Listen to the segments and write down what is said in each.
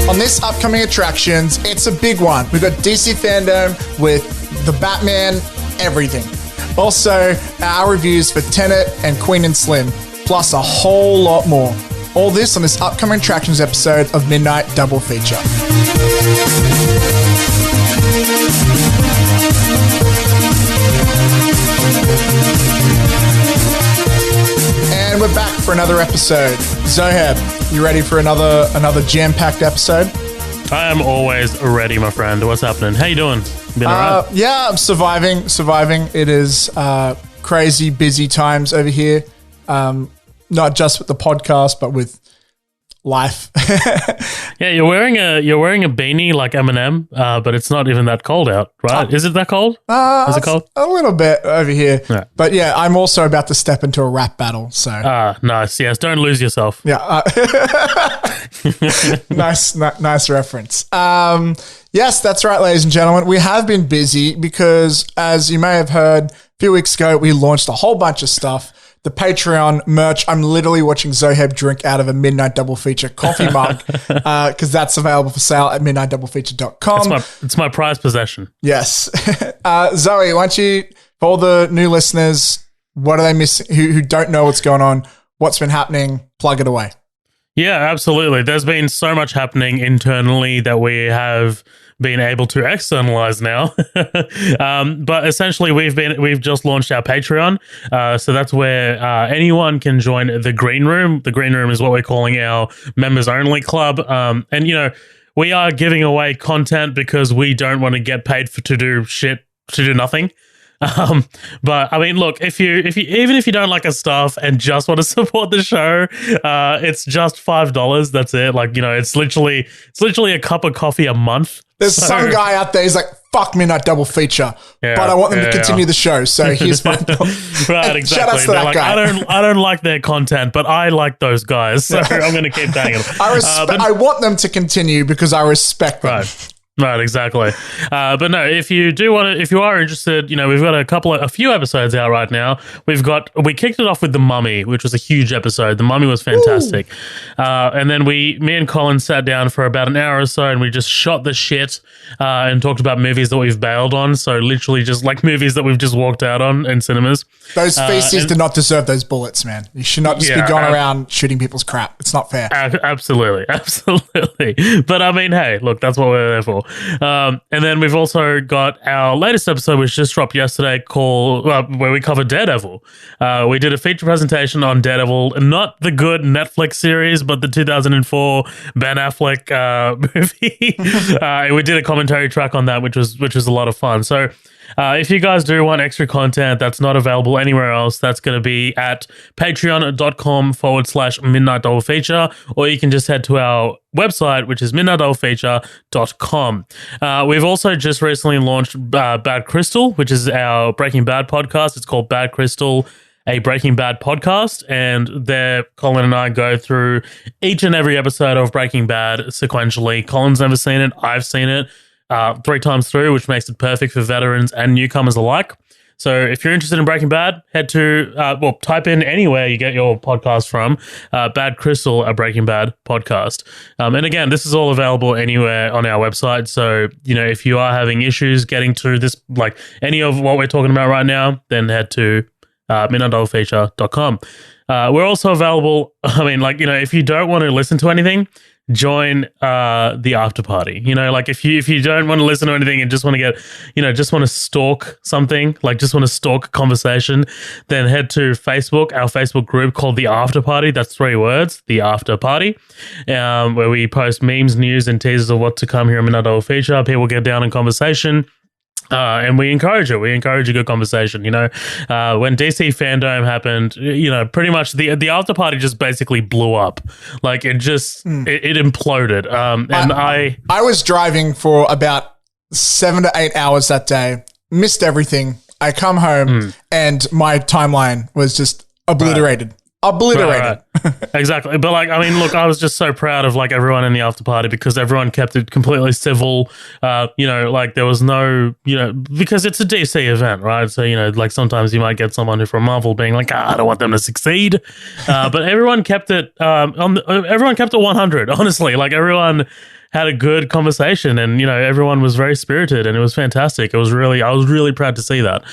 On this upcoming attractions, it's a big one. We've got DC Fandome with the Batman, everything. Also, our reviews for Tenet and Queen and Slim, plus a whole lot more. All this on this upcoming attractions episode of Midnight Double Feature. And we're back for another episode. Zoheb, you ready for another jam-packed episode? I am always ready, my friend. What's happening? How you doing? Been all right? Yeah, I'm surviving. It is crazy, busy times over here. Not just with the podcast, but with life. Yeah, you're wearing a beanie like Eminem, but it's not even that cold out, right? Is it that cold? Is it cold? A little bit over here. Yeah. But yeah, I'm also about to step into a rap battle. So nice. Yes, don't lose yourself. Yeah. Nice reference. Yes, that's right, ladies and gentlemen. We have been busy because, as you may have heard, a few weeks ago, we launched a whole bunch of stuff. The Patreon merch. I'm literally watching Zoheb drink out of a Midnight Double Feature coffee mug because that's available for sale at midnightdoublefeature.com. It's my prized possession. Yes. Zoe, why don't you, for all the new listeners, what are they missing, who don't know what's going on, what's been happening, plug it away. Yeah, absolutely. There's been so much happening internally that we have been able to externalize now. But essentially we've just launched our Patreon. So that's where anyone can join the Green Room. The Green Room is what we're calling our members only club. And you know, we are giving away content because we don't want to get paid to do nothing. But I mean, look, if you even if you don't like our stuff and just want to support the show, it's just $5. That's it. Like, you know, it's literally a cup of coffee a month. There's some guy out there, he's like, fuck Midnight Double Feature, but I want them to continue the show, so here's $5. Right, exactly. Shout out to that guy. I don't like their content, but I like those guys, so I'm going to keep paying them. I want them to continue because I respect them. Right, exactly. But no, if you are interested, you know, we've got a few episodes out right now. We kicked it off with The Mummy, which was a huge episode. The Mummy was fantastic. And then me and Colin sat down for about an hour or so and we just shot the shit and talked about movies that we've bailed on. So literally just like movies that we've just walked out on in cinemas. Those feces do not deserve those bullets, man. You should not just be going around shooting people's crap. It's not fair. Absolutely. But I mean, hey, look, that's what we're there for. And then we've also got our latest episode, which just dropped yesterday, called where we cover Daredevil. We did a feature presentation on Daredevil, not the good Netflix series, but the 2004 Ben Affleck movie. We did a commentary track on that, which was a lot of fun. So if you guys do want extra content that's not available anywhere else, that's going to be at patreon.com/Midnight Double Feature, or you can just head to our website, which is midnightdoublefeature.com. We've also just recently launched Bad Crystal, which is our Breaking Bad podcast. It's called Bad Crystal, a Breaking Bad podcast, and there Colin and I go through each and every episode of Breaking Bad sequentially. Colin's never seen it. I've seen it 3 times through, which makes it perfect for veterans and newcomers alike. So if you're interested in Breaking Bad, head to, type in anywhere you get your podcast from, Bad Crystal, a Breaking Bad podcast. And again, this is all available anywhere on our website. So, you know, if you are having issues getting to this, like any of what we're talking about right now, then head to midnightdoublefeature.com. We're also available, I mean, like, you know, if you don't want to listen to anything, join the after party. You know, like if you don't want to listen to anything and just want to get, you know, just want to stalk something, like just want to stalk a conversation, then head to Facebook, our Facebook group called The After Party. That's 3 words, The After Party, where we post memes, news, and teasers of what to come here in Midnight Double Feature. People get down in conversation. And we encourage it. We encourage a good conversation. You know, when DC Fandome happened, you know, pretty much the after party just basically blew up. Like it just it imploded. And I was driving for about 7 to 8 hours that day. Missed everything. I come home and my timeline was just obliterated. Right. Exactly. But like, I mean, look, I was just so proud of like everyone in the after party because everyone kept it completely civil. You know, like there was no, you know, because it's a DC event, right? So, you know, like sometimes you might get someone who from Marvel being like, I don't want them to succeed. But everyone kept it everyone kept it 100, honestly. Like everyone had a good conversation, and everyone was very spirited, and it was fantastic. I was really proud to see that.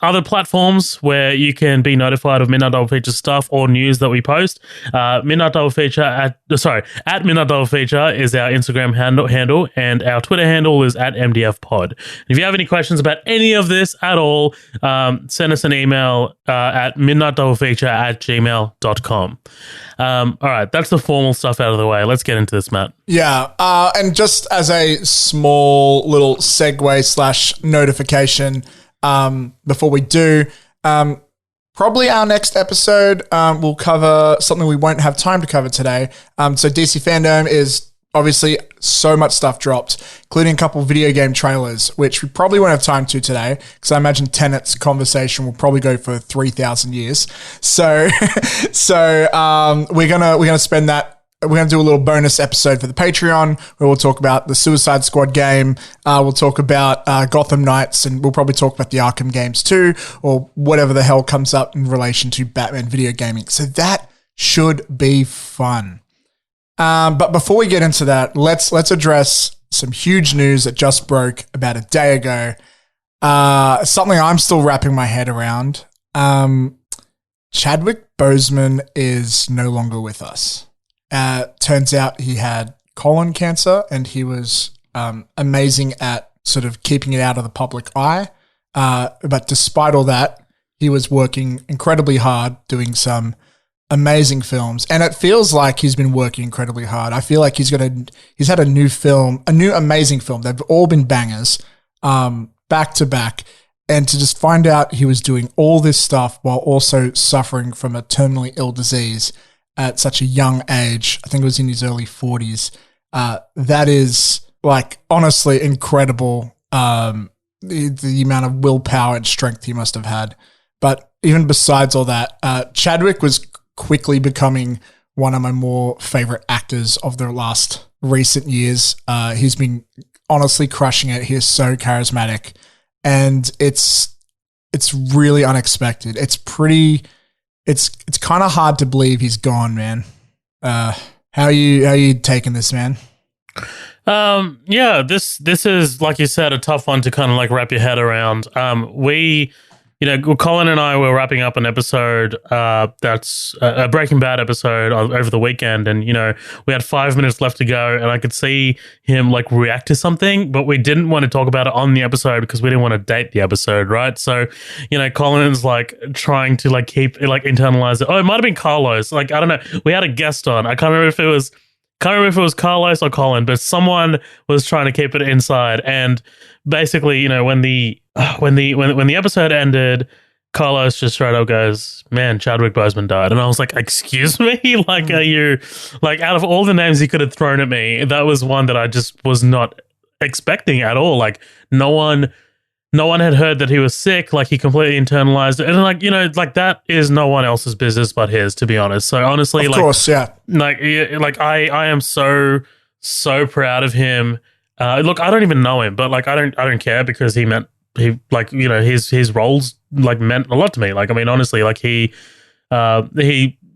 Other platforms where you can be notified of Midnight Double Feature stuff or news that we post. Midnight Double Feature at Midnight Double Feature is our Instagram handle, and our Twitter handle is at MDF Pod. If you have any questions about any of this at all, send us an email at midnightdoublefeature@gmail.com. All right, that's the formal stuff out of the way. Let's get into this, Matt. Yeah, and just as a small little segue / notification before we do, probably our next episode will cover something we won't have time to cover today. So DC Fandome is obviously so much stuff dropped, including a couple video game trailers, which we probably won't have time to today because I imagine Tenet's conversation will probably go for 3,000 years. So, we're gonna spend that. We're going to do a little bonus episode for the Patreon where we'll talk about the Suicide Squad game. We'll talk about Gotham Knights, and we'll probably talk about the Arkham games too, or whatever the hell comes up in relation to Batman video gaming. So that should be fun. But before we get into that, let's address some huge news that just broke about a day ago. Something I'm still wrapping my head around. Chadwick Boseman is no longer with us. Turns out he had colon cancer, and he was amazing at sort of keeping it out of the public eye. But despite all that, he was working incredibly hard, doing some amazing films, and it feels like he's been working incredibly hard. I feel like he's had a new amazing film. They've all been bangers, back to back. And to just find out he was doing all this stuff while also suffering from a terminally ill disease at such a young age, I think it was in his early 40s. That is, like, honestly incredible, the amount of willpower and strength he must have had. But even besides all that, Chadwick was quickly becoming one of my more favorite actors of the last recent years. He's been honestly crushing it. He is so charismatic, and it's really unexpected. It's kind of hard to believe he's gone, man. How are you taking this, man? Yeah, this is, like you said, a tough one to kind of like wrap your head around. Colin and I were wrapping up an episode that's a Breaking Bad episode over the weekend, and we had 5 minutes left to go, and I could see him like react to something, but we didn't want to talk about it on the episode because we didn't want to date the episode, right? So Colin's like trying to like keep like internalize it. Oh, it might have been Carlos. Like, I don't know. We had a guest on. I can't remember if it was Carlos or Colin, but someone was trying to keep it inside. And basically, when the episode ended, Carlos just straight up goes, "Man, Chadwick Boseman died." And I was like, "Excuse me? Like, are you, like, out of all the names he could have thrown at me, that was one that I just was not expecting at all. Like, no one had heard that he was sick. Like, he completely internalized it. And like that is no one else's business but his, to be honest. So honestly, of course, yeah. I am so proud of him. Look, I don't even know him, but like, I don't care because his roles like meant a lot to me. Like, I mean, honestly, like he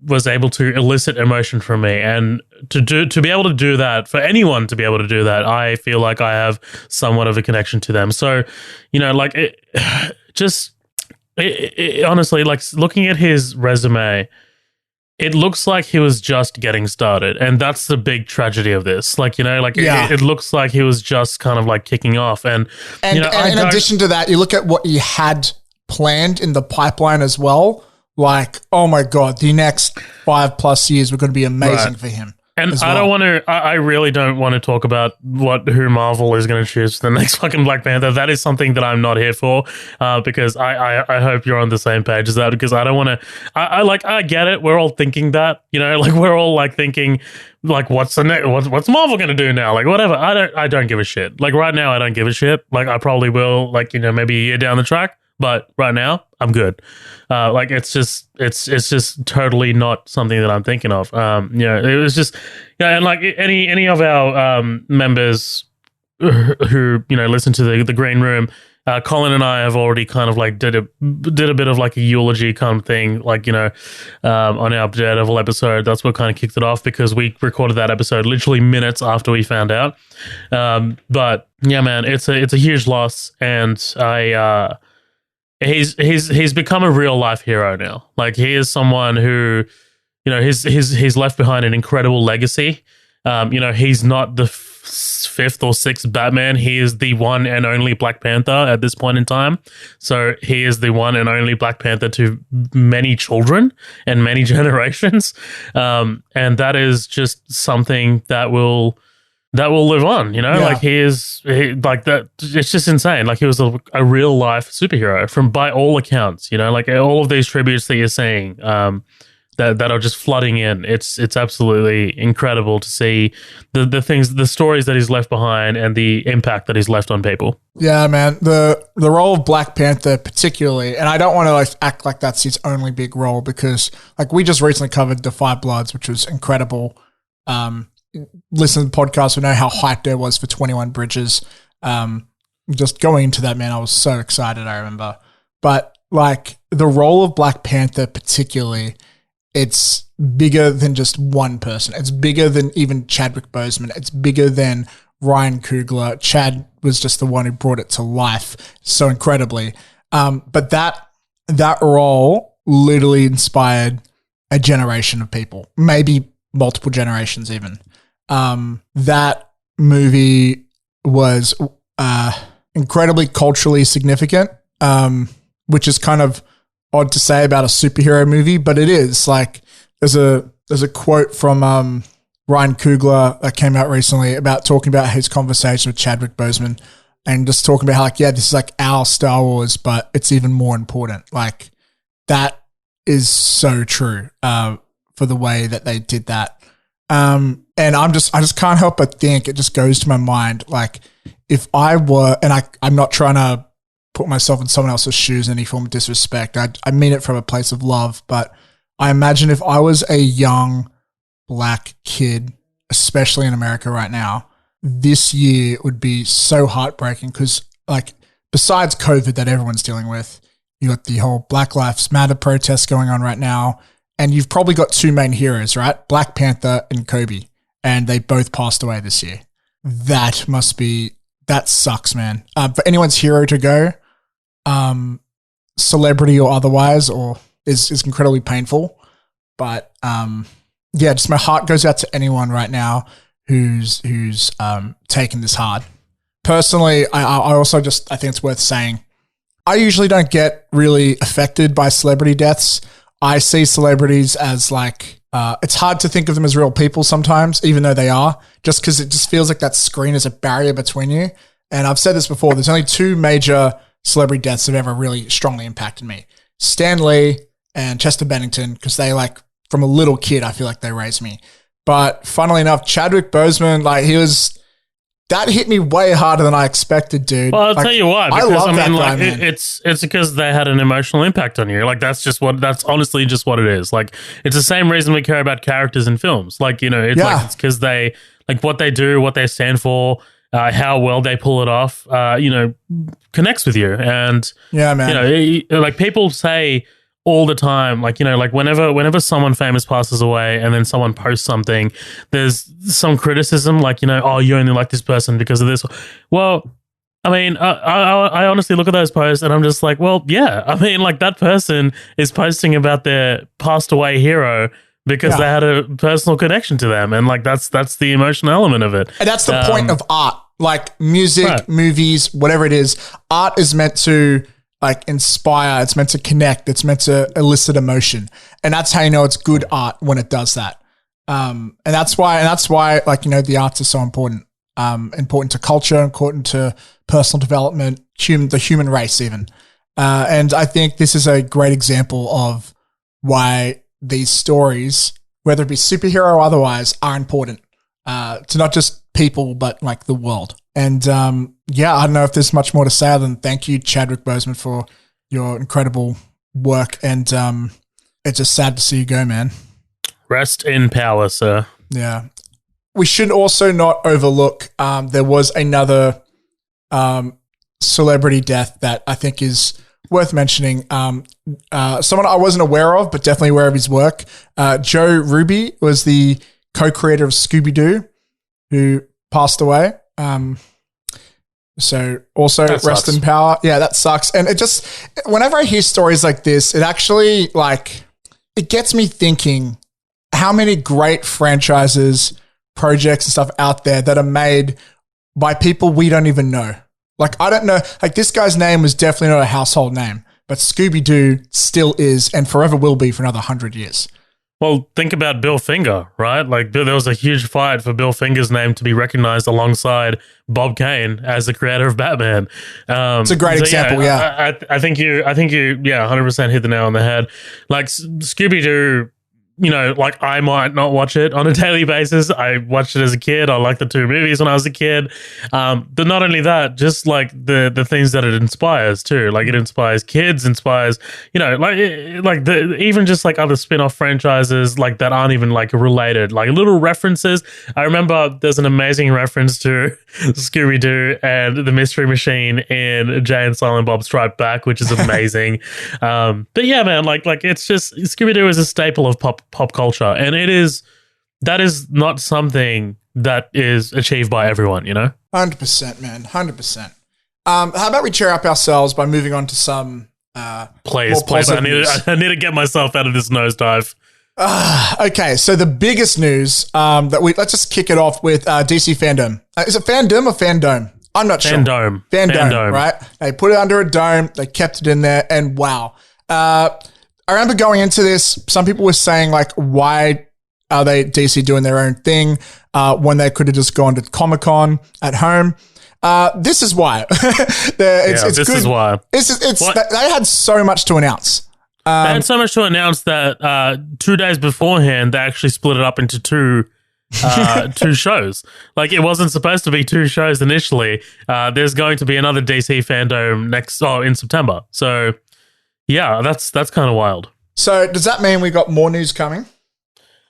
was able to elicit emotion from me, and to be able to do that, for anyone to be able to do that, I feel like I have somewhat of a connection to them. So, honestly, like, looking at his resume, it looks like he was just getting started, and that's the big tragedy of this. Like, it looks like he was just kind of like kicking off, and in addition to that, you look at what he had planned in the pipeline as well. Like, oh my God, the next 5+ years were going to be amazing for him. And I really don't want to talk about who Marvel is going to choose for the next fucking Black Panther. That is something that I'm not here for, because I hope you're on the same page as that, because I don't want to, I get it. We're all thinking that, like, we're all like thinking, like, what's Marvel going to do now? Like, whatever. I don't give a shit. Like, right now, I don't give a shit. Like, I probably will, like, maybe a year down the track. But right now, I'm good. Like, it's just totally not something that I'm thinking of. It was just, and like any of our members who listen to the Green Room, Colin and I have already kind of like did a bit of like a eulogy kind of thing, like, you know, on our Daredevil episode. That's what kind of kicked it off, because we recorded that episode literally minutes after we found out. But yeah, man, it's a huge loss, and he's become a real life hero now. Like, he is someone who, you know, he's left behind an incredible legacy. You know, he's not the fifth or sixth Batman. He is the one and only Black Panther at this point in time. So he is the one and only Black Panther to many children and many generations. And that is just something that will live on, you know. Yeah. Like, like that. It's just insane. Like, he was a real life superhero from, by all accounts, you know, like all of these tributes that you're seeing, that are just flooding in. It's absolutely incredible to see the stories that he's left behind and the impact that he's left on people. Yeah, man. The role of Black Panther particularly, and I don't want to like act like that's his only big role, because like we just recently covered The Five Bloods, which was incredible. Listen to the podcast, we know how hyped there was for 21 Bridges. Just going into that, man, I was so excited, I remember. But like the role of Black Panther particularly, it's bigger than just one person. It's bigger than even Chadwick Boseman. It's bigger than Ryan Coogler. Chad was just the one who brought it to life so incredibly. But that role literally inspired a generation of people, maybe multiple generations even. That movie was incredibly culturally significant, which is kind of odd to say about a superhero movie, but it is. Like, there's a quote from Ryan Coogler that came out recently about talking about his conversation with Chadwick Boseman, and just talking about how, like, yeah, this is like our Star Wars, but it's even more important. Like, that is so true for the way that they did that. And I just can't help but think, it just goes to my mind, like, if I were, and I'm not trying to put myself in someone else's shoes in any form of disrespect. I mean it from a place of love, but I imagine if I was a young Black kid, especially in America right now, this year would be so heartbreaking, because, like, besides COVID that everyone's dealing with, you got the whole Black Lives Matter protests going on right now, and you've probably got two main heroes, right? Black Panther and Kobe, and they both passed away this year. That sucks, man. For anyone's hero to go, celebrity or otherwise, or is incredibly painful. But yeah, just my heart goes out to anyone right now who's taken this hard. Personally, I also I think it's worth saying, I usually don't get really affected by celebrity deaths. I see celebrities as like, it's hard to think of them as real people sometimes, even though they are, just because it just feels like that screen is a barrier between you. And I've said this before, there's only two major celebrity deaths that have ever really strongly impacted me. Stan Lee and Chester Bennington, because they, like, from a little kid, I feel like they raised me. But funnily enough, Chadwick Boseman, like, that hit me way harder than I expected, dude. Well, I'll like, tell you why. Because, I love that guy, like, man. it's because they had an emotional impact on you. Like, that's honestly just what it is. Like, it's the same reason we care about characters in films. Like, you know, it's because they, like, what they do, what they stand for, how well they pull it off, you know, connects with you. And, yeah, man. you know, like, people say all the time, like, you know, like, whenever someone famous passes away and then someone posts something, there's some criticism, like, you know, oh, you only like this person because of this. Well, I mean, I honestly look at those posts and I'm just like, well, yeah, I mean, like, that person is posting about their passed away hero because they had a personal connection to them, and, like, that's the emotional element of it. And that's the point of art. Like, music, movies, whatever it is, art is meant to, like, inspire, it's meant to connect, it's meant to elicit emotion. And that's how you know it's good art, when it does that. And that's why, like, you know, the arts are so important. Important to culture, important to personal development, the human race even. And I think this is a great example of why these stories, whether it be superhero or otherwise, are important to not just people, but, like, the world. And yeah, I don't know if there's much more to say other than thank you, Chadwick Boseman, for your incredible work. And it's just sad to see you go, man. Rest in power, sir. Yeah. We should also not overlook, there was another celebrity death that I think is worth mentioning. Someone I wasn't aware of, but definitely aware of his work. Joe Ruby was the co-creator of Scooby-Doo, who passed away. So also that rest sucks. in power. Yeah, that sucks. And it just, whenever I hear stories like this, it actually it gets me thinking how many great franchises, projects and stuff out there that are made by people we don't even know. Like, I don't know, like this guy's name was definitely not a household name, but Scooby-Doo still is and forever will be for another 100 years. Well, think about Bill Finger, right? Like, there was a huge fight for Bill Finger's name to be recognized alongside Bob Kane as the creator of Batman. It's a great example, yeah. I think you, 100% hit the nail on the head. Like, Scooby-Doo, you know, like, I might not watch it on a daily basis. I watched it as a kid. I liked the 2 movies when I was a kid. But not only that, just like the things that it inspires too. Like, it inspires kids, inspires, you know, even just like other spin-off franchises like that aren't even like related, like little references. I remember there's an amazing reference to Scooby-Doo and the Mystery Machine in Jay and Silent Bob Strike Back, which is amazing. But yeah, man, like it's just, Scooby-Doo is a staple of pop culture, and that is not something that is achieved by everyone, you know? 100%, man. 100%. How about we cheer up ourselves by moving on to some Please. I need to get myself out of this nosedive. Okay, so the biggest news let's just kick it off with DC Fandome. Is it Fandom or Fandome? I'm not sure. Fandome, right? They put it under a dome. They kept it in there, and wow. I remember going into this, some people were saying, like, why are they DC doing their own thing when they could have just gone to Comic-Con at home? This is why. This is why. They had so much to announce. They had so much to announce that 2 days beforehand, they actually split it up into two shows. Like, it wasn't supposed to be 2 shows initially. There's going to be another DC Fandome in September. So yeah, that's kind of wild. So does that mean we got more news coming?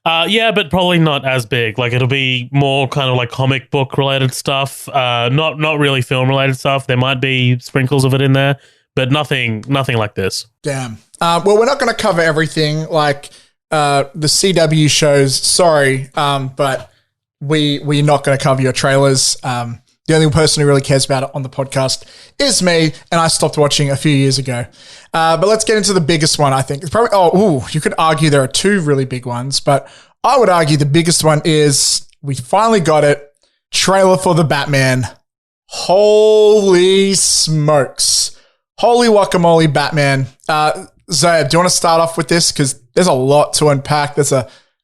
Yeah, but probably not as big. Like, it'll be more kind of like comic book related stuff. Not really film related stuff. There might be sprinkles of it in there, but nothing like this. Damn. Well, we're not going to cover everything like the CW shows. Sorry, but we're not going to cover your trailers. The only person who really cares about it on the podcast is me, and I stopped watching a few years ago. But let's get into the biggest one, I think. It's probably, you could argue there are 2 really big ones, but I would argue the biggest one is we finally got it. Trailer for the Batman. Holy smokes. Holy guacamole, Batman. Zoeb, do you want to start off with this? Because there's a lot to unpack.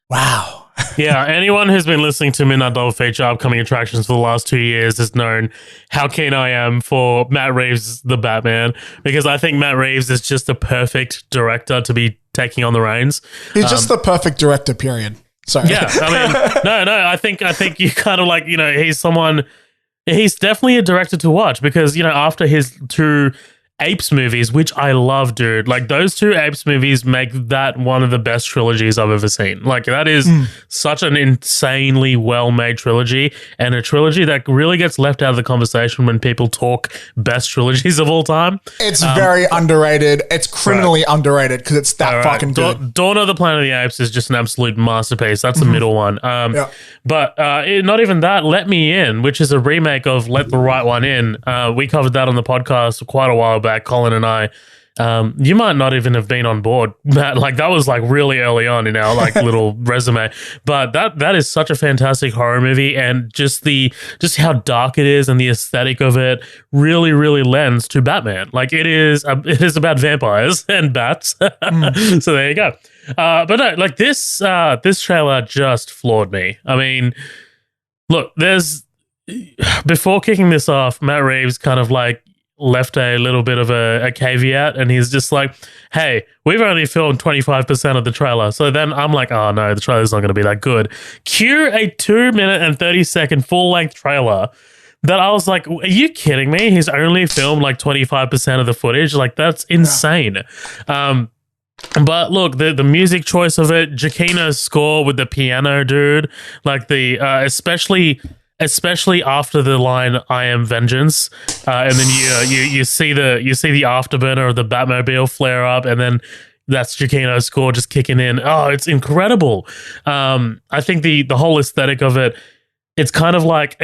Wow. Yeah, anyone who's been listening to Midnight Double Feature upcoming attractions for the last 2 years has known how keen I am for Matt Reeves' The Batman, because I think Matt Reeves is just the perfect director to be taking on the reins. He's just the perfect director, period. Sorry. Yeah, I mean, no, I think you kind of like, you know, he's definitely a director to watch because, you know, after his 2 Apes movies, which I love, dude. Like, those 2 Apes movies make that one of the best trilogies I've ever seen. Like, that is such an insanely well-made trilogy, and a trilogy that really gets left out of the conversation when people talk best trilogies of all time. It's very underrated. It's criminally underrated because it's that fucking good. Dawn of the Planet of the Apes is just an absolute masterpiece. That's the middle one. But not even that. Let Me In, which is a remake of Let the Right One In. We covered that on the podcast quite a while back, Colin and I. You might not even have been on board, Matt. Like, that was like really early on in our like little resume. But that is such a fantastic horror movie, and just how dark it is and the aesthetic of it really, really lends to Batman. Like, it is about vampires and bats. So there you go. But no, like this trailer just floored me. I mean, look, before kicking this off, Matt Reeves kind of like left a little bit of a caveat, and he's just like, hey, we've only filmed 25% of the trailer. So then I'm like, oh no, the trailer's not going to be that good. Cue a 2-minute and 30-second full-length trailer that I was like, are you kidding me? He's only filmed like 25% of the footage. Like, that's insane. But look, the music choice of it, Giacchino's score with the piano, dude, like especially especially after the line "I am vengeance," and then you see the afterburner of the Batmobile flare up, and then that's Giacchino's score just kicking in. Oh, it's incredible. I think the whole aesthetic of it, it's kind of like.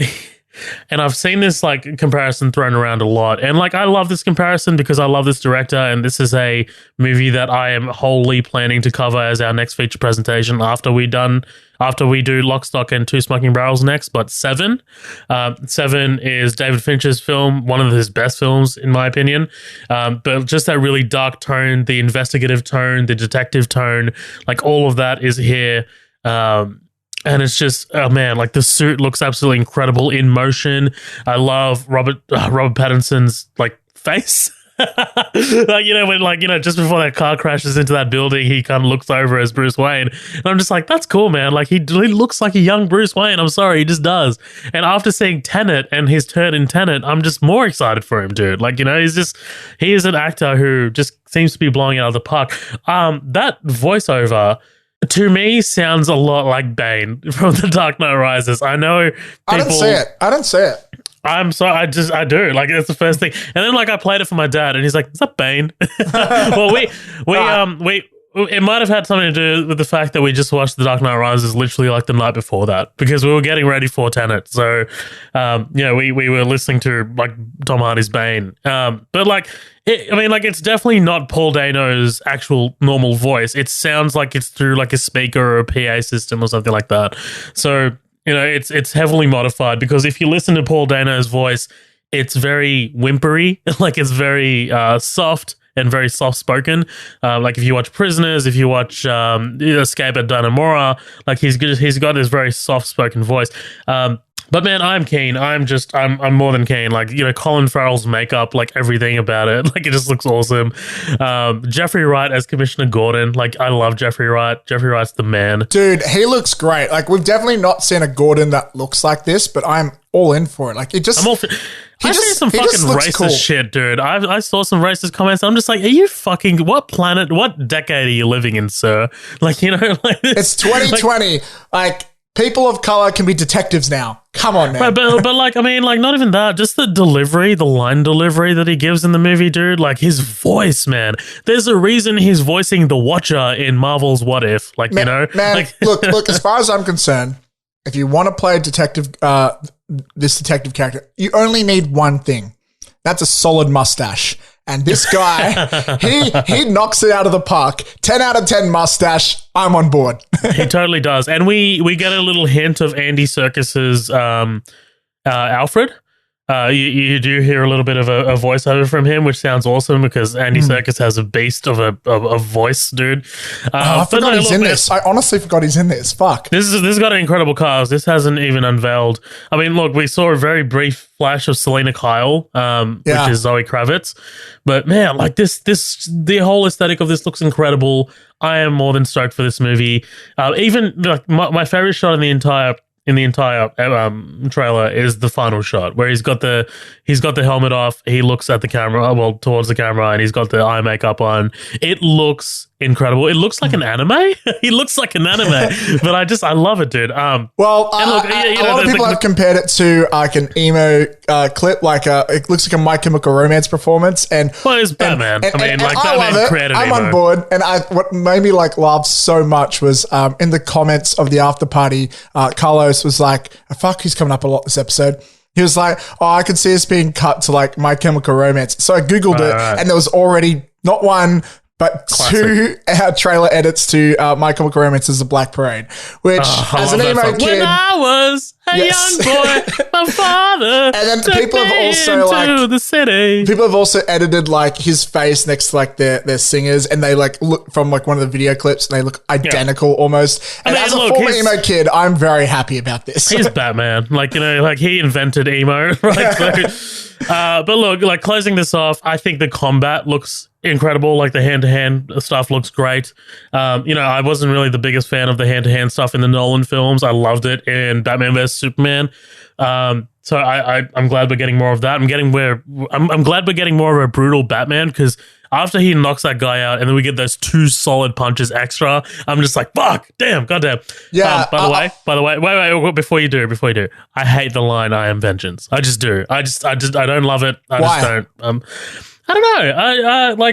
And I've seen this like comparison thrown around a lot. And like I love this comparison because I love this director, and this is a movie that I am wholly planning to cover as our next feature presentation after we do Lock, Stock and Two Smoking Barrels next. But Seven is David Fincher's film, one of his best films in my opinion. But just that really dark tone, the investigative tone, the detective tone, like all of that is here. And it's just, oh man, like the suit looks absolutely incredible in motion. I love Robert Pattinson's like face. Like, when just before that car crashes into that building, he kind of looks over as Bruce Wayne. And I'm just like, that's cool, man. Like he looks like a young Bruce Wayne. I'm sorry, he just does. And after seeing Tenet and his turn in Tenet, I'm just more excited for him, dude. Like, he is an actor who just seems to be blowing it out of the park. That voiceover to me sounds a lot like Bane from The Dark Knight Rises. I know people, I don't see it. I'm sorry, I do. Like, that's the first thing. And then like I played it for my dad and he's like, is that Bane? Well, it might have had something to do with the fact that we just watched The Dark Knight Rises literally like the night before that, because we were getting ready for Tenet. So, we were listening to like Tom Hardy's Bane. But like, it's definitely not Paul Dano's actual normal voice. It sounds like it's through like a speaker or a PA system or something like that. So, it's heavily modified, because if you listen to Paul Dano's voice, it's very whimpery, like it's very soft and very soft-spoken. Like if you watch Prisoners, if you watch Escape at Dannemora, like he's got this very soft-spoken voice. But man, I'm keen. I'm more than keen. Like, Colin Farrell's makeup, like everything about it, like it just looks awesome. Jeffrey Wright as Commissioner Gordon. Like, I love Jeffrey Wright. Jeffrey Wright's the man. Dude, he looks great. Like, we've definitely not seen a Gordon that looks like this, but I'm all in for it. Like, it just... I see some fucking racist shit, dude. I saw some racist comments. I'm just like, are you fucking... What planet, what decade are you living in, sir? Like, like... It's 2020. Like, people of color can be detectives now. Come on, man. But like, not even that. Just the delivery, the line delivery that he gives in the movie, dude. Like, his voice, man. There's a reason he's voicing the Watcher in Marvel's What If. Like, Man, like, look, as far as I'm concerned, if you want to play a detective, this detective character, you only need one thing. That's a solid mustache. And this guy, he knocks it out of the park. 10 out of 10 mustache. I'm on board. He totally does. And we get a little hint of Andy Serkis's Alfred. You do hear a little bit of a voiceover from him, which sounds awesome, because Andy Serkis has a beast of a voice, dude. I forgot he's in this. I honestly forgot he's in this. Fuck. This has got an incredible cast. This hasn't even unveiled. Look, we saw a very brief flash of Selena Kyle, which is Zoe Kravitz. But man, like the whole aesthetic of this looks incredible. I am more than stoked for this movie. Even like my favorite shot in the entire trailer is the final shot, where he's got the helmet off. He looks at the camera, towards the camera, and he's got the eye makeup on. It looks incredible. It looks like an anime. He looks like an anime, but I love it, dude. A lot of people have compared it to like an emo clip, like it looks like a My Chemical Romance performance. And it's Batman. Batman created I'm emo. on board. And what made me like laugh so much was in the comments of the after party, Carlos was like, "Fuck, he's coming up a lot this episode." He was like, "Oh, I could see us being cut to like My Chemical Romance." So I Googled it, and there was already not one, but two trailer edits to My Chemical Romance is the Black Parade, which as an emo kid... When I was a young boy, my father and then people have also like the city. People have also edited like his face next to like their singers, and they like look from like one of the video clips and they look identical almost. And as a former emo kid, I'm very happy about this. He's Batman. Like, like he invented emo, right? So, but look, like closing this off, I think the combat looks incredible. Like the hand-to-hand stuff looks great. I wasn't really the biggest fan of the hand-to-hand stuff in the Nolan films. I loved it in Batman vs Superman. So I'm glad we're getting more of that. I'm glad we're getting more of a brutal Batman, because after he knocks that guy out and then we get those 2 solid punches extra, I'm just like, fuck, damn, goddamn. Yeah. By the way, wait, before you do, I hate the line, I am vengeance. I just do. I don't love it. I Why? just don't. I don't know.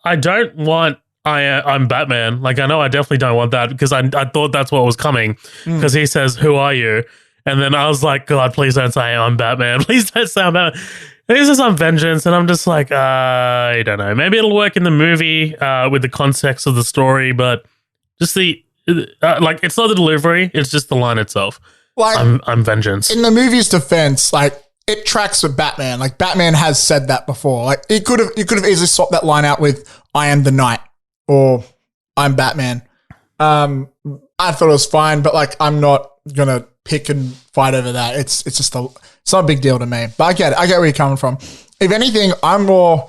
I don't want I'm Batman. Like, I know I definitely don't want that, because I thought that's what was coming, because he says, who are you? And then I was like, God, please don't say I'm Batman. Please don't say I'm Batman. And he says I'm vengeance, and I'm just like, I don't know. Maybe it'll work in the movie with the context of the story, but just it's not the delivery, it's just the line itself. Like, I'm vengeance. In the movie's defense, like, it tracks with Batman. Like, Batman has said that before. Like, you could have easily swapped that line out with I am the Knight or I'm Batman. I thought it was fine, but like, I'm not gonna pick and fight over that. It's just it's not a big deal to me. But I get it. I get where you're coming from. If anything, I'm more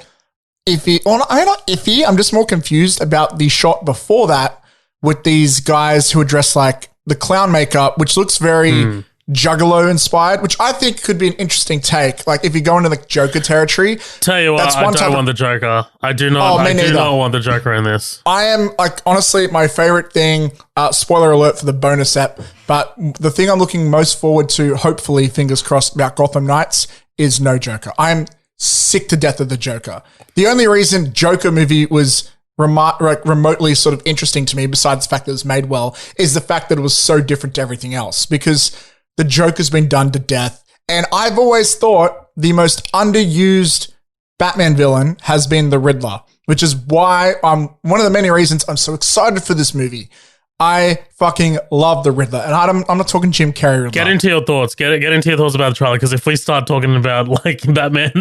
iffy. Well, I'm not iffy. I'm just more confused about the shot before that with these guys who are dressed like the clown makeup, which looks very Juggalo inspired, which I think could be an interesting take. Like, if you go into the Joker territory. Tell you what, I don't want the Joker. I do not. I do not want the Joker in this. I am, like, honestly, my favorite thing. Spoiler alert for the bonus ep, but the thing I'm looking most forward to, hopefully, fingers crossed, about Gotham Knights is no Joker. I'm sick to death of the Joker. The only reason Joker movie was remotely sort of interesting to me, besides the fact that it was made well, is the fact that it was so different to everything else, because the Joker's been done to death. And I've always thought the most underused Batman villain has been the Riddler, which is why one of the many reasons I'm so excited for this movie. I fucking love the Riddler. And I'm not talking Jim Carrey Riddler. Get into your thoughts. Get into your thoughts about the trailer, because if we start talking about like Batman,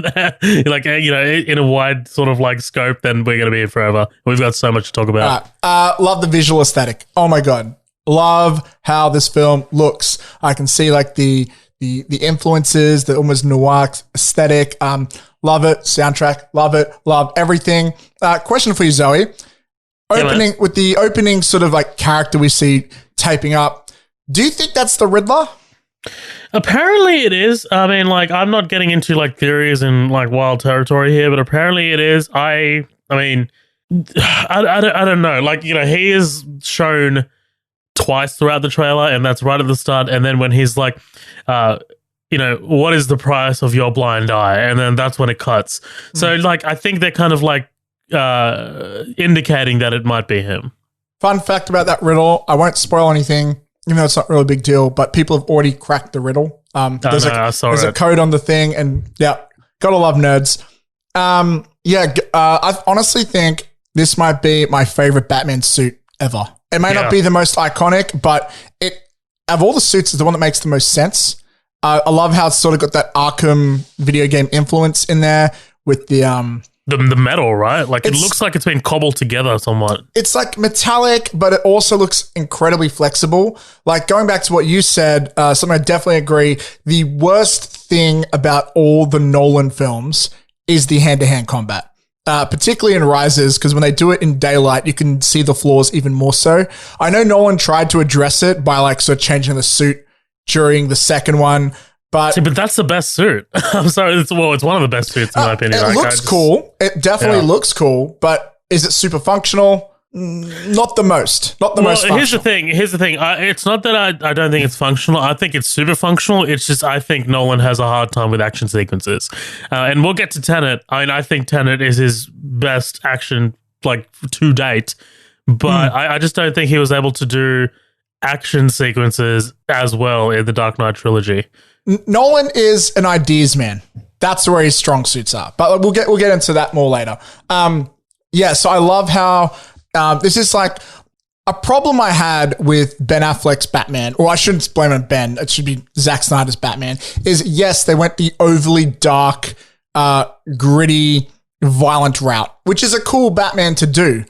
like, you know, in a wide sort of like scope, then we're going to be here forever. We've got so much to talk about. Love the visual aesthetic. Oh my God. Love how this film looks. I can see like the influences, the almost noir aesthetic. Love it. Soundtrack. Love it. Love everything. Question for you, Zoe. With the opening sort of like character we see taping up, do you think that's the Riddler? Apparently it is. I mean, like, I'm not getting into like theories and like wild territory here, but apparently it is. I mean, I don't know. Like, you know, he is shown twice throughout the trailer, and that's right at the start, and then when he's like, you know, what is the price of your blind eye, and then that's when it cuts. So like, I think they're kind of like indicating that it might be him. Fun fact about that riddle, I won't spoil anything, even though it's not really a big deal, but people have already cracked the riddle. There's a code on the thing, and yeah, gotta love nerds. I honestly think this might be my favorite Batman suit ever. It may not be the most iconic, but of all the suits, is the one that makes the most sense. I love how it's sort of got that Arkham video game influence in there with the metal, right? Like, it looks like it's been cobbled together somewhat. It's like metallic, but it also looks incredibly flexible. Like, going back to what you said, something I definitely agree. The worst thing about all the Nolan films is the hand-to-hand combat. Particularly in Rises, because when they do it in daylight, you can see the flaws even more so. I know Nolan tried to address it by like sort of changing the suit during the second one, but that's the best suit. I'm sorry, it's one of the best suits in my opinion. It looks cool. It definitely looks cool, but is it super functional? Not the most. Not the most functional. Here's the thing. It's not that I don't think it's functional. I think it's super functional. It's just I think Nolan has a hard time with action sequences. And we'll get to Tenet. I mean, I think Tenet is his best action, like, to date. But I just don't think he was able to do action sequences as well in the Dark Knight trilogy. Nolan is an ideas man. That's where his strong suits are. But we'll get into that more later. So I love how this is like a problem I had with Ben Affleck's Batman, or I shouldn't blame it on Ben, it should be Zack Snyder's Batman, is yes, they went the overly dark, gritty, violent route, which is a cool Batman to do.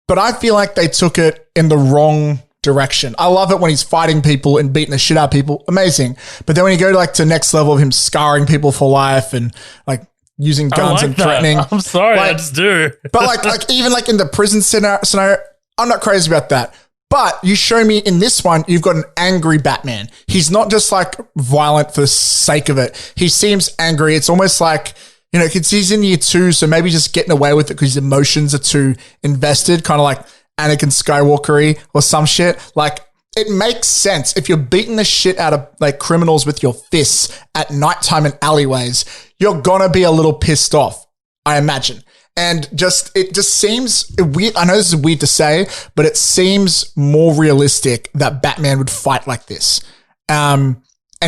But I feel like they took it in the wrong direction. I love it when he's fighting people and beating the shit out of people. Amazing. But then when you go to next level of him scarring people for life and like using guns and threatening. I'm sorry, I just do. But like even like in the prison scenario, I'm not crazy about that. But you show me in this one, you've got an angry Batman. He's not just like violent for the sake of it. He seems angry. It's almost like, you know, because he's in year 2, so maybe just getting away with it because his emotions are too invested, kind of like Anakin Skywalker-y or some shit. Like, it makes sense. If you're beating the shit out of like criminals with your fists at nighttime in alleyways, you're gonna be a little pissed off, I imagine. And it just seems weird. I know this is weird to say, but it seems more realistic that Batman would fight like this. And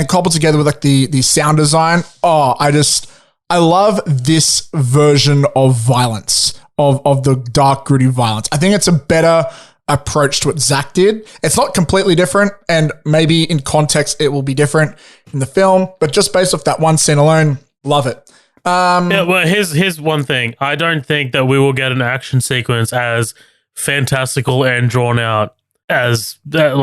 coupled together with like the sound design. Oh, I love this version of violence, of the dark, gritty violence. I think it's a better approach to what Zack did. It's not completely different, and maybe in context it will be different in the film, but just based off that one scene alone, love it. Yeah, well, here's one thing. I don't think that we will get an action sequence as fantastical and drawn out as the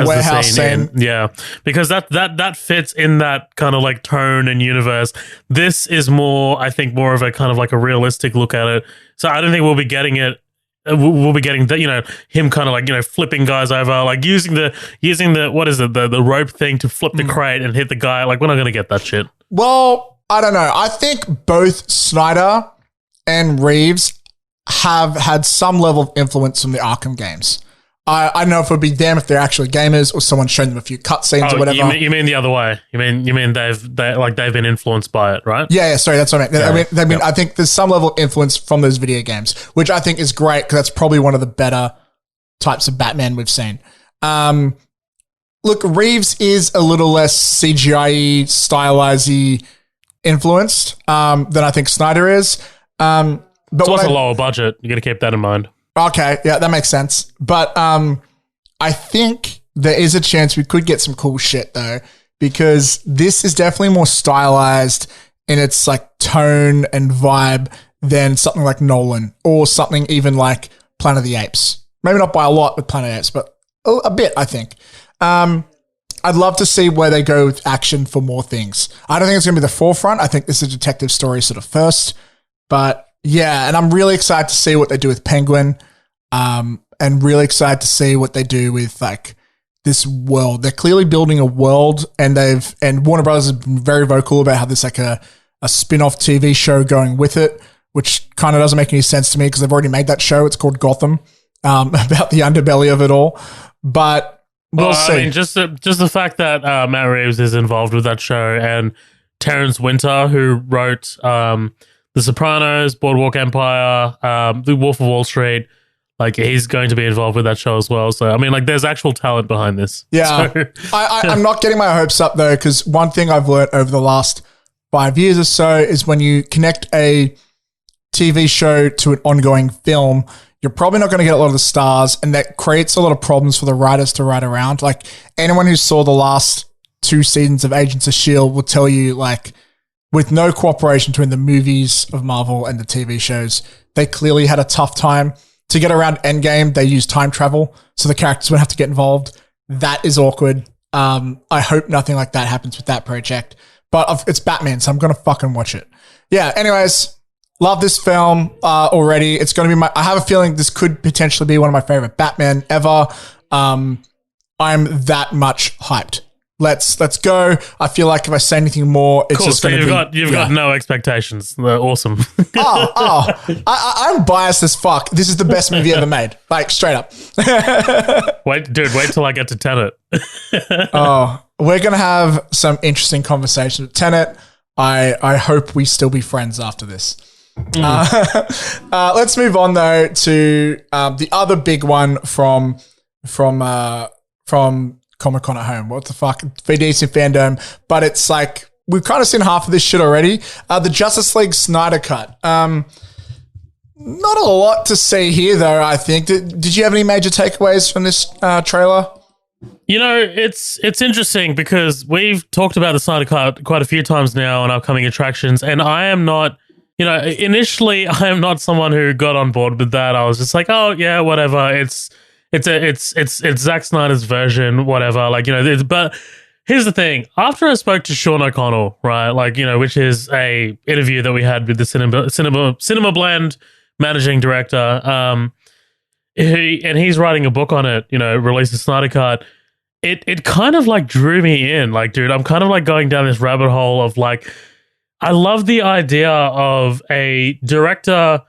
warehouse scene. Yeah, because that fits in that kind of like tone and universe. This is more, I think, more of a kind of like a realistic look at it. So I don't think we'll be getting it. We'll be getting the, you know, him kind of like, you know, flipping guys over, like using the what is it, the rope thing to flip the crate and hit the guy. Like, we're not gonna get that shit. Well, I don't know. I think both Snyder and Reeves have had some level of influence from the Arkham games. I don't know if it would be them if they're actually gamers or someone showing them a few cutscenes or whatever. You mean the other way? You mean they've been influenced by it, right? Yeah. Sorry, that's what I meant. Yeah. I think there's some level of influence from those video games, which I think is great because that's probably one of the better types of Batman we've seen. Look, Reeves is a little less CGI stylized influenced than I think Snyder is. But it's also lower budget. You got to keep that in mind. Okay, yeah, that makes sense. But I think there is a chance we could get some cool shit though, because this is definitely more stylized in its like tone and vibe than something like Nolan or something even like Planet of the Apes. Maybe not by a lot with Planet of the Apes, but a bit, I think. I'd love to see where they go with action for more things. I don't think it's going to be the forefront. I think this is a detective story sort of first, but yeah, and I'm really excited to see what they do with Penguin, and really excited to see what they do with like this world. They're clearly building a world, and Warner Brothers has been very vocal about how there's like a spin-off TV show going with it, which kind of doesn't make any sense to me because they've already made that show. It's called Gotham, about the underbelly of it all. But we'll see. I mean, just the fact that Matt Reeves is involved with that show, and Terrence Winter, who wrote The Sopranos, Boardwalk Empire, The Wolf of Wall Street, like he's going to be involved with that show as well. So I mean, like there's actual talent behind this. Yeah, so. I'm not getting my hopes up though, because one thing I've learned over the last 5 years or so is when you connect a TV show to an ongoing film, you're probably not going to get a lot of the stars, and that creates a lot of problems for the writers to write around. Like anyone who saw the last 2 seasons of Agents of S.H.I.E.L.D. will tell you, like, with no cooperation between the movies of Marvel and the TV shows, they clearly had a tough time. To get around Endgame, they used time travel, so the characters would have to get involved. That is awkward. I hope nothing like that happens with that project. But it's Batman, so I'm going to fucking watch it. Yeah, anyways, love this film already. It's going to be I have a feeling this could potentially be one of my favorite Batman ever. I'm that much hyped. Let's go. I feel like if I say anything more, it's cool, just so going to be... You've got no expectations. They're awesome. I'm biased as fuck. This is the best movie ever made. Like, straight up. Wait till I get to Tenet. We're going to have some interesting conversations with Tenet. I hope we still be friends after this. Let's move on, though, to the other big one from Comic-Con at home. What the fuck? VDC Fandome. But it's like, we've kind of seen half of this shit already. The Justice League Snyder Cut. Not a lot to see here, though, I think. Did you have any major takeaways from this trailer? You know, it's interesting because we've talked about the Snyder Cut quite a few times now on upcoming attractions, and I am not, you know, initially I am not someone who got on board with that. I was just like, oh yeah, whatever. It's Zack Snyder's version, whatever. Like, you know, but here's the thing. After I spoke to Sean O'Connell, right, like, you know, which is a interview that we had with the Cinema Blend managing director, he's writing a book on it, released a Snyder Cut. It kind of like drew me in. Like, dude, I'm kind of like going down this rabbit hole of like, I love the idea of a director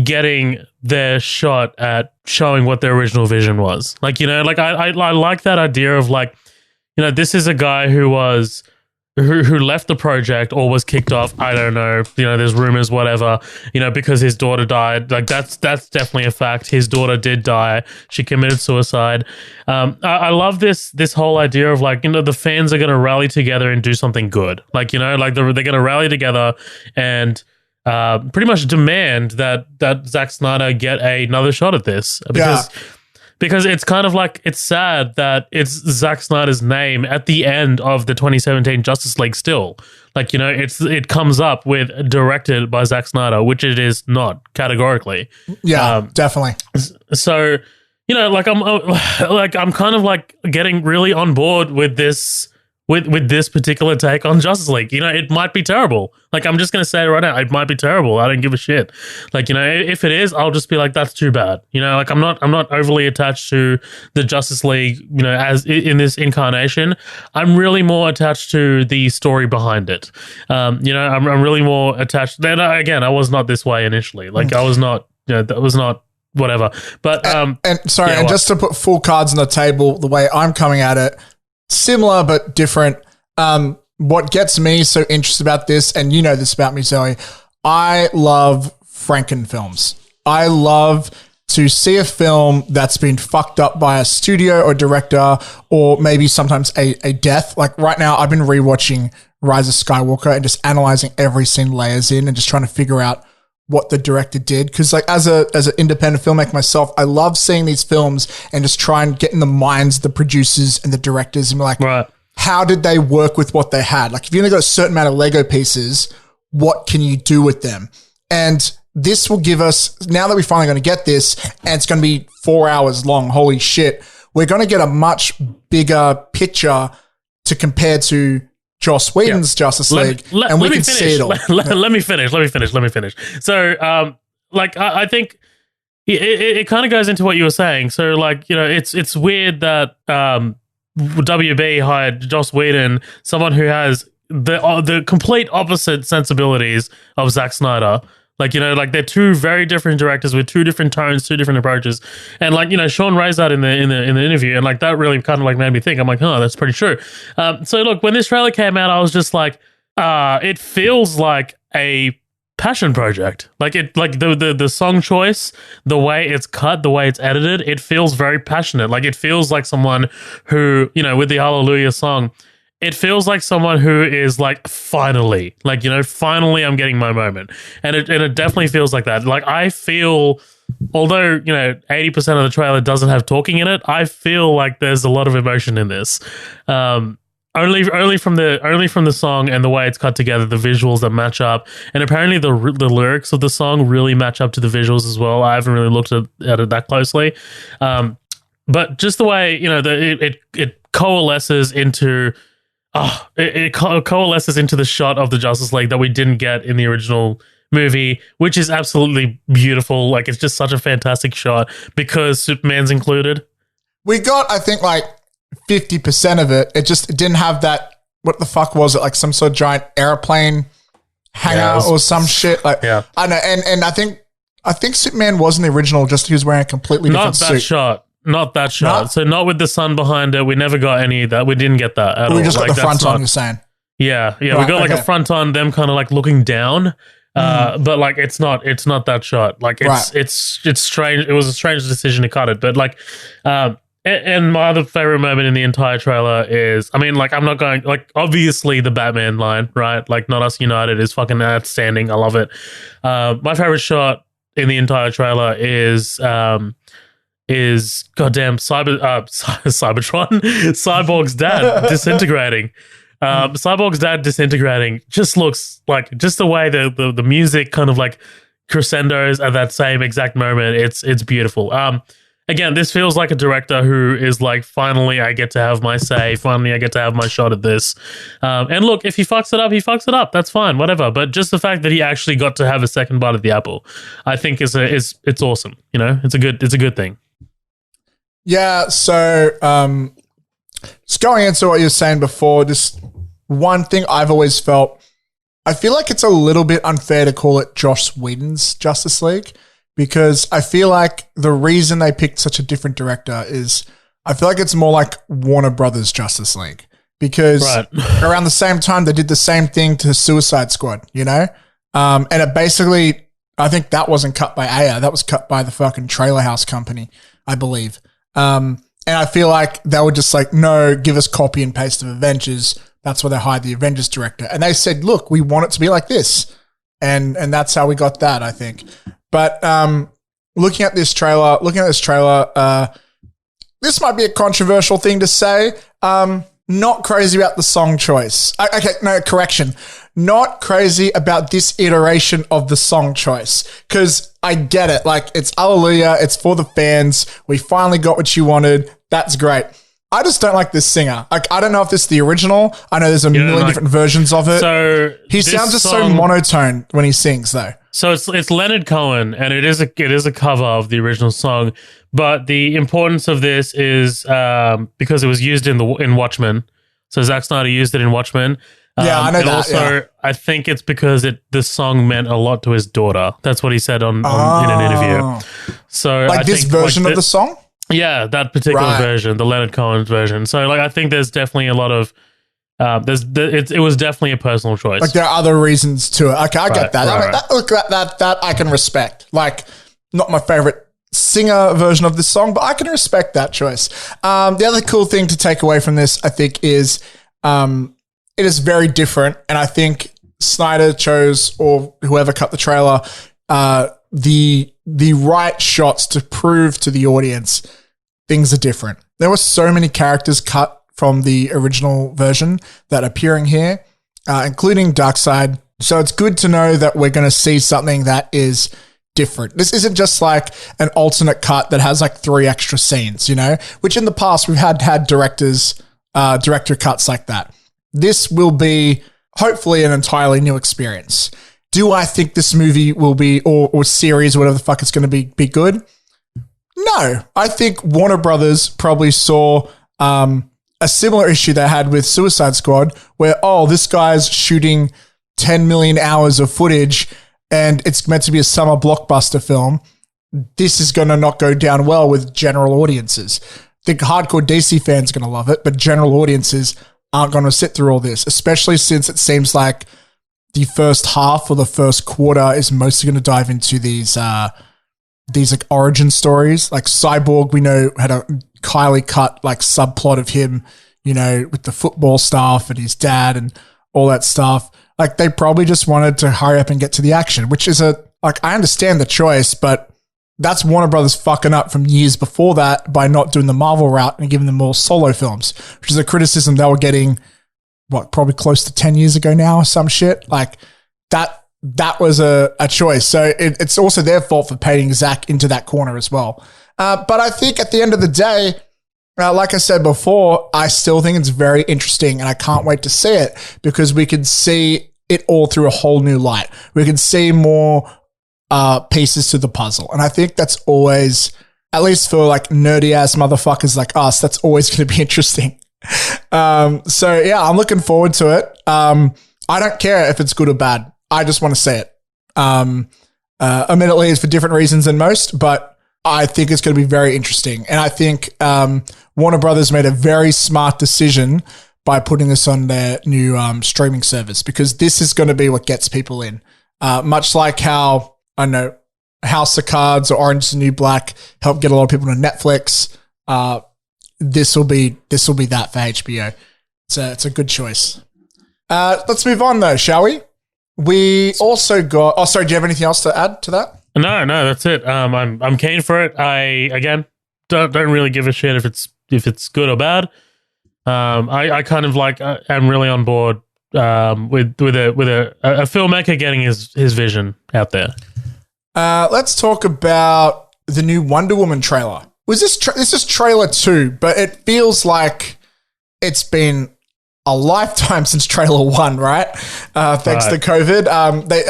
getting their shot at showing what their original vision was. Like, like I like that idea of like, this is a guy who left the project or was kicked off. I don't know. There's rumors, whatever, because his daughter died. Like that's definitely a fact. His daughter did die. She committed suicide. I love this whole idea of like, the fans are going to rally together and do something good. Like, like they're going to rally together and pretty much demand that Zack Snyder get another shot at this because it's kind of like, it's sad that it's Zack Snyder's name at the end of the 2017 Justice League still. Like, it comes up with directed by Zack Snyder, which it is not categorically. Yeah, definitely. So, like I'm kind of like getting really on board with this with this particular take on Justice League. It might be terrible. Like, I'm just going to say it right now. It might be terrible. I don't give a shit. Like, if it is, I'll just be like, that's too bad. Like I'm not overly attached to the Justice League, as in this incarnation. I'm really more attached to the story behind it. I'm really more attached. Then again, I was not this way initially. Like I was not, that was not whatever. But, and just to put full cards on the table, the way I'm coming at it, similar but different. What gets me so interested about this, and you know this about me, Zoe, I love Franken films. I love to see a film that's been fucked up by a studio or director, or maybe sometimes a death. Like right now, I've been rewatching Rise of Skywalker and just analyzing every scene layers in and just trying to figure out what the director did. Because like as an independent filmmaker myself, I love seeing these films and just try and get in the minds of the producers and the directors and be like, right, how did they work with what they had? Like if you only got a certain amount of Lego pieces, what can you do with them? And this will give us, now that we're finally going to get this, and it's going to be 4 hours long, holy shit, we're going to get a much bigger picture to compare to Joss Whedon's Justice League, and we can see it all. Let me finish. So, I think it kind of goes into what you were saying. So, like, it's weird that WB hired Joss Whedon, someone who has the complete opposite sensibilities of Zack Snyder. Like, they're two very different directors with two different tones, two different approaches. And like, Sean raised that in the interview, and like that really kind of like made me think. I'm like, oh, that's pretty true. So look, when this trailer came out, I was just like, it feels like a passion project. Like the song choice, the way it's cut, the way it's edited, it feels very passionate. Like it feels like someone who, with the Hallelujah song, it feels like someone who is like, finally, finally I'm getting my moment. And it definitely feels like that. Like I feel, although, 80% of the trailer doesn't have talking in it, I feel like there's a lot of emotion in this. Only from the song and the way it's cut together, the visuals that match up. And apparently the lyrics of the song really match up to the visuals as well. I haven't really looked at it that closely. But just the way, it coalesces into... it coalesces into the shot of the Justice League that we didn't get in the original movie, which is absolutely beautiful. Like, it's just such a fantastic shot because Superman's included. We got, I think, like 50% of it. It didn't have that, what the fuck was it? Like some sort of giant airplane hangar or some shit. Like, yeah. I know. And I think Superman was in the original, just he was wearing a completely different suit. Not that shot. So not with the sun behind it. We never got any of that. We didn't get that at all. We just got the front on, you're saying. Yeah. Right, we got like a front on, them kind of like looking down. But like it's not that shot. Like it's strange. It was a strange decision to cut it. But like and my other favorite moment in the entire trailer is, I mean, like, I'm not going, like, obviously the Batman line, right? Like, Not Us United is fucking outstanding. I love it. My favorite shot in the entire trailer is goddamn Cybertron, Cyborg's dad disintegrating. Cyborg's dad disintegrating just looks like, just the way the music kind of like crescendos at that same exact moment. It's beautiful. again, this feels like a director who is like, finally, I get to have my say. Finally, I get to have my shot at this. And look, if he fucks it up, he fucks it up. That's fine, whatever. But just the fact that he actually got to have a second bite of the apple, I think it's awesome. You know, it's a good thing. Yeah. So, just going into what you were saying before, just one thing I've always felt, I feel like it's a little bit unfair to call it Joss Whedon's Justice League, because I feel like the reason they picked such a different director is I feel like it's more like Warner Brothers Justice League, because around the same time they did the same thing to Suicide Squad, you know? And it basically, I think that wasn't cut by Aya, that was cut by the fucking Trailer House Company, I believe. And I feel like they were just like, no, give us copy and paste of Avengers. That's why they hired the Avengers director. And they said, look, we want it to be like this. And that's how we got that, I think. But looking at this trailer, this might be a controversial thing to say. Not crazy about the song choice. Okay, no, correction. Not crazy about this iteration of the song choice, because I get it. Like, it's Hallelujah. It's for the fans. We finally got what you wanted. That's great. I just don't like this singer. Like, I don't know if this is the original. I know there's a million different versions of it. So he sounds just so monotone when he sings, though. So it's Leonard Cohen, and it is a cover of the original song. But the importance of this is because it was used in Watchmen. So Zack Snyder used it in Watchmen. Yeah, I know and that. Also, I think it's because the song meant a lot to his daughter. That's what he said in an interview. So like, this version of the song. Yeah, that particular version, the Leonard Cohen's version. So, like, I think there's definitely a lot of it was definitely a personal choice. Like, there are other reasons to it. Okay, I get that. I mean, that I can respect. Like, not my favorite singer version of this song, but I can respect that choice. The other cool thing to take away from this, I think, is it is very different, and I think Snyder chose, or whoever cut the trailer, the right shots to prove to the audience things are different. There were so many characters cut from the original version that are appearing here, including Darkseid. So it's good to know that we're going to see something that is different. This isn't just like an alternate cut that has like 3 extra scenes, you know, which in the past we've had director cuts like that. This will be hopefully an entirely new experience. Do I think this movie will be, or series, whatever the fuck it's going to be good? No. I think Warner Brothers probably saw a similar issue they had with Suicide Squad, where, this guy's shooting 10 million hours of footage and it's meant to be a summer blockbuster film. This is going to not go down well with general audiences. I think hardcore DC fans are going to love it, but general audiences aren't going to sit through all this, especially since it seems like the first half or the first quarter is mostly going to dive into these like origin stories. Like Cyborg, we know, had a Kylie cut like subplot of him, you know, with the football stuff and his dad and all that stuff. Like, they probably just wanted to hurry up and get to the action, which is I understand the choice, but that's Warner Brothers fucking up from years before that by not doing the Marvel route and giving them more solo films, which is a criticism they were getting, probably close to 10 years ago now or some shit. Like, that was a choice. So it's also their fault for painting Zack into that corner as well. But I think at the end of the day, like I said before, I still think it's very interesting and I can't wait to see it, because we can see it all through a whole new light. We can see more pieces to the puzzle. And I think that's always, at least for like nerdy ass motherfuckers like us, that's always going to be interesting. So yeah, I'm looking forward to it. I don't care if it's good or bad. I just want to see it. Admittedly, it's for different reasons than most, but I think it's going to be very interesting. And I think Warner Brothers made a very smart decision by putting this on their new streaming service, because this is going to be what gets people in. Much like how, I know, House of Cards or Orange is the New Black helped get a lot of people to Netflix. This will be that for HBO. It's a good choice. Let's move on though, shall we? We also got. Oh, sorry. Do you have anything else to add to that? No, that's it. I'm keen for it. I again don't really give a shit if it's good or bad. I kind of like am really on board with a filmmaker getting his vision out there. Let's talk about the new Wonder Woman trailer, was this this is trailer 2, but it feels like it's been a lifetime since trailer 1, right? Thanks to COVID.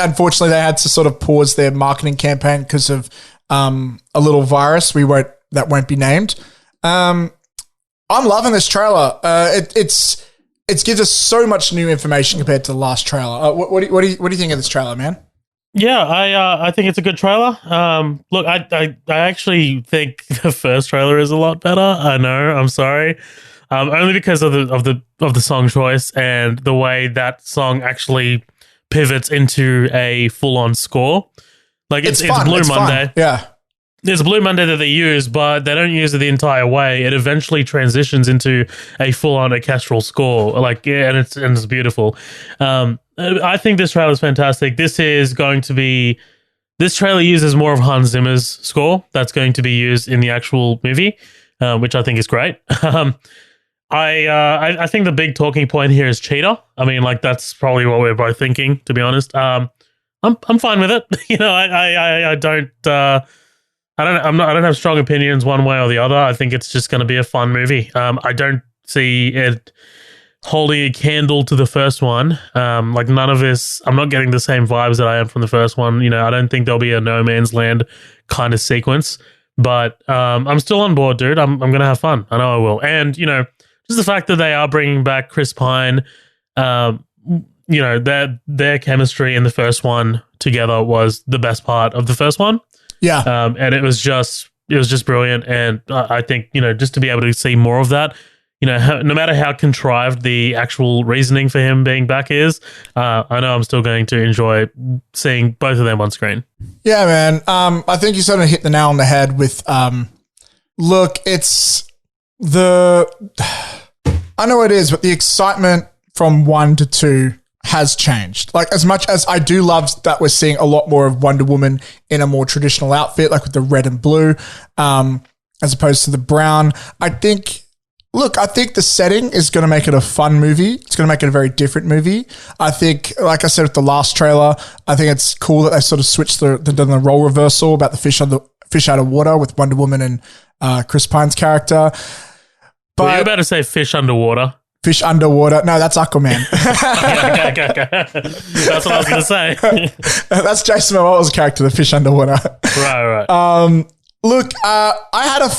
Unfortunately, they had to sort of pause their marketing campaign because of a little virus that won't be named. I'm loving this trailer. It gives us so much new information compared to the last trailer. What do you think of this trailer, man? Yeah, I think it's a good trailer. Look, I actually think the first trailer is a lot better. I know, I'm sorry. Only because of the song choice and the way that song actually pivots into a full-on score. Like it's Blue Monday. Fun. Yeah. There's a Blue Monday that they use, but they don't use it the entire way. It eventually transitions into a full-on orchestral score. And it's beautiful. I think this trailer is fantastic. This trailer uses more of Hans Zimmer's score that's going to be used in the actual movie, which I think is great. I think the big talking point here is cheetah. I mean, that's probably what we're both thinking, to be honest. I'm fine with it. I don't have strong opinions one way or the other. I think it's just going to be a fun movie. I don't see it holding a candle to the first one. None of this, I'm not getting the same vibes that I am from the first one. I don't think there'll be a No Man's Land kind of sequence, but I'm still on board, dude. I'm going to have fun. I know I will. And, just the fact that they are bringing back Chris Pine, their chemistry in the first one together was the best part of the first one. Yeah. And it was just brilliant. And I think, just to be able to see more of that, no matter how contrived the actual reasoning for him being back is, I know I'm still going to enjoy seeing both of them on screen. Yeah, man. I think you sort of hit the nail on the head with, look, it's I know it is, but the excitement from 1 to 2 has changed. As much as I do love that we're seeing a lot more of Wonder Woman in a more traditional outfit, with the red and blue, as opposed to the brown. I think the setting is going to make it a fun movie. It's going to make it a very different movie. I think, like I said with the last trailer, I think it's cool that they sort of switched the role reversal about the fish out of water with Wonder Woman and Chris Pine's character. But were you about to say fish underwater? Fish underwater. No, that's Aquaman. Okay. That's what I was going to say. That's Jason Momoa's character, the fish underwater. Right. Look, I had a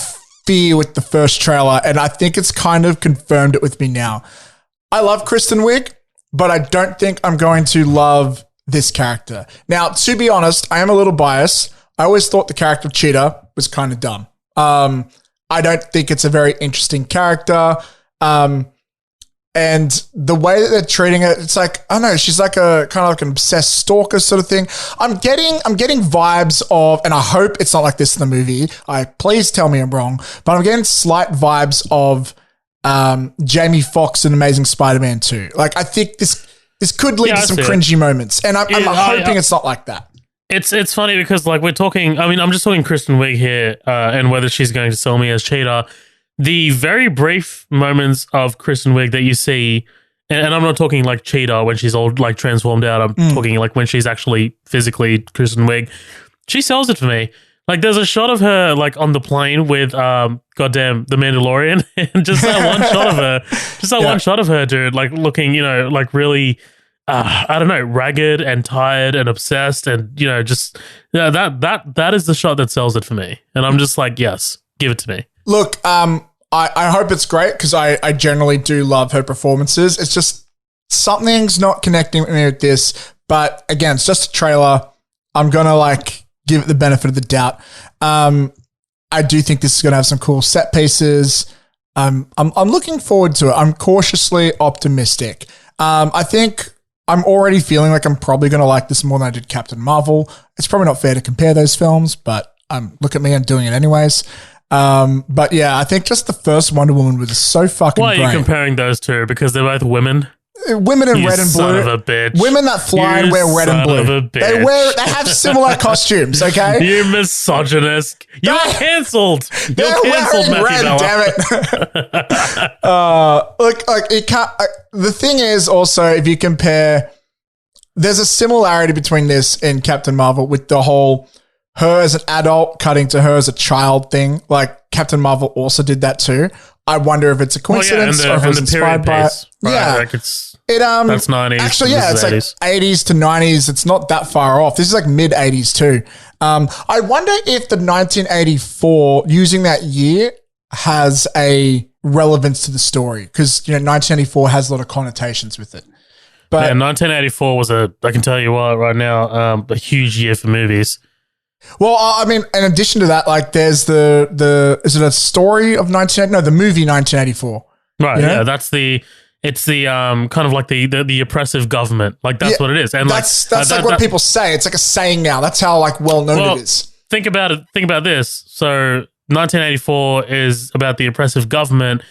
fear with the first trailer, and I think it's kind of confirmed it with me now. I love Kristen Wiig, but I don't think I'm going to love this character. Now, to be honest, I am a little biased. I always thought the character of Cheetah was kind of dumb. I don't think it's a very interesting character. And the way that they're treating it, it's I don't know, she's like a kind of like an obsessed stalker sort of thing. I'm getting vibes of, and I hope it's not like this in the movie. Please tell me I'm wrong, but I'm getting slight vibes of Jamie Foxx in Amazing Spider-Man 2. I think this could lead to some cringy moments, and I'm hoping it's not like that. It's funny because we're talking, I mean, I'm just talking Kristen Wiig here, and whether she's going to sell me as Cheetah. The very brief moments of Kristen Wiig that you see, and I'm not talking Cheetah when she's all transformed out. I'm talking when she's actually physically Kristen Wiig. She sells it for me. There's a shot of her on the plane with goddamn the Mandalorian, and just that one shot of her, dude, looking, really. I don't know, ragged and tired and obsessed, and that is the shot that sells it for me. And I'm just yes, give it to me. Look, I hope it's great because I generally do love her performances. It's just something's not connecting with me with this. But again, it's just a trailer. I'm gonna give it the benefit of the doubt. I do think this is gonna have some cool set pieces. I'm looking forward to it. I'm cautiously optimistic. I think I'm already feeling I'm probably going to like this more than I did Captain Marvel. It's probably not fair to compare those films, but look at me, I'm doing it anyways. But yeah, I think just the first Wonder Woman was so fucking great. Why are you comparing those two? Because they're both women? Women in red and blue. Son of a bitch. Women that fly and wear red and blue. They have similar costumes, okay? You misogynist. You're cancelled. You're cancelled, Matthew Bauer. Damn it. Look, it can't. The thing is also, if you compare, there's a similarity between this and Captain Marvel with the whole her as an adult cutting to her as a child thing. Like Captain Marvel also did that too. I wonder if it's a coincidence or if it was inspired by it. Right? Yeah. Like that's 90s. Actually, yeah, it's 80s. like 80s to 90s. It's not that far off. This is like mid 80s too. I wonder if the 1984, using that year, has a relevance to the story because, 1984 has a lot of connotations with it. But 1984 was I can tell you what, right now, a huge year for movies. Well, I mean, in addition to that, like there's is it a story of the movie 1984. Right. Yeah. It's the kind of like the oppressive government. Like that's what it is. And that's like what people say. It's like a saying now. That's how like well known it is. Think about it. Think about this. So 1984 is about the oppressive government.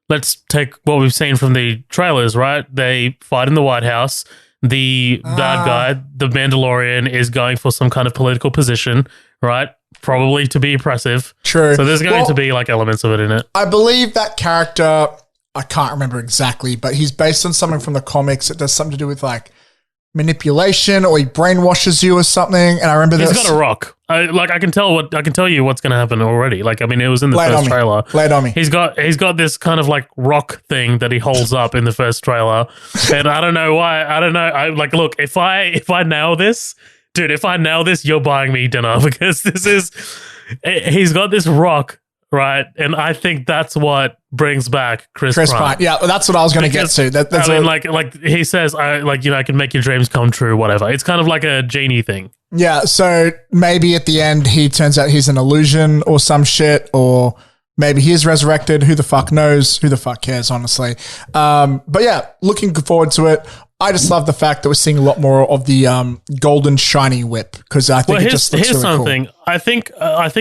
Let's take what we've seen from the trailers, right? They fight in the White House. The bad guy, the Mandalorian, is going for some kind of political position, right? Probably to be oppressive. True. So there's going to be like elements of it in it. I believe that character, I can't remember exactly, but he's based on something from the comics that does something to do with like manipulation, or he brainwashes you or something. And I remember he's got a rock. I can tell you what's going to happen already. Like, I mean, it was in the first trailer. Lay it on me. He's got this kind of like rock thing that he holds up in the first trailer, and I don't know why. I don't know. I like, look, if I nail this, dude, you're buying me dinner because he's got this rock. Right, and I think that's what brings back Chris Pine. Yeah, that's what I was going to get to. That's like he says, I can make your dreams come true, whatever. It's kind of like a genie thing. Yeah, so maybe at the end he turns out he's an illusion or some shit, or maybe he is resurrected. Who the fuck knows? Who the fuck cares, honestly? But yeah, looking forward to it. I just love the fact that we're seeing a lot more of the golden shiny whip because I think it just looks really something. Cool. I think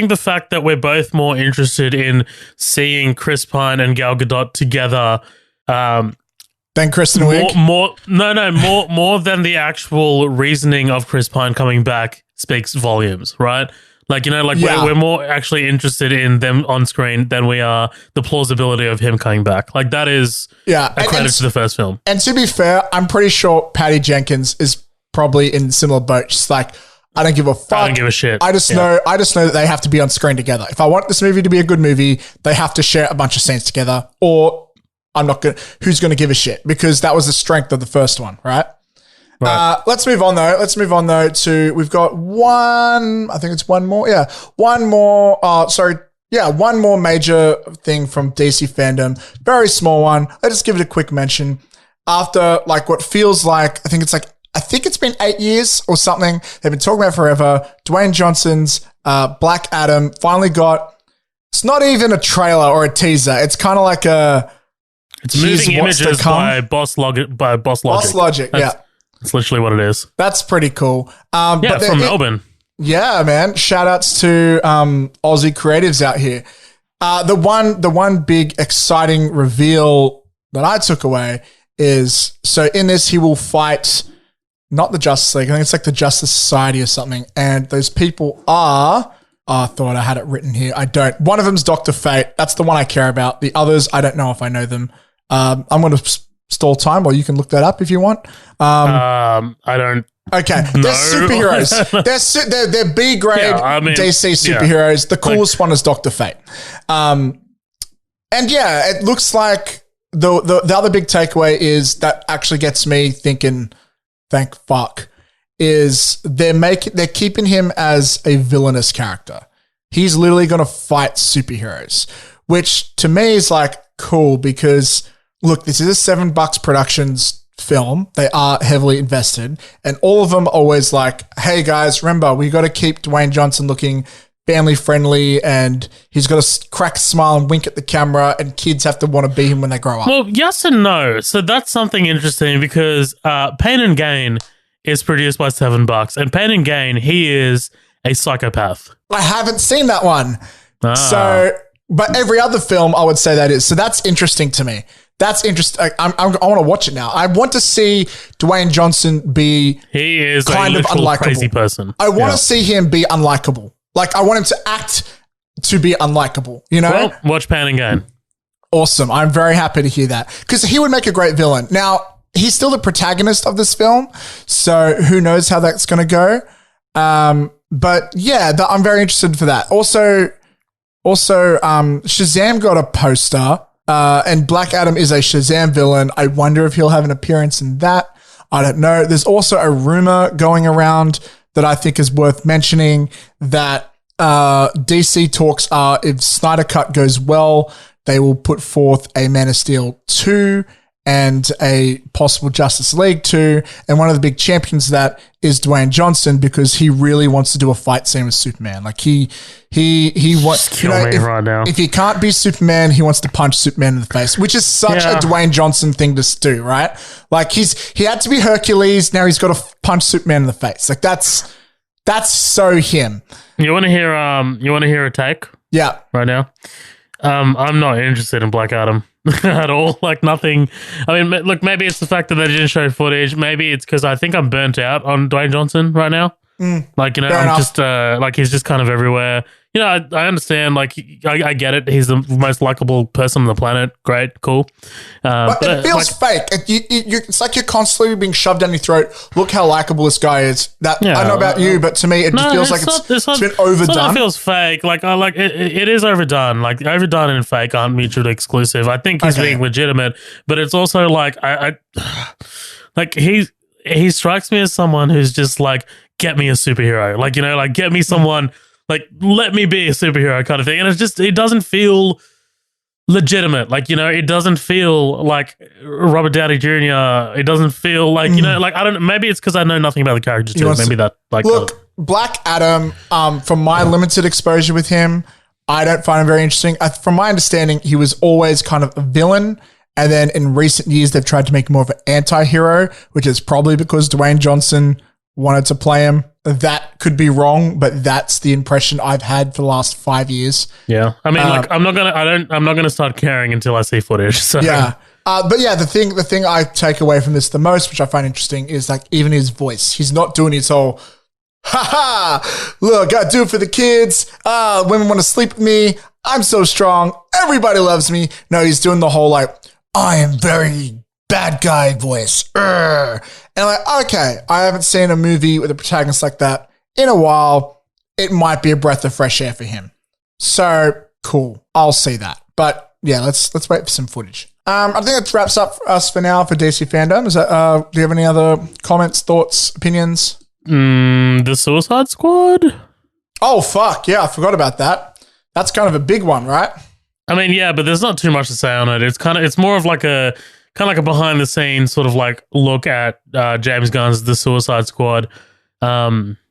the fact that we're both more interested in seeing Chris Pine and Gal Gadot together than Kristen Wiig. More than the actual reasoning of Chris Pine coming back speaks volumes, right? Like, we're more actually interested in them on screen than we are the plausibility of him coming back. Like, that is a credit to the first film. And to be fair, I'm pretty sure Patty Jenkins is probably in a similar boat. Just like, I don't give a fuck. I don't give a shit. I just know that they have to be on screen together. If I want this movie to be a good movie, they have to share a bunch of scenes together, or who's going to give a shit? Because that was the strength of the first one, right? Right. Let's move on though to, we've got one more major thing from DC Fandom. Very small one. I'll just give it a quick mention. After like what feels like, I think it's been 8 years or something. They've been talking about it forever. Dwayne Johnson's Black Adam finally got, it's not even a trailer or a teaser. It's kind of like it's moving images by Boss Logic. Boss Logic, yeah. That's literally what it is. That's pretty cool. From Melbourne. Yeah, man. Shout outs to Aussie creatives out here. The one big exciting reveal that I took away is, so in this he will fight not the Justice League. I think it's like the Justice Society or something. And those people are, I thought I had it written here. I don't. One of them's Dr. Fate. That's the one I care about. The others, I don't know if I know them. I'm going to stall time, or you can look that up if you want. I don't. Okay, they're superheroes. They're B grade DC superheroes. The coolest one is Dr. Fate. And yeah, it looks like the other big takeaway is that actually gets me thinking, thank fuck, is they're keeping him as a villainous character. He's literally going to fight superheroes, which to me is like cool because look, this is a $7 Productions film. They are heavily invested, and all of them are always like, hey guys, remember, we got to keep Dwayne Johnson looking family friendly, and he's got to crack a smile and wink at the camera, and kids have to want to be him when they grow up. Well, yes and no. So that's something interesting because Pain and Gain is produced by $7, and Pain and Gain, he is a psychopath. I haven't seen that one. So, but every other film I would say that is. So that's interesting to me. That's interesting. I want to watch it now. I want to see Dwayne Johnson be he is kind a of unlikable crazy person. I want to see him be unlikable. Like I want him to act to be unlikable, you know? Well, watch Pain and Gain. Awesome. I'm very happy to hear that because he would make a great villain. Now, he's still the protagonist of this film, so who knows how that's going to go. But yeah, I'm very interested for that. Also, Shazam got a poster, and Black Adam is a Shazam villain. I wonder if he'll have an appearance in that. I don't know. There's also a rumor going around that I think is worth mentioning that DC talks are, if Snyder Cut goes well, they will put forth a Man of Steel 2 and a possible Justice League 2. And one of the big champions of that is Dwayne Johnson, because he really wants to do a fight scene with Superman. Like he wants, right now. If he can't be Superman, he wants to punch Superman in the face, which is such a Dwayne Johnson thing to do, right? Like he had to be Hercules. Now he's got to punch Superman in the face. Like that's so him. You want to hear a take? Yeah. Right now? I'm not interested in Black Adam at all. Like nothing. I mean, look, maybe it's the fact that they didn't show footage. Maybe it's because I think I'm burnt out on Dwayne Johnson right now. Like, I'm just like he's just kind of everywhere. I understand. Like, I get it. He's the most likable person on the planet. Great, cool. But it feels fake. It's like you're constantly being shoved down your throat. Look how likable this guy is. I know about you, but to me, it just feels like it's been overdone. It feels fake. Like it is overdone. Like overdone and fake aren't mutually exclusive. I think he's being legitimate, but it's also like I like he strikes me as someone who's just like, get me a superhero. Like, like get me someone. Like, let me be a superhero kind of thing. And it doesn't feel legitimate. Like, it doesn't feel like Robert Downey Jr. It doesn't feel like, like, I don't know. Maybe it's because I know nothing about the character too. Maybe that, like, look, Black Adam, from my limited exposure with him, I don't find him very interesting. From my understanding, he was always kind of a villain. And then in recent years, they've tried to make him more of an anti-hero, which is probably because Dwayne Johnson wanted to play him. That could be wrong, but that's the impression I've had for the last 5 years. Yeah. I mean, like, I'm not gonna start caring until I see footage. So yeah. But yeah, the thing I take away from this the most, which I find interesting, is like even his voice. He's not doing his whole, look, I do it for the kids. Women want to sleep with me. I'm so strong. Everybody loves me. No, he's doing the whole like, I am very bad guy voice. And I'm like, okay, I haven't seen a movie with a protagonist like that in a while. It might be a breath of fresh air for him. So cool. I'll see that. But yeah, let's wait for some footage. I think that wraps up us for now for DC Fandome. Is that, do you have any other comments, thoughts, opinions? The Suicide Squad? Oh, fuck. Yeah, I forgot about that. That's kind of a big one, right? I mean, yeah, but there's not too much to say on it. It's more of like a behind the scenes sort of like look at James Gunn's The Suicide Squad,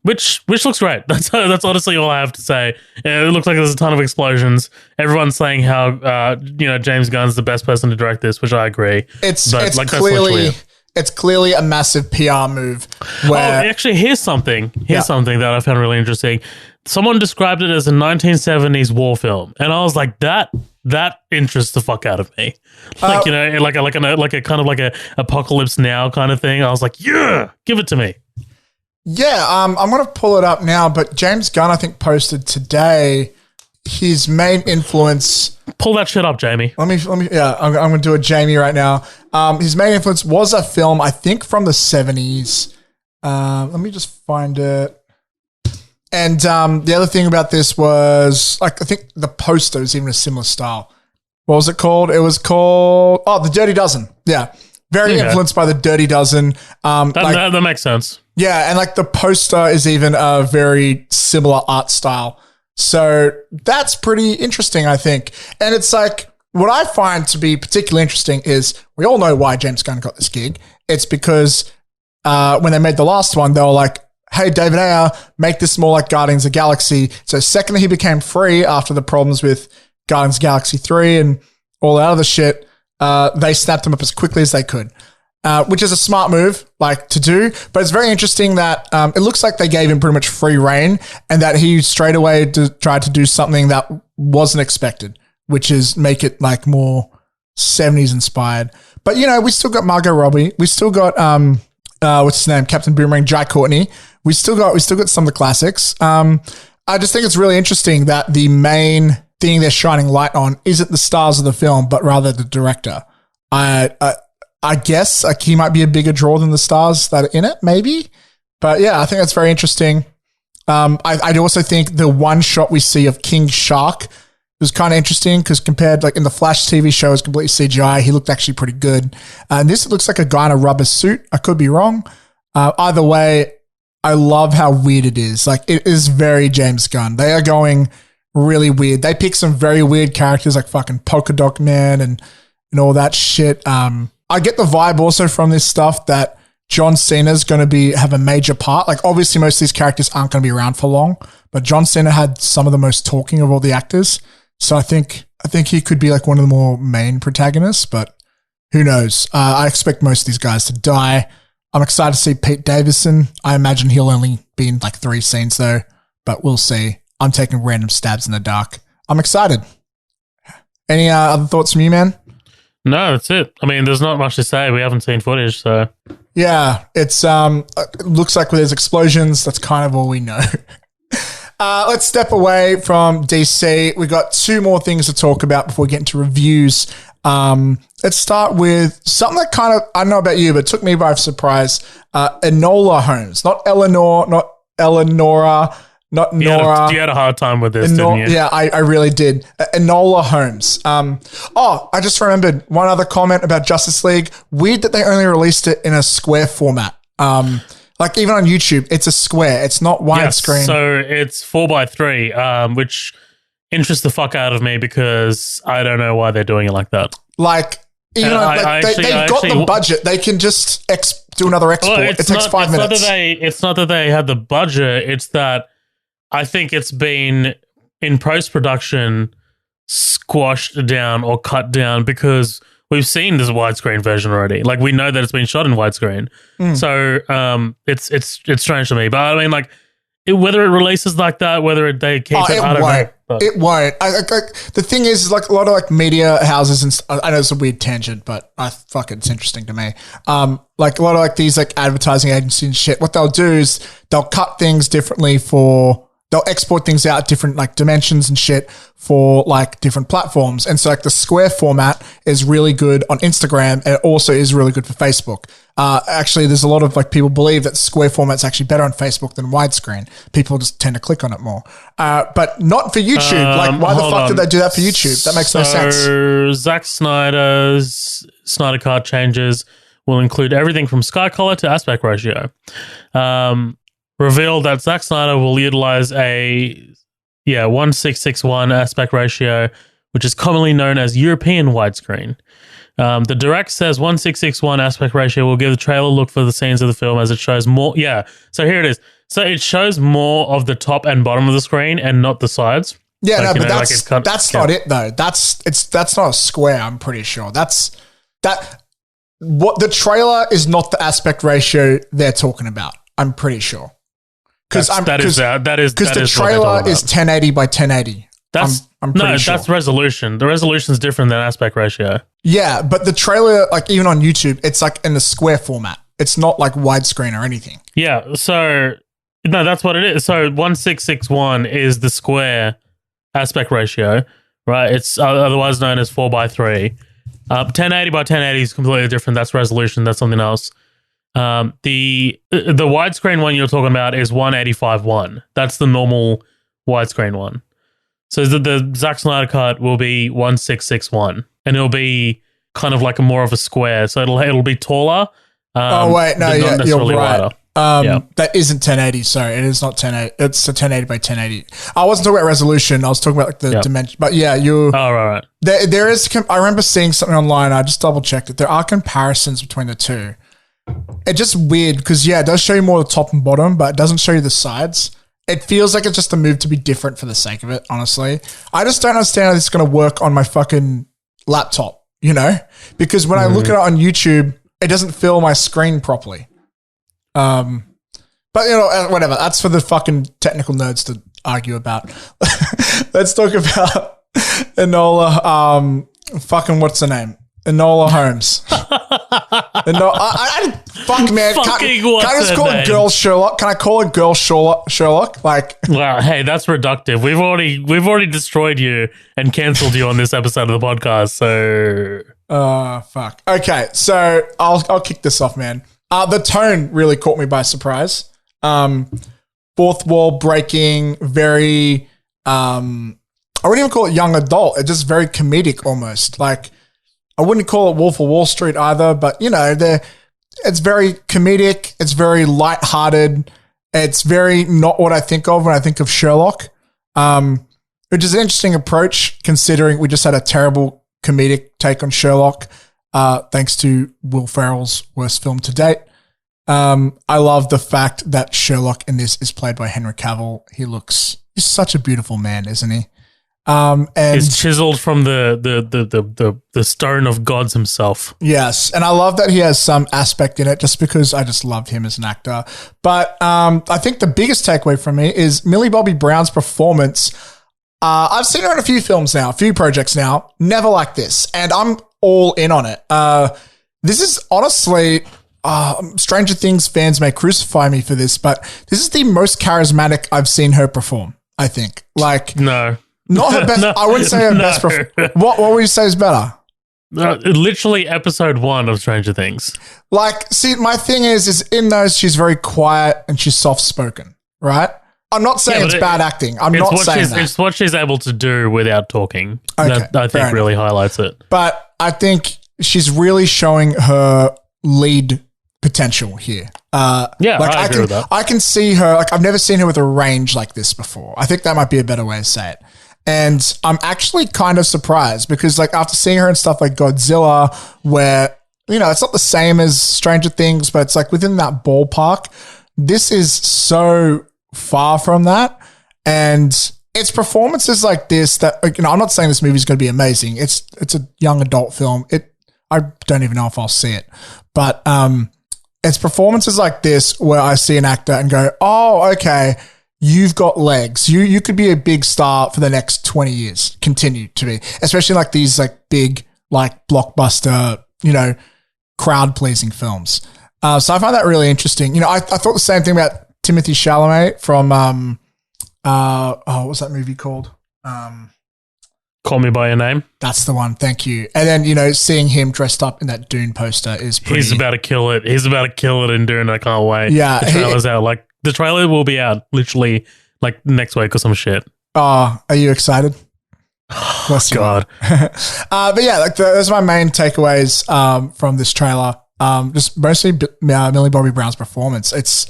which looks great. That's honestly all I have to say. It looks like there's a ton of explosions. Everyone's saying how James Gunn's the best person to direct this, which I agree. It's clearly a massive PR move. Actually, here's something that I found really interesting. Someone described it as a 1970s war film, and I was like, that interests the fuck out of me. Like, like a kind of like a Apocalypse Now kind of thing. I was like, yeah, give it to me. Yeah, I'm going to pull it up now, but James Gunn, I think, posted today his main influence. Pull that shit up, Jamie. Let me. Yeah, I'm going to do a Jamie right now. His main influence was a film, I think, from the 70s. Let me just find it. And the other thing about this was, like, I think the poster is even a similar style. What was it called? It was called, The Dirty Dozen. Yeah. Very influenced by The Dirty Dozen. That makes sense. Yeah, and like the poster is even a very similar art style. So that's pretty interesting, I think. And it's like, what I find to be particularly interesting is we all know why James Gunn got this gig. It's because when they made the last one, they were like, hey, David Ayer, make this more like Guardians of the Galaxy. So second he became free after the problems with Guardians of the Galaxy 3 and all that other shit, they snapped him up as quickly as they could, which is a smart move like to do. But it's very interesting that it looks like they gave him pretty much free reign and that he straight away tried to do something that wasn't expected, which is make it like more 70s inspired. But, we still got Margot Robbie. We still got, what's his name? Captain Boomerang, Jai Courtney. We still got some of the classics. I just think it's really interesting that the main thing they're shining light on isn't the stars of the film, but rather the director. I guess like he might be a bigger draw than the stars that are in it, maybe. But yeah, I think that's very interesting. I also think the one shot we see of King Shark was kind of interesting because compared, like in the Flash TV show, is completely CGI. He looked actually pretty good. And this looks like a guy in a rubber suit. I could be wrong. Either way, I love how weird it is. Like, it is very James Gunn. They are going really weird. They pick some very weird characters like fucking Polka Dot Man and all that shit. I get the vibe also from this stuff that John Cena's going to have a major part. Like, obviously, most of these characters aren't going to be around for long, but John Cena had some of the most talking of all the actors. So I think he could be like one of the more main protagonists, but who knows? I expect most of these guys to die. I'm excited to see Pete Davidson. I imagine he'll only be in like 3 scenes though, but we'll see. I'm taking random stabs in the dark. I'm excited. Any other thoughts from you, man? No, that's it. I mean, there's not much to say. We haven't seen footage, so. Yeah, it looks like there's explosions. That's kind of all we know. Let's step away from DC. We got 2 more things to talk about before we get into reviews. Let's start with something that kind of, I don't know about you, but took me by surprise. Enola Holmes, not Eleanor, not Eleonora, not Nora. You had a hard time with this, didn't you? Yeah, I really did. Enola Holmes. I just remembered one other comment about Justice League. Weird that they only released it in a square format. Like even on YouTube, it's a square. It's not widescreen. Yes, so it's 4:3, which interests the fuck out of me because I don't know why they're doing it like that. Like, they've got the budget. They can just do another export. Well, it takes 5 minutes. It's not that they had the budget. It's that I think it's been in post-production squashed down or cut down because we've seen this widescreen version already. Like, we know that it's been shot in widescreen. So it's strange to me. But I mean, like, whether it releases like that, whether they keep it, I don't know. But. It won't. The thing is like a lot of like media houses and I know it's a weird tangent, but it's interesting to me. Like a lot of like these like advertising agencies and shit, what they'll do is they'll cut things differently they'll export things out different like dimensions and shit for like different platforms. And so like the square format is really good on Instagram and it also is really good for Facebook. Actually, there's a lot of like people believe that square format's actually better on Facebook than widescreen. People just tend to click on it more. But not for YouTube. Like why the fuck did they do that for YouTube? That makes no sense. So Zack Snyder's Snyder Cut changes will include everything from sky color to aspect ratio. Revealed that Zack Snyder will utilize a 16:1 aspect ratio, which is commonly known as European widescreen. The direct says 16:1 aspect ratio will give the trailer look for the scenes of the film as it shows more. Yeah, so here it is. So it shows more of the top and bottom of the screen and not the sides. Yeah, like, but that's not it though. That's not a square. I'm pretty sure what the trailer is not the aspect ratio they're talking about. I'm pretty sure. Because the trailer is 1080 by 1080. I'm pretty sure. That's resolution. The resolution is different than aspect ratio. Yeah, but the trailer, like even on YouTube, it's like in the square format. It's not like widescreen or anything. Yeah, so no, that's what it is. So 16:1 is the square aspect ratio, right? It's otherwise known as 4:3. 1080 by 1080 is completely different. That's resolution. That's something else. The widescreen one you're talking about is 185:1. That's the normal widescrreen one. So the Zack Snyder cut will be 16:1, and it'll be kind of like more of a square. So it'll be taller. You're right. That isn't 1080. Sorry, it is not 1080. It's a 1080 by 1080. I wasn't talking about resolution. I was talking about like the dimension. But yeah, you. Oh right. There is. I remember seeing something online. I just double checked it. There are comparisons between the two. It's just weird because it does show you more the top and bottom, but it doesn't show you the sides. It feels like it's just a move to be different for the sake of it, honestly. I just don't understand how this is going to work on my fucking laptop, because when I look at it on YouTube, it doesn't fill my screen properly. But whatever. That's for the fucking technical nerds to argue about. Let's talk about Enola, what's her name? Enola Holmes. Fuck man. Can I just call a girl Sherlock? Can I call a girl Sherlock? Like, well, hey, that's reductive. We've already destroyed you and cancelled you on this episode of the podcast. So, fuck. Okay, so I'll kick this off, man. The tone really caught me by surprise. fourth wall breaking, very, I wouldn't even call it young adult. It's just very comedic almost. Like, I wouldn't call it Wolf of Wall Street either, but it's very comedic. It's very lighthearted. It's very not what I think of when I think of Sherlock, which is an interesting approach considering we just had a terrible comedic take on Sherlock, thanks to Will Ferrell's worst film to date. I love the fact that Sherlock in this is played by Henry Cavill. He's such a beautiful man, isn't he? And he's chiseled from the stone of gods himself. Yes, and I love that he has some aspect in it just because I just loved him as an actor. But I think the biggest takeaway from me is Millie Bobby Brown's performance. I've seen her in a few films now, a few projects now, never like this, and I'm all in on it. This is honestly, Stranger Things fans may crucify me for this, but this is the most charismatic I've seen her perform, I think. Like, no. Not her best. No, I wouldn't say her best performance. What would you say is better? Literally episode 1 of Stranger Things. Like, see, my thing is in those, she's very quiet and she's soft-spoken, right? I'm not saying it's bad acting. I'm not saying that. It's what she's able to do without talking. Okay, that I think really highlights it. But I think she's really showing her lead potential here. I agree with that. I can see her, like, I've never seen her with a range like this before. I think that might be a better way to say it. And I'm actually kind of surprised because, like, after seeing her in stuff like Godzilla, where, it's not the same as Stranger Things, but it's like within that ballpark, this is so far from that. And it's performances like this that, I'm not saying this movie is going to be amazing. It's a young adult film. I don't even know if I'll see it, but it's performances like this where I see an actor and go, oh, okay, you've got legs. You could be a big star for the next 20 years. Continue to be, especially like these like big, like blockbuster, crowd pleasing films. So I find that really interesting. I thought the same thing about Timothy Chalamet from, what was that movie called? Call Me By Your Name. That's the one. Thank you. And then, seeing him dressed up in that Dune poster is pretty... He's about to kill it. He's about to kill it in Dune. I can't wait. Yeah. The trailer's out. Like, the trailer will be out literally like next week or some shit. Oh, are you excited? Oh, God. But yeah, like those are my main takeaways from this trailer. Just mostly Millie Bobby Brown's performance. It's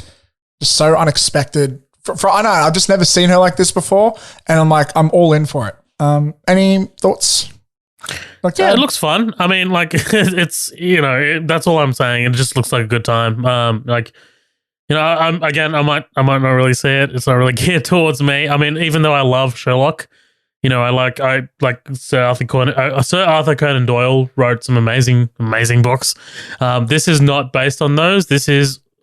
just so unexpected. I don't know, I've just never seen her like this before, and I'm all in for it. Any thoughts? It looks fun. I mean, like it's that's all I'm saying. It just looks like a good time. I might not really see it. It's not really geared towards me. I mean, even though I love Sherlock, I like Sir Arthur Conan Doyle wrote some amazing books. This is not based on those.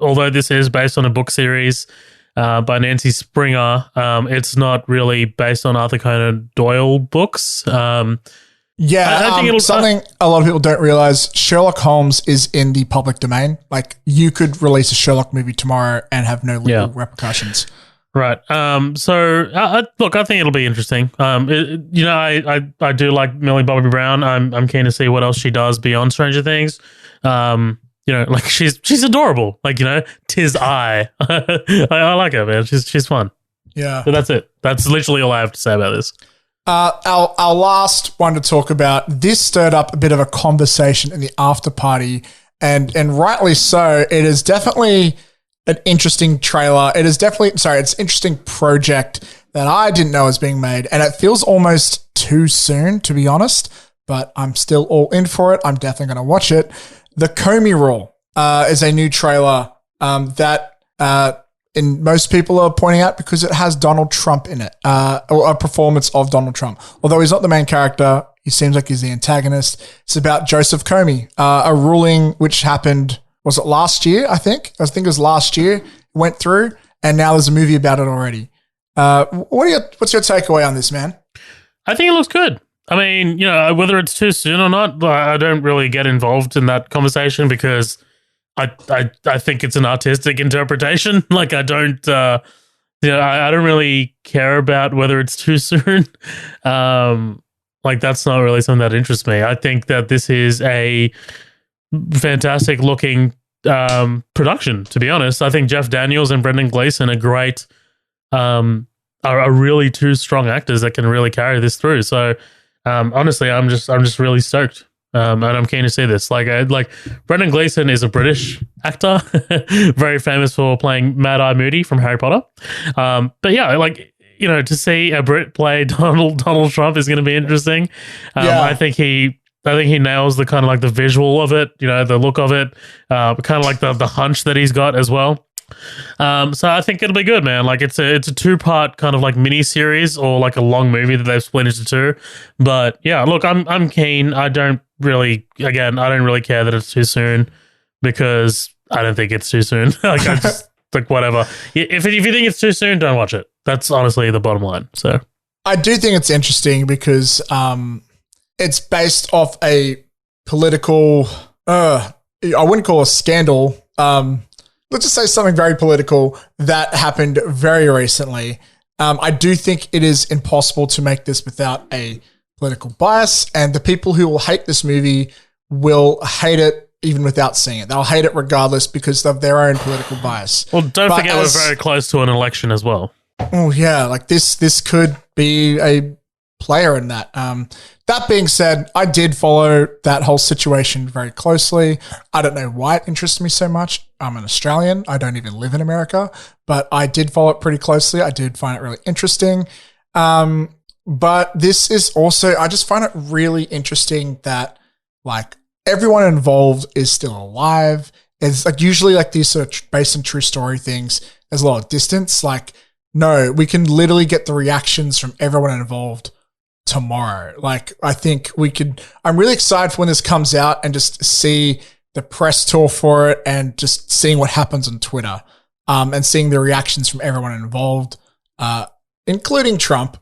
Although this is based on a book series by Nancy Springer, it's not really based on Arthur Conan Doyle books. I think it'll something a lot of people don't realize. Sherlock Holmes is in the public domain. Like, you could release a Sherlock movie tomorrow and have no legal repercussions. Right. Look, I think it'll be interesting. I do like Millie Bobby Brown. I'm keen to see what else she does beyond Stranger Things. Like she's adorable. Like, tis I. I like her, man. She's fun. Yeah. So that's it. That's literally all I have to say about this. Our last one to talk about, this stirred up a bit of a conversation in the after party, and rightly so. It is definitely an interesting trailer. It's an interesting project that I didn't know was being made, and it feels almost too soon, to be honest, but I'm still all in for it. I'm definitely going to watch it. The Comey Rule is a new trailer that most people are pointing out because it has Donald Trump in it, or a performance of Donald Trump. Although he's not the main character, he seems like he's the antagonist. It's about Joseph Comey, a ruling which happened, was it last year, I think? I think it was last year, it went through, and now there's a movie about it already. What's your takeaway on this, man? I think it looks good. I mean, whether it's too soon or not, I don't really get involved in that conversation because I think it's an artistic interpretation. Like, I don't, I don't really care about whether it's too soon. That's not really something that interests me. I think that this is a fantastic looking production, to be honest. I think Jeff Daniels and Brendan Gleeson are great are really two strong actors that can really carry this through. So honestly, I'm just really stoked. And I'm keen to see this. Like Brendan Gleeson is a British actor, very famous for playing Mad Eye Moody from Harry Potter. But yeah, like, you know, to see a Brit play Donald Trump is going to be interesting. I think he nails the kind of like the visual of it, you know, the look of it, kind of like the hunch that he's got as well. So I think it'll be good, man. Like it's a 2-part kind of like mini series or like a long movie that they've split into 2. But yeah, look, I'm keen. I don't really care that it's too soon because I don't think it's too soon. Like I just like whatever. If you think it's too soon, don't watch it. That's honestly the bottom line. So I do think it's interesting because it's based off a political. I wouldn't call it a scandal. Let's just say something very political that happened very recently. I do think it is impossible to make this without a political bias, and the people who will hate this movie will hate it even without seeing it. They'll hate it regardless because of their own political bias. Well, don't forget we're very close to an election as well. Oh yeah, like this could be a player in that. That being said, I did follow that whole situation very closely. I don't know why it interests me so much. I'm an Australian. I don't even live in America, but I did follow it pretty closely. I did find it really interesting. But this is also, I just find it really interesting that like everyone involved is still alive. It's like usually like these sort of based on true story things, there's a lot of distance. Like, no, we can literally get the reactions from everyone involved tomorrow. Like, I think I'm really excited for when this comes out and just see the press tour for it and just seeing what happens on Twitter, and seeing the reactions from everyone involved, including Trump.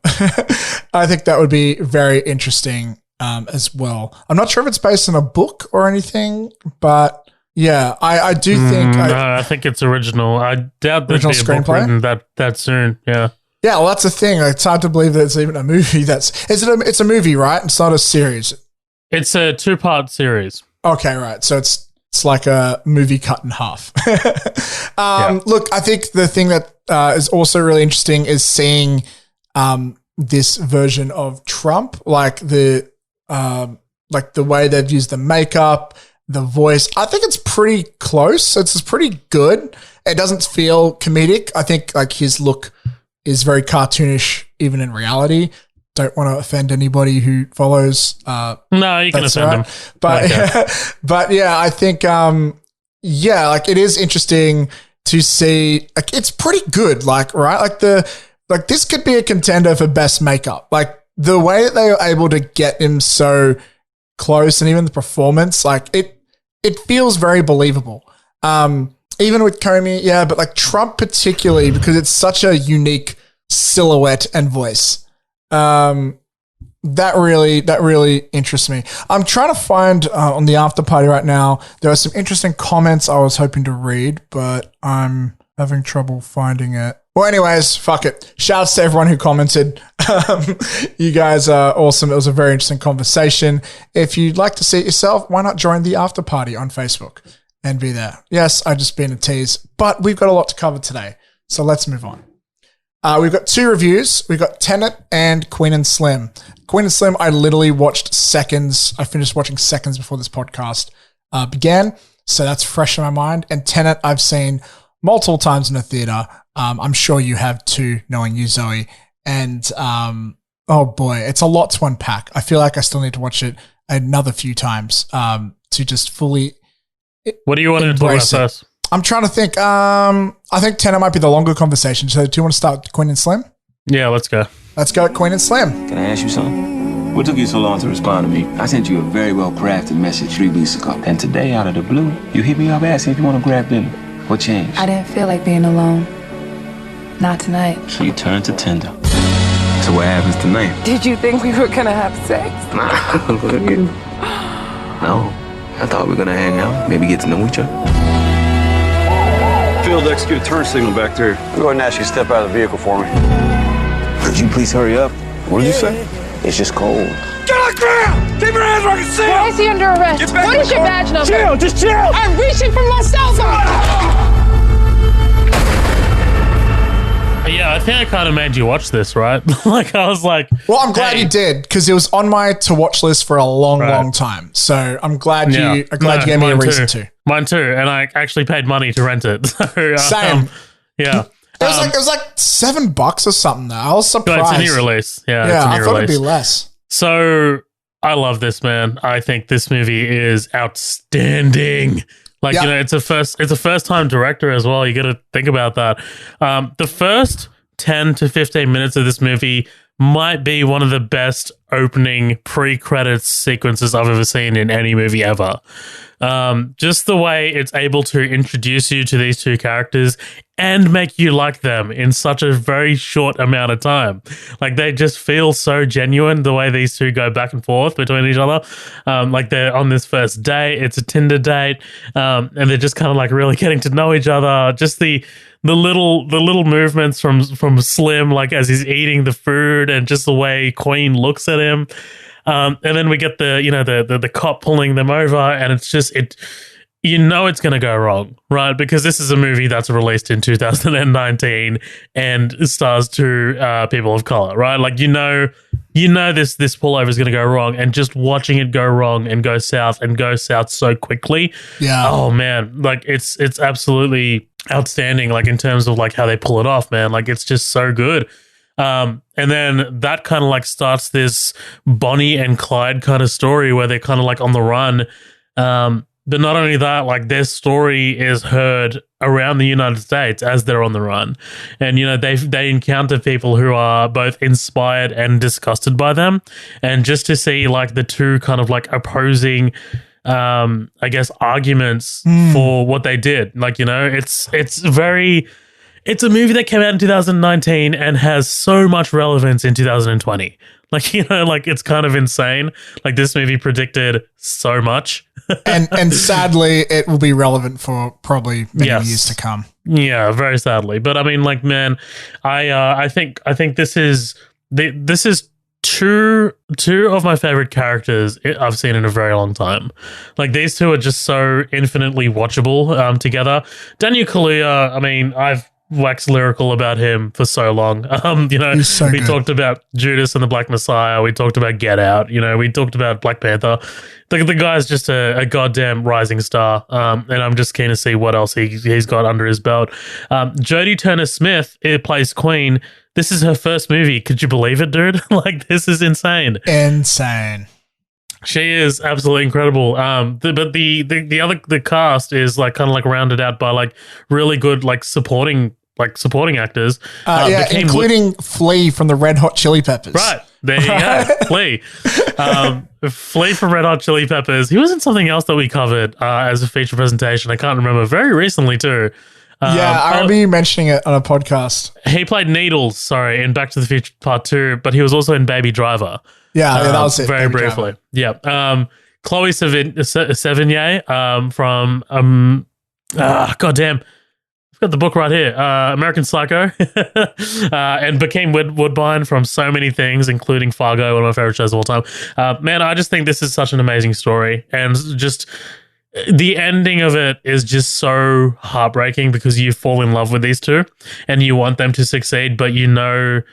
I think that would be very interesting, as well. I'm not sure if it's based on a book or anything, but yeah, I do think. I think it's original. I doubt there'd be a book written that soon. Yeah. Yeah, well, that's the thing. It's hard to believe that it's even a movie. It's a movie, right? It's not a series. It's a 2-part series. Okay, right. So it's like a movie cut in half. Look, I think the thing that is also really interesting is seeing this version of Trump, like the way they've used the makeup, the voice. I think it's pretty close. It's pretty good. It doesn't feel comedic. I think like his look is very cartoonish, even in reality. Don't want to offend anybody who follows. No, you can offend them. But, okay. But yeah, I think, like it is interesting to see, like, it's pretty good. Like, right. Like this could be a contender for best makeup. Like the way that they were able to get him so close and even the performance, like it feels very believable. Even with Comey, yeah, but like Trump particularly because it's such a unique silhouette and voice. That really interests me. I'm trying to find on the after party right now. There are some interesting comments I was hoping to read, but I'm having trouble finding it. Well, anyways, fuck it. Shouts to everyone who commented. You guys are awesome. It was a very interesting conversation. If you'd like to see it yourself, why not join the after party on Facebook and be there? Yes, I've just been a tease, but we've got a lot to cover today. So let's move on. We've got 2 reviews. We've got Tenet and Queen and Slim. Queen and Slim, I literally watched seconds. I finished watching seconds before this podcast began. So that's fresh in my mind. And Tenet, I've seen multiple times in the theater. I'm sure you have too, knowing you, Zoe. And oh boy, it's a lot to unpack. I feel like I still need to watch it another few times to just fully. What do you want to talk about first? I'm trying to think. I think Tenet might be the longer conversation. So do you want to start with Queen and Slim? Yeah, let's go. Let's go at Queen and Slim. Can I ask you something? What took you so long to respond to me? I sent you a very well-crafted message 3 weeks ago. And today, out of the blue, you hit me up asking if you want to grab dinner. What changed? I didn't feel like being alone. Not tonight. So you turned to Tinder. So what happens tonight? Did you think we were gonna have sex? Nah, look at you. No, I thought we were gonna hang out, maybe get to know each other. Failed to execute a turn signal back there. Go ahead and ask you to step out of the vehicle for me. Could you please hurry up? What did you say? It's just cold. Get on the ground! Keep your hands where I can see Why is he under arrest? What is your badge number? Chill, just chill! I'm reaching for my cell phone! Yeah, I I think I kind of made you watch this, right? Like, I was like, well, I'm glad hey. you did because it was on my to watch list for a long, long time. So I'm glad you gave me a reason to. Mine too, and I actually paid money to rent it. So, Same. Yeah. It was like $7 or something though. I was surprised. It's a new release. Yeah, Yeah, it's a new I thought release. it'd be less. So I love this, man. I think this movie is outstanding. Like, you know, it's a first time director as well. You got to think about that. The first 10 to 15 minutes of this movie might be one of the best opening pre-credits sequences I've ever seen in any movie ever. Just the way it's able to introduce you to these two characters and make you like them in such a very short amount of time. Like, they just feel so genuine, the way these two go back and forth between each other. Like, they're on this first date, it's a Tinder date, and they're just kind of like really getting to know each other. Just the little movements from Slim, like as he's eating the food, and just the way Queen looks at him. And then we get the cop pulling them over, and it's just it's going to go wrong, right? Because this is a movie that's released in 2019 and stars two people of color, right? Like, this pullover is going to go wrong, and just watching it go wrong and go south so quickly. Yeah. Oh man, like it's absolutely outstanding. Like, in terms of like how they pull it off, man. Like, it's just so good. And then that kind of like starts this Bonnie and Clyde kind of story where they're kind of like on the run. But not only that, like, their story is heard around the United States as they're on the run. And, they encounter people who are both inspired and disgusted by them. And just to see like the two kind of like opposing, I guess, arguments for what they did. Like, it's a movie that came out in 2019 and has so much relevance in 2020. Like, it's kind of insane. Like, this movie predicted so much. and sadly, it will be relevant for probably many years to come. Yeah, very sadly. But I mean, like, man, I think this is two of my favorite characters I've seen in a very long time. Like, these two are just so infinitely watchable together. Daniel Kaluuya, I mean, I've waxed lyrical about him for so long. He's so good. Talked about Judas and the Black Messiah. We talked about Get Out. We talked about Black Panther. The guy's just a goddamn rising star. And I'm just keen to see what else he's got under his belt. Jodie Turner-Smith plays Queen. This is her first movie. Could you believe it, dude? Like, this is insane. Insane. She is absolutely incredible. But the cast is like kind of like rounded out by like really good supporting actors. Including Flea from the Red Hot Chili Peppers. Right. There you go. Flea. Flea from Red Hot Chili Peppers. He was in something else that we covered as a feature presentation. I can't remember. Very recently too. I remember you mentioning it on a podcast. He played Needles, in Back to the Future Part 2, but he was also in Baby Driver. Yeah, that was it. Very Baby briefly. Driver. Yeah. Chloe Sevigny from goddamn, I've got the book right here, American Psycho, and became Woodbine from so many things, including Fargo, one of my favorite shows of all time. Man, I just think this is such an amazing story, and just the ending of it is just so heartbreaking because you fall in love with these two and you want them to succeed, but you kind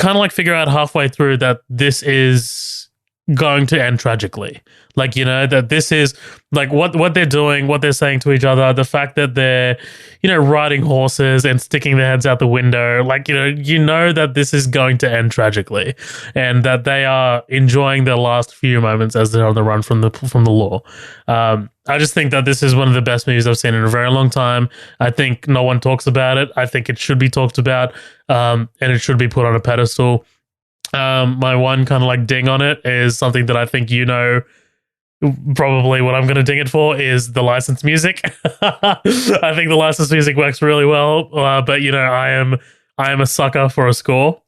of like figure out halfway through that this is going to end tragically. Like, that this is like what they're doing, what they're saying to each other, the fact that they're, riding horses and sticking their heads out the window. Like, that this is going to end tragically and that they are enjoying their last few moments as they're on the run from the law. I just think that this is one of the best movies I've seen in a very long time. I think no one talks about it. I think it should be talked about, and it should be put on a pedestal. My one kind of like ding on it is something that I think probably what I'm going to ding it for is the licensed music. I think the licensed music works really well, but I am a sucker for a score.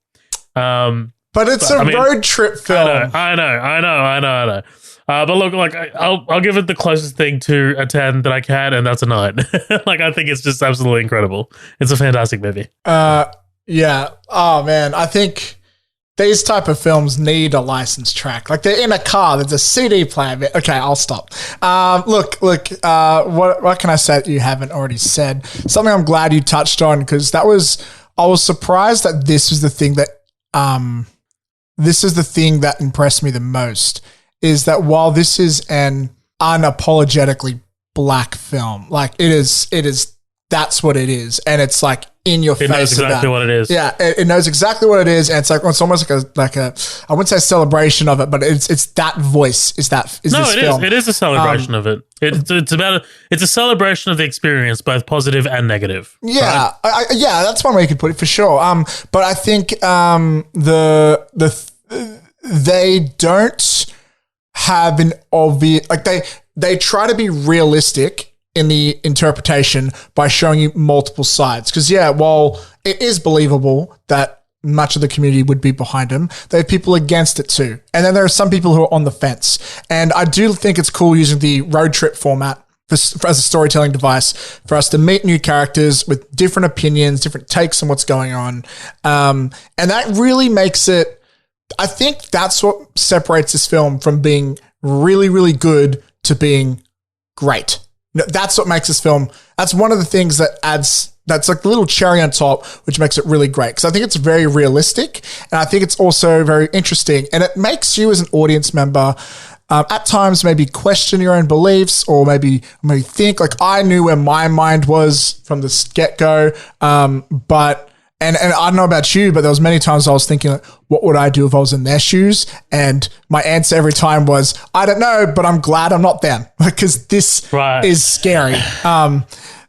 But it's a road trip film. I know. But look, like I'll give it the closest thing to a 10 that I can, and that's a 9. Like, I think it's just absolutely incredible. It's a fantastic movie. Yeah. Oh man, I think these type of films need a licensed track. Like, they're in a car, there's a CD player. Okay, I'll stop. Look. What can I say that you haven't already said? Something I'm glad you touched on, because that was I was surprised that this is the thing that impressed me the most, is that while this is an unapologetically black film, like it is that's what it is, and it's like in your face. It knows exactly what it is. Yeah, it knows exactly what it is, and it's like it's almost like a I wouldn't say celebration of it, but it's that voice is this film. It is a celebration of it. It's a celebration of the experience, both positive and negative. Yeah, right? That's one way you could put it for sure. But I think they don't have an obvious, like they try to be realistic in the interpretation by showing you multiple sides. Because while it is believable that much of the community would be behind him, they have people against it too. And then there are some people who are on the fence. And I do think it's cool using the road trip format as a storytelling device for us to meet new characters with different opinions, different takes on what's going on. And that really makes it, I think that's what separates this film from being really, really good to being great. That's what makes this film. That's one of the things that adds, that's like the little cherry on top, which makes it really great. Because I think it's very realistic, and I think it's also very interesting, and it makes you as an audience member at times maybe question your own beliefs, or maybe think, like, I knew where my mind was from the get-go, but And I don't know about you, but there was many times I was thinking, like, what would I do if I was in their shoes? And my answer every time was, I don't know, but I'm glad I'm not them, because this is scary.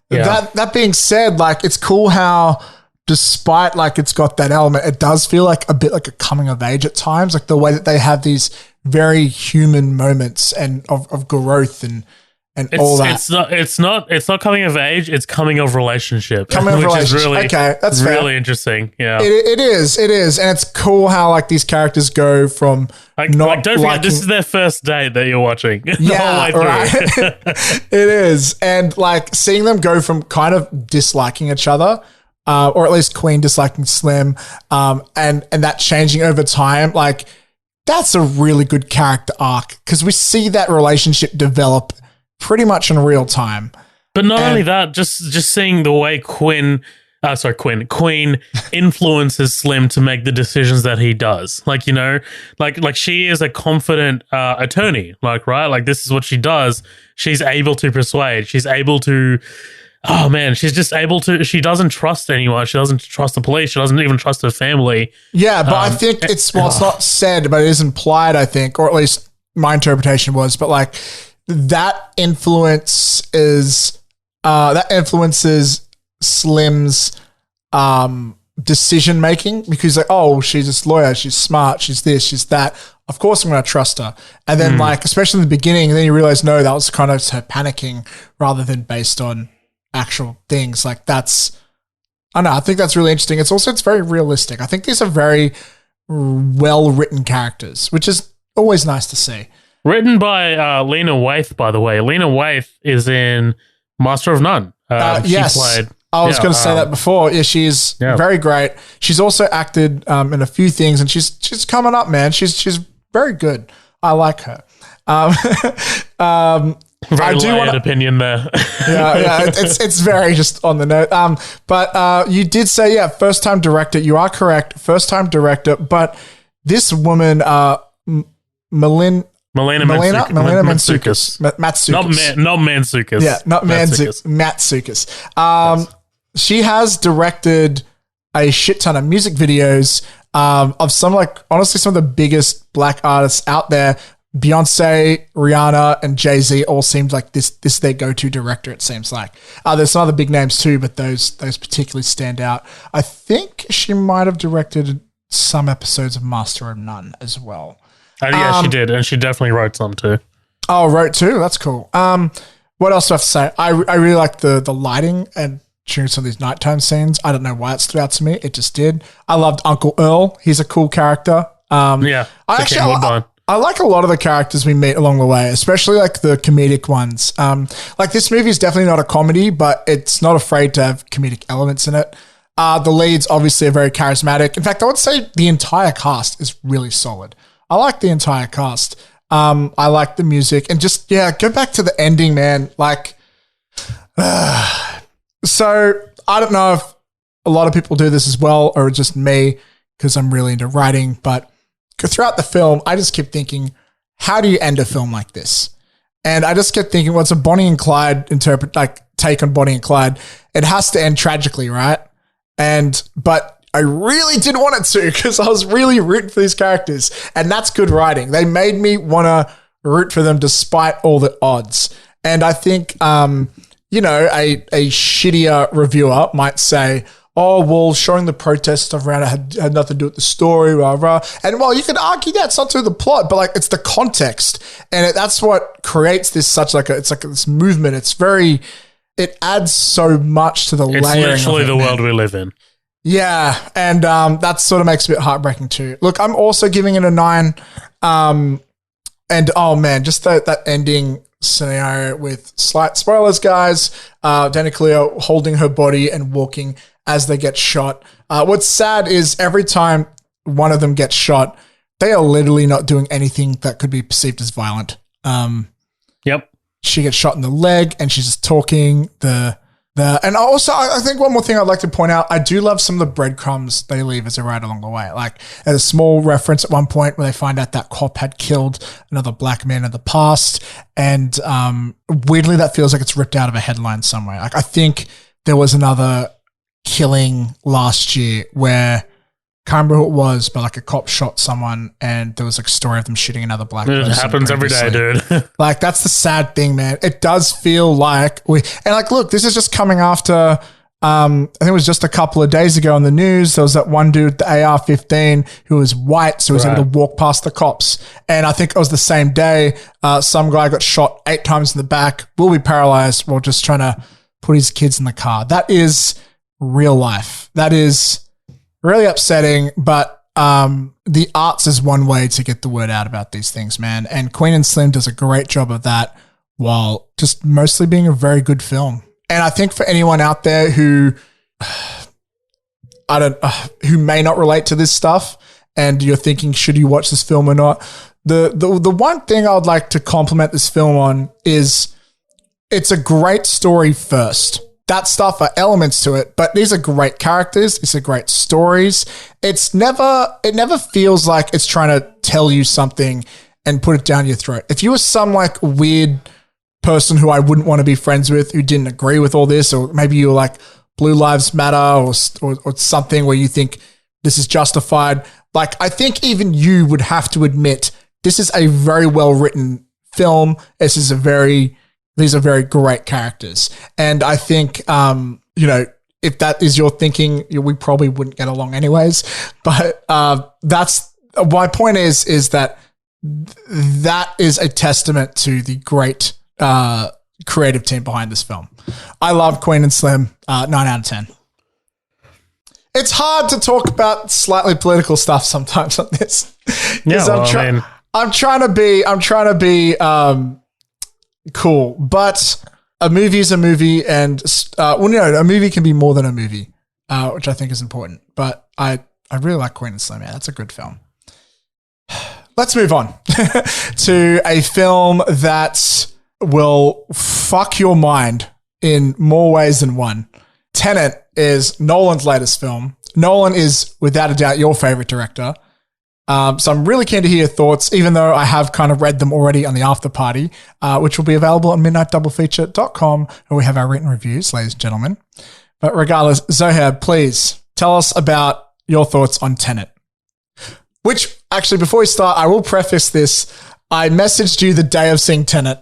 That being said, like, it's cool how, despite like it's got that element, it does feel like a bit like a coming of age at times, like the way that they have these very human moments and of growth and all that. It's not coming of age. It's coming of relationship. Is really okay. That's really fair. Interesting. Yeah, it is, and it's cool how like these characters go from don't forget this is their first date that you're watching. Yeah, the whole way through. Right. It is, and like seeing them go from kind of disliking each other, or at least Queen disliking Slim, and that changing over time, like that's a really good character arc, because we see that relationship develop pretty much in real time. But not only that, just seeing the way Queen influences Slim to make the decisions that he does. Like, you know, like she is a confident attorney, like, right? Like, this is what she does. She's able to persuade. She's able to, she's just able to, she doesn't trust anyone. She doesn't trust the police. She doesn't even trust her family. Yeah, but I think it's not said, but it is implied, I think, or at least my interpretation was, but like, that influences Slim's decision making, because like, oh, she's a lawyer, she's smart, she's this, she's that. Of course, I'm going to trust her. And then, like, especially in the beginning, then you realize, no, that was kind of her panicking rather than based on actual things. Like, that's, I don't know. I think that's really interesting. It's very realistic. I think these are very well written characters, which is always nice to see. Written by Lena Waithe, by the way. Lena Waithe is in Master of None. Yes. She played, I was going to say that before. Yeah, she's very great. She's also acted in a few things, and she's coming up, man. She's very good. I like her. Very layered opinion there. yeah, it's very just on the note. But you did say, first time director. You are correct, first time director. But this woman, Melina Matsoukas. Not Mansoukas. Yeah, not Matsoukas. She has directed a shit ton of music videos of some, like, honestly, some of the biggest black artists out there. Beyonce, Rihanna, and Jay-Z all seemed like this their go-to director, it seems like. There's some other big names too, but those particularly stand out. I think she might have directed some episodes of Master of None as well. She did, and she definitely wrote some too. Oh, wrote too? That's cool. What else do I have to say? I really like the lighting and during some of these nighttime scenes. I don't know why it stood out to me. It just did. I loved Uncle Earl. He's a cool character. I like a lot of the characters we meet along the way, especially like the comedic ones. Like, this movie is definitely not a comedy, but it's not afraid to have comedic elements in it. The leads obviously are very charismatic. In fact, I would say the entire cast is really solid. I like the entire cast. I like the music, and just, go back to the ending, man. Like, so I don't know if a lot of people do this as well, or just me because I'm really into writing. But throughout the film, I just kept thinking, how do you end a film like this? And I just kept thinking, well, it's a Bonnie and Clyde take on Bonnie and Clyde. It has to end tragically, right? But I really didn't want it to because I was really rooting for these characters. And that's good writing. They made me want to root for them despite all the odds. And I think, a shittier reviewer might say, oh, well, showing the protest stuff around it had nothing to do with the story, blah, blah. And, well, you can argue that's not through the plot, but, it's the context. And that's what creates this this movement. It adds so much to the layering. It's literally the world we live in. Yeah, and that sort of makes it a bit heartbreaking too. Look, I'm also giving it a 9. And, oh, man, just that ending scenario with slight spoilers, guys. Dana Cleo holding her body and walking as they get shot. What's sad is every time one of them gets shot, they are literally not doing anything that could be perceived as violent. Yep. She gets shot in the leg and she's just talking. And also, I think one more thing I'd like to point out, I do love some of the breadcrumbs they leave as they ride along the way. There's a small reference at one point where they find out that cop had killed another black man in the past. And weirdly, that feels like it's ripped out of a headline somewhere. I think there was another killing last year where, can't remember who it was, but a cop shot someone and there was a story of them shooting another black person. It happens every day, dude. That's the sad thing, man. It does feel like look, this is just coming after, I think it was just a couple of days ago on the news. There was that one dude, the AR-15, who was white, so he was able to walk past the cops. And I think it was the same day, some guy got shot 8 times in the back, will be paralyzed while just trying to put his kids in the car. That is real life. That is really upsetting, but the arts is one way to get the word out about these things, man. And Queen and Slim does a great job of that while just mostly being a very good film. And I think for anyone out there who may not relate to this stuff and you're thinking, should you watch this film or not? The one thing I would like to compliment this film on is it's a great story first. That stuff are elements to it, but these are great characters. These are great stories. It never feels like it's trying to tell you something and put it down your throat. If you were some weird person who I wouldn't want to be friends with, who didn't agree with all this, or maybe you were Blue Lives Matter or something where you think this is justified. I think even you would have to admit this is a very well written film. These are very great characters. And I think, if that is your thinking, we probably wouldn't get along anyways. But that's my point is that is a testament to the great creative team behind this film. I love Queen and Slim, 9 out of 10. It's hard to talk about slightly political stuff sometimes on this. Yeah, I'm trying to be cool, but a movie is a movie, and a movie can be more than a movie, which I think is important. But I really like Queen and Slim, man. That's a good film. Let's move on to a film that will fuck your mind in more ways than one. Tenet is Nolan's latest film. Nolan is, without a doubt, your favorite director. So I'm really keen to hear your thoughts, even though I have kind of read them already on the after party, which will be available on midnightdoublefeature.com, where we have our written reviews, ladies and gentlemen. But regardless, Zohar, please tell us about your thoughts on Tenet. Which, actually, before we start, I will preface this. I messaged you the day of seeing Tenet,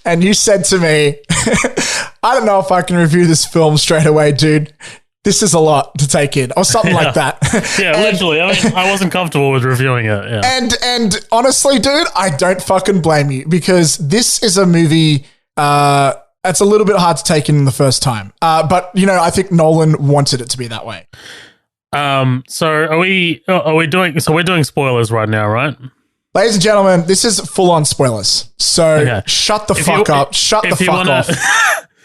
and you said to me, I don't know if I can review this film straight away, dude. This is a lot to take in, or something like that. Yeah, literally. I wasn't comfortable with reviewing it. Yeah. And honestly, dude, I don't fucking blame you, because this is a movie it's a little bit hard to take in the first time. But I think Nolan wanted it to be that way. So are we doing? So we're doing spoilers right now, right? Ladies and gentlemen, this is full on spoilers. So shut the fuck up. Shut the fuck off.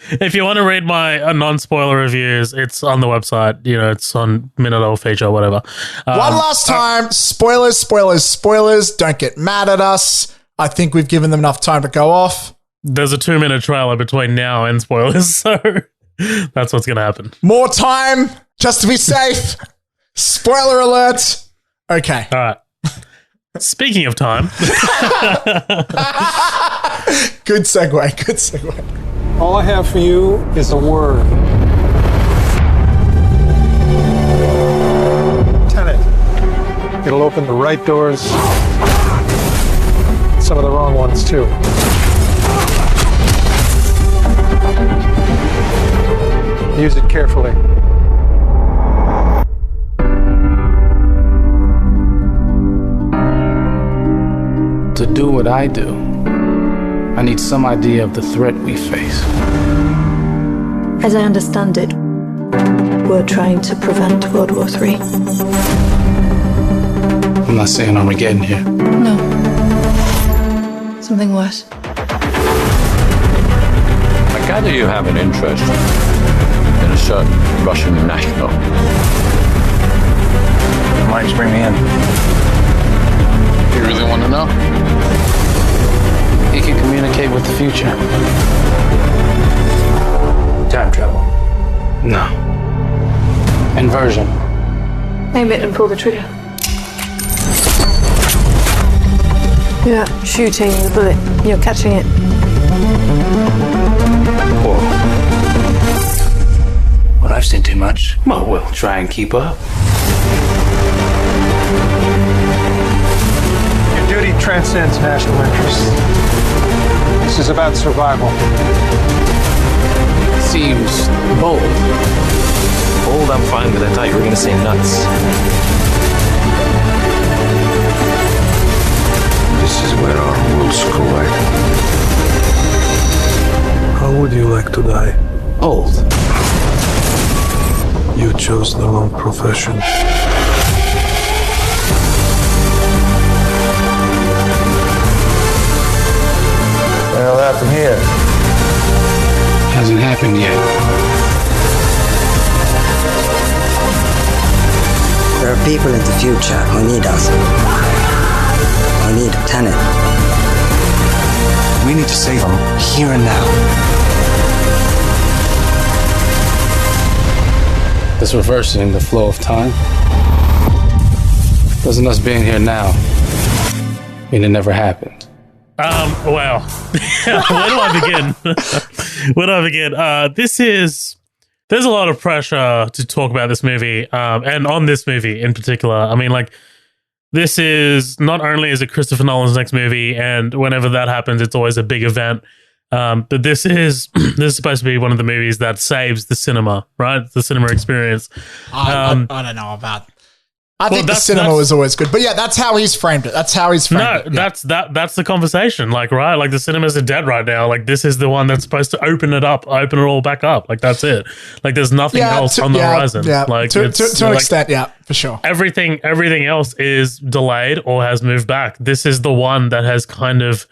If you want to read my non-spoiler reviews, it's on the website. It's on Minute Old Feature or whatever. One last time, spoilers. Don't get mad at us. I think we've given them enough time to go off. There's a 2-minute trailer between now and spoilers. So That's what's going to happen. More time just to be safe. Spoiler alert. Okay. All right. Speaking of time. Good segue. Good segue. All I have for you is a word. Tenet. It'll open the right doors, some of the wrong ones too. Use it carefully. To do what I do, I need some idea of the threat we face. As I understand it, we're trying to prevent World War III. I'm not saying Armageddon here. No. Something worse. I gather you have an interest in a certain Russian national. Why don't you bring me in? You really want to know? He can communicate with the future. Time travel. No. Inversion. Aim it and pull the trigger. You're not shooting the bullet, you're catching it. Whoa. Well, I've seen too much. Well, we'll try and keep up. Your duty transcends national interests. This is about survival. Seems bold. Old, I'm fine with. I thought you were going to say nuts. This is where our worlds collide. How would you like to die? Old. You chose the wrong profession. Well, that from here. Hasn't happened yet. There are people in the future who need us. Who need Tenet. We need to save them here and now. This reversing the flow of time. Doesn't us being here now mean it never happened? Wow. Where do I begin? Where do I begin? There's a lot of pressure to talk about this movie, and on this movie in particular. I mean, like, this is not only is it Christopher Nolan's next movie, and whenever that happens, it's always a big event. But this is supposed to be one of the movies that saves the cinema, right? The cinema experience. I don't know about. I think the cinema was always good, but yeah, that's how he's framed it. That's how he's framed it. Yeah. That's the conversation. Like, right? Like, the cinemas are dead right now. Like, this is the one that's supposed to open it all back up. Like, that's it. Like, there's nothing else on the horizon. Yeah, like, to an extent, yeah, for sure. Everything else is delayed or has moved back. This is the one that has kind of,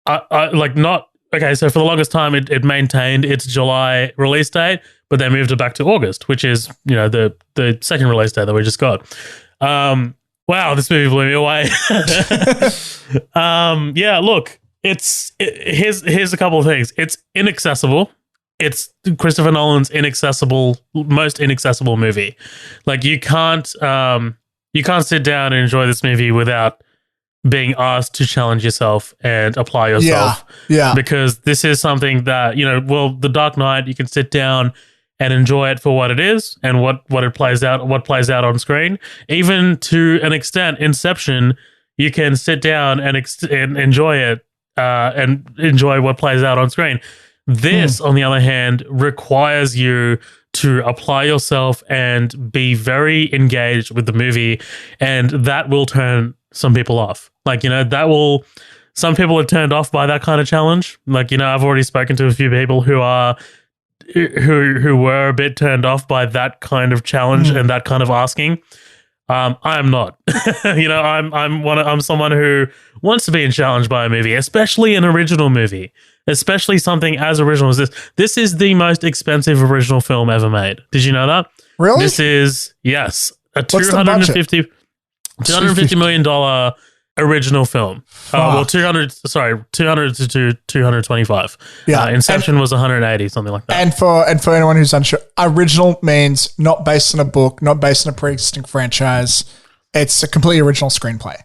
like, not. Okay, so for the longest time, it maintained its July release date, but they moved it back to August, which is, you know, the second release date that we just got. Wow, this movie blew me away. Yeah, look, here's a couple of things. It's inaccessible. It's Christopher Nolan's most inaccessible movie. Like, you can't sit down and enjoy this movie without being asked to challenge yourself and apply yourself. Yeah. Because this is something that, you know, well, The Dark Knight, you can sit down and enjoy it for what it is and what plays out on screen. Even to an extent, Inception, you can sit down and enjoy it and enjoy what plays out on screen. This, on the other hand, requires you to apply yourself and be very engaged with the movie, and that will turn some people off. Like, you know, some people are turned off by that kind of challenge. Like, you know, I've already spoken to a few people who were a bit turned off by that kind of challenge and that kind of asking. I am not. You know, I'm someone who wants to be challenged by a movie, especially an original movie, especially something as original as this. This is the most expensive original film ever made. Did you know that? Really? This is, yes, a What's the budget? $250 million original film. Well, 200 to 225. Yeah. Inception was 180, something like that. And for anyone who's unsure, original means not based on a book, not based on a pre-existing franchise. It's a completely original screenplay.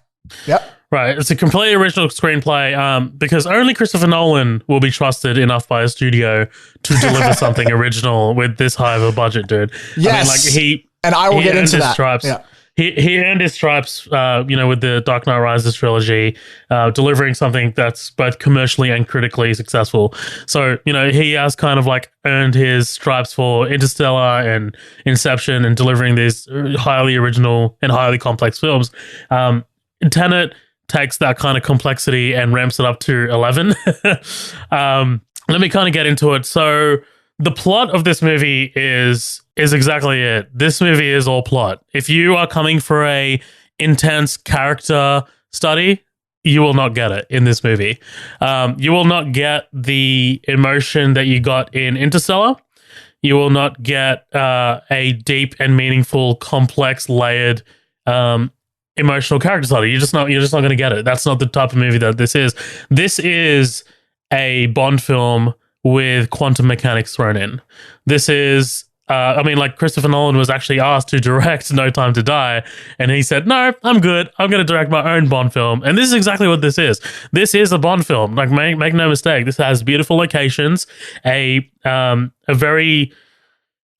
Yep. Right. It's a completely original screenplay because only Christopher Nolan will be trusted enough by a studio to deliver something original with this high of a budget, dude. Yes. I mean, and I will get into that. Stripes. Yeah. He earned his stripes, with the Dark Knight Rises trilogy, delivering something that's both commercially and critically successful. So, he has kind of like earned his stripes for Interstellar and Inception and delivering these highly original and highly complex films. Tenet takes that kind of complexity and ramps it up to 11. Let me kind of get into it. So the plot of this movie is exactly it. This movie is all plot. If you are coming for a intense character study, you will not get it in this movie. You will not get the emotion that you got in Interstellar. You will not get a deep and meaningful, complex, layered emotional character study. You're just not going to get it. That's not the type of movie that this is. This is a Bond film with quantum mechanics thrown in. This is, Christopher Nolan was actually asked to direct No Time to Die, and he said, "No, I'm good. I'm going to direct my own Bond film." And this is exactly what this is. This is a Bond film. Like, make no mistake. This has beautiful locations, a very,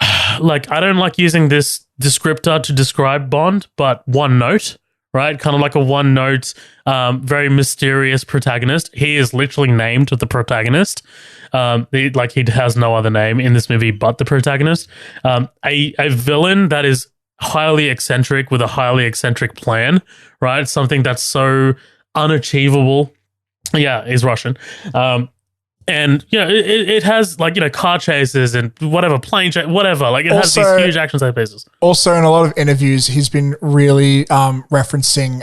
I don't like using this descriptor to describe Bond, but one note. Right, kind of like a one-note, very mysterious protagonist. He is literally named the protagonist. He has no other name in this movie but the protagonist. A villain that is highly eccentric with a highly eccentric plan. Right, something that's so unachievable. Yeah, he's Russian. And it has car chases and whatever, plane chase, whatever. It has these huge action set pieces. Also, in a lot of interviews, he's been really referencing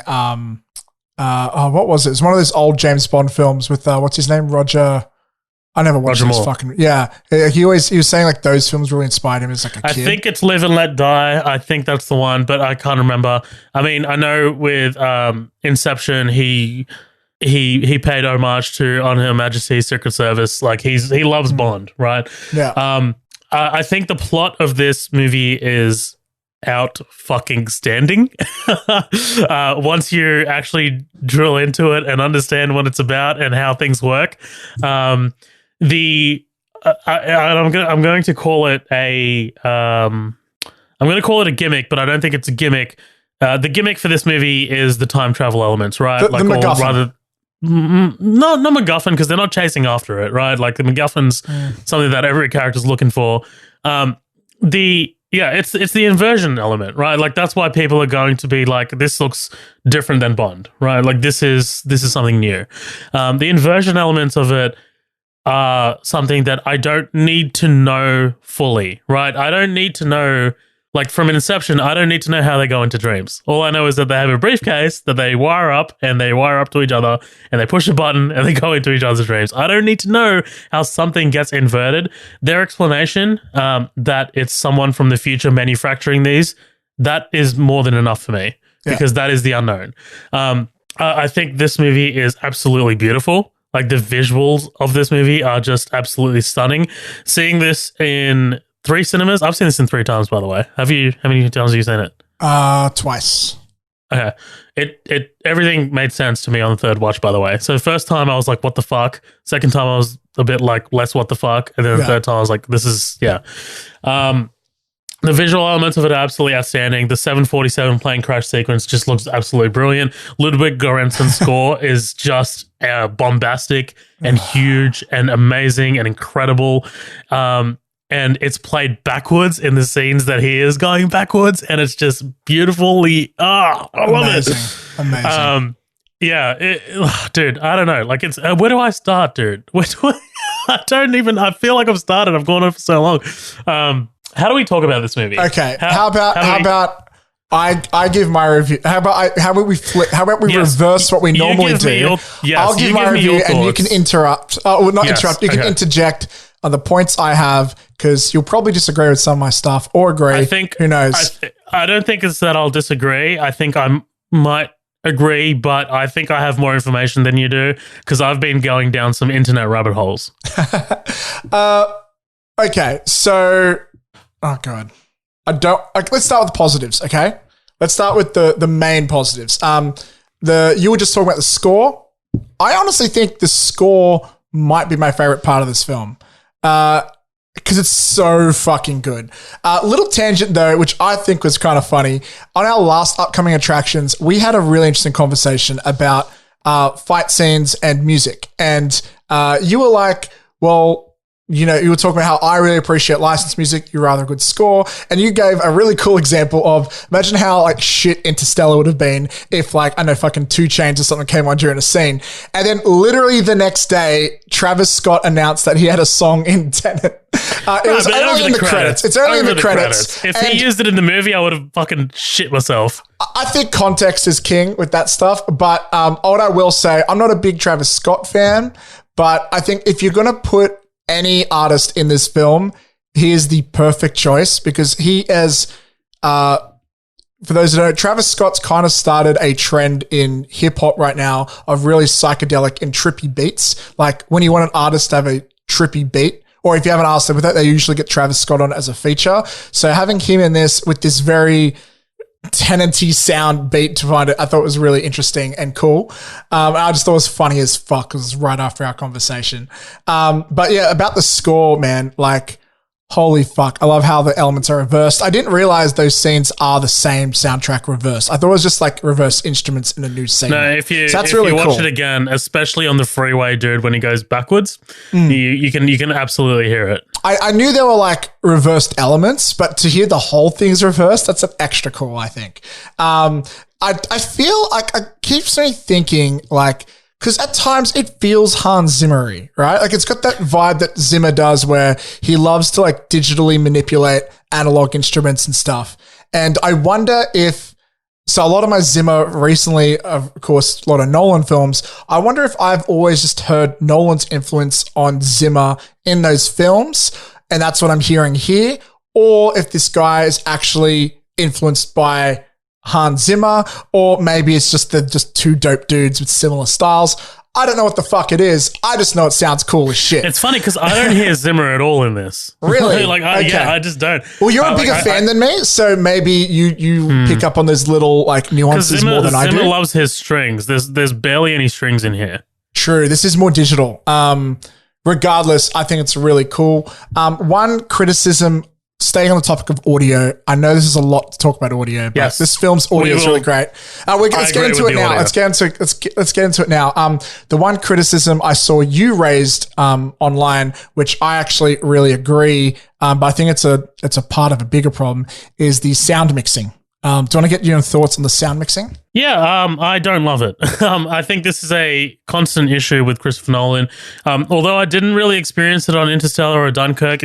what was it? It's one of those old James Bond films with what's his name, Roger. I never watched this fucking. Yeah, he was saying those films really inspired him as a kid. I think it's Live and Let Die. I think that's the one, but I can't remember. I mean, I know with Inception, he paid homage to On Her Majesty's Secret Service. He loves Bond, right? Yeah. I think the plot of this movie is out fucking standing. Once you actually drill into it and understand what it's about and how things work, I'm going to call it a gimmick, but I don't think it's a gimmick. The gimmick for this movie is the time travel elements, right? The MacGuffin. Not MacGuffin, because they're not chasing after it, right? The MacGuffin's something that every character's looking for. It's the inversion element, right? That's why people are going to be this looks different than Bond, right? This is something new. The inversion elements of it are something that I don't need to know fully, right? I don't need to know. From Inception, I don't need to know how they go into dreams. All I know is that they have a briefcase that they wire up to each other, and they push a button and they go into each other's dreams. I don't need to know how something gets inverted. Their explanation that it's someone from the future manufacturing these, that is more than enough for me because that is the unknown. I think this movie is absolutely beautiful. The visuals of this movie are just absolutely stunning. Seeing this in 3 cinemas. I've seen this in 3 times, by the way. Have you? How many times have you seen it? Twice. Okay. It everything made sense to me on the third watch, by the way. So first time I was like, what the fuck? Second time I was a bit less what the fuck. And then the third time I was like, this is, yeah. The visual elements of it are absolutely outstanding. The 747 plane crash sequence just looks absolutely brilliant. Ludwig Göransson's score is just bombastic and huge and amazing and incredible. And it's played backwards in the scenes that he is going backwards, and it's just beautifully. I love it. Amazing. Dude. I don't know. It's where do I start, dude? I don't even. I feel like I've started. I've gone on for so long. How do we talk about this movie? Okay. How about I give my review? How about we flip? How about we reverse what we normally do? I'll give my review, and you can interrupt. Oh, not interrupt. You can interject on the points I have, because you'll probably disagree with some of my stuff or agree. I think, who knows? I don't think it's that I'll disagree. I think I might agree, but I think I have more information than you do because I've been going down some internet rabbit holes. Okay, so oh god, let's start with the positives. Okay, let's start with the main positives. You were just talking about the score. I honestly think the score might be my favorite part of this film. Because it's so fucking good. Little tangent though, which I think was kind of funny. On our last upcoming attractions, we had a really interesting conversation about fight scenes and music. And you were like, well, you know, you were talking about how I really appreciate licensed music. You're rather a good score. And you gave a really cool example of imagine how like shit Interstellar would have been if like, I know fucking 2 Chainz or something came on during a scene. And then literally the next day, Travis Scott announced that he had a song in Tenet. It was only in the credits. It's only in the credits. If he used it in the movie, I would have fucking shit myself. I think context is king with that stuff. But what I will say, I'm not a big Travis Scott fan, but I think if you're going to put any artist in this film, he is the perfect choice because he is, for those who don't know, Travis Scott's kind of started a trend in hip hop right now of really psychedelic and trippy beats. Like when you want an artist to have a trippy beat, or if you have an artist with that, they usually get Travis Scott on as a feature. So having him in this with this very Tenanty sound beat to find it, I thought was really interesting and cool. I just thought it was funny as fuck because it was right after our conversation. But yeah, about the score, man, like, holy fuck. I love how the elements are reversed. I didn't realize those scenes are the same soundtrack reversed. I thought it was just like reverse instruments in a new scene. No, if you watch it again, especially on the freeway, dude, when he goes backwards, you can absolutely hear it. I knew there were like reversed elements, but to hear the whole thing's reversed, that's an extra cool, I think. I feel like I keep thinking like, because at times it feels Hans Zimmer-y, right? Like it's got that vibe that Zimmer does where he loves to like digitally manipulate analog instruments and stuff. And I wonder if, so a lot of my Zimmer recently, of course, a lot of Nolan films, I wonder if I've always just heard Nolan's influence on Zimmer in those films, and that's what I'm hearing here, or if this guy is actually influenced by Hans Zimmer, or maybe it's just 2 dope dudes with similar styles. I don't know what the fuck it is. I just know it sounds cool as shit. It's funny because I don't hear Zimmer at all in this. Really? Yeah, I just don't. Well, you're a bigger fan than me, so maybe you pick up on those little like nuances more than I do. Zimmer loves his strings. There's barely any strings in here. True. This is more digital. Regardless, I think it's really cool. One criticism, staying on the topic of audio, I know this is a lot to talk about audio, but this film's audio is really great. Let's get into it now. Let's get into it now. The one criticism I saw you raised online, which I actually really agree, but I think it's a part of a bigger problem, is the sound mixing. Do you want to get your thoughts on the sound mixing? Yeah, I don't love it. I think this is a constant issue with Christopher Nolan. Although I didn't really experience it on Interstellar or Dunkirk,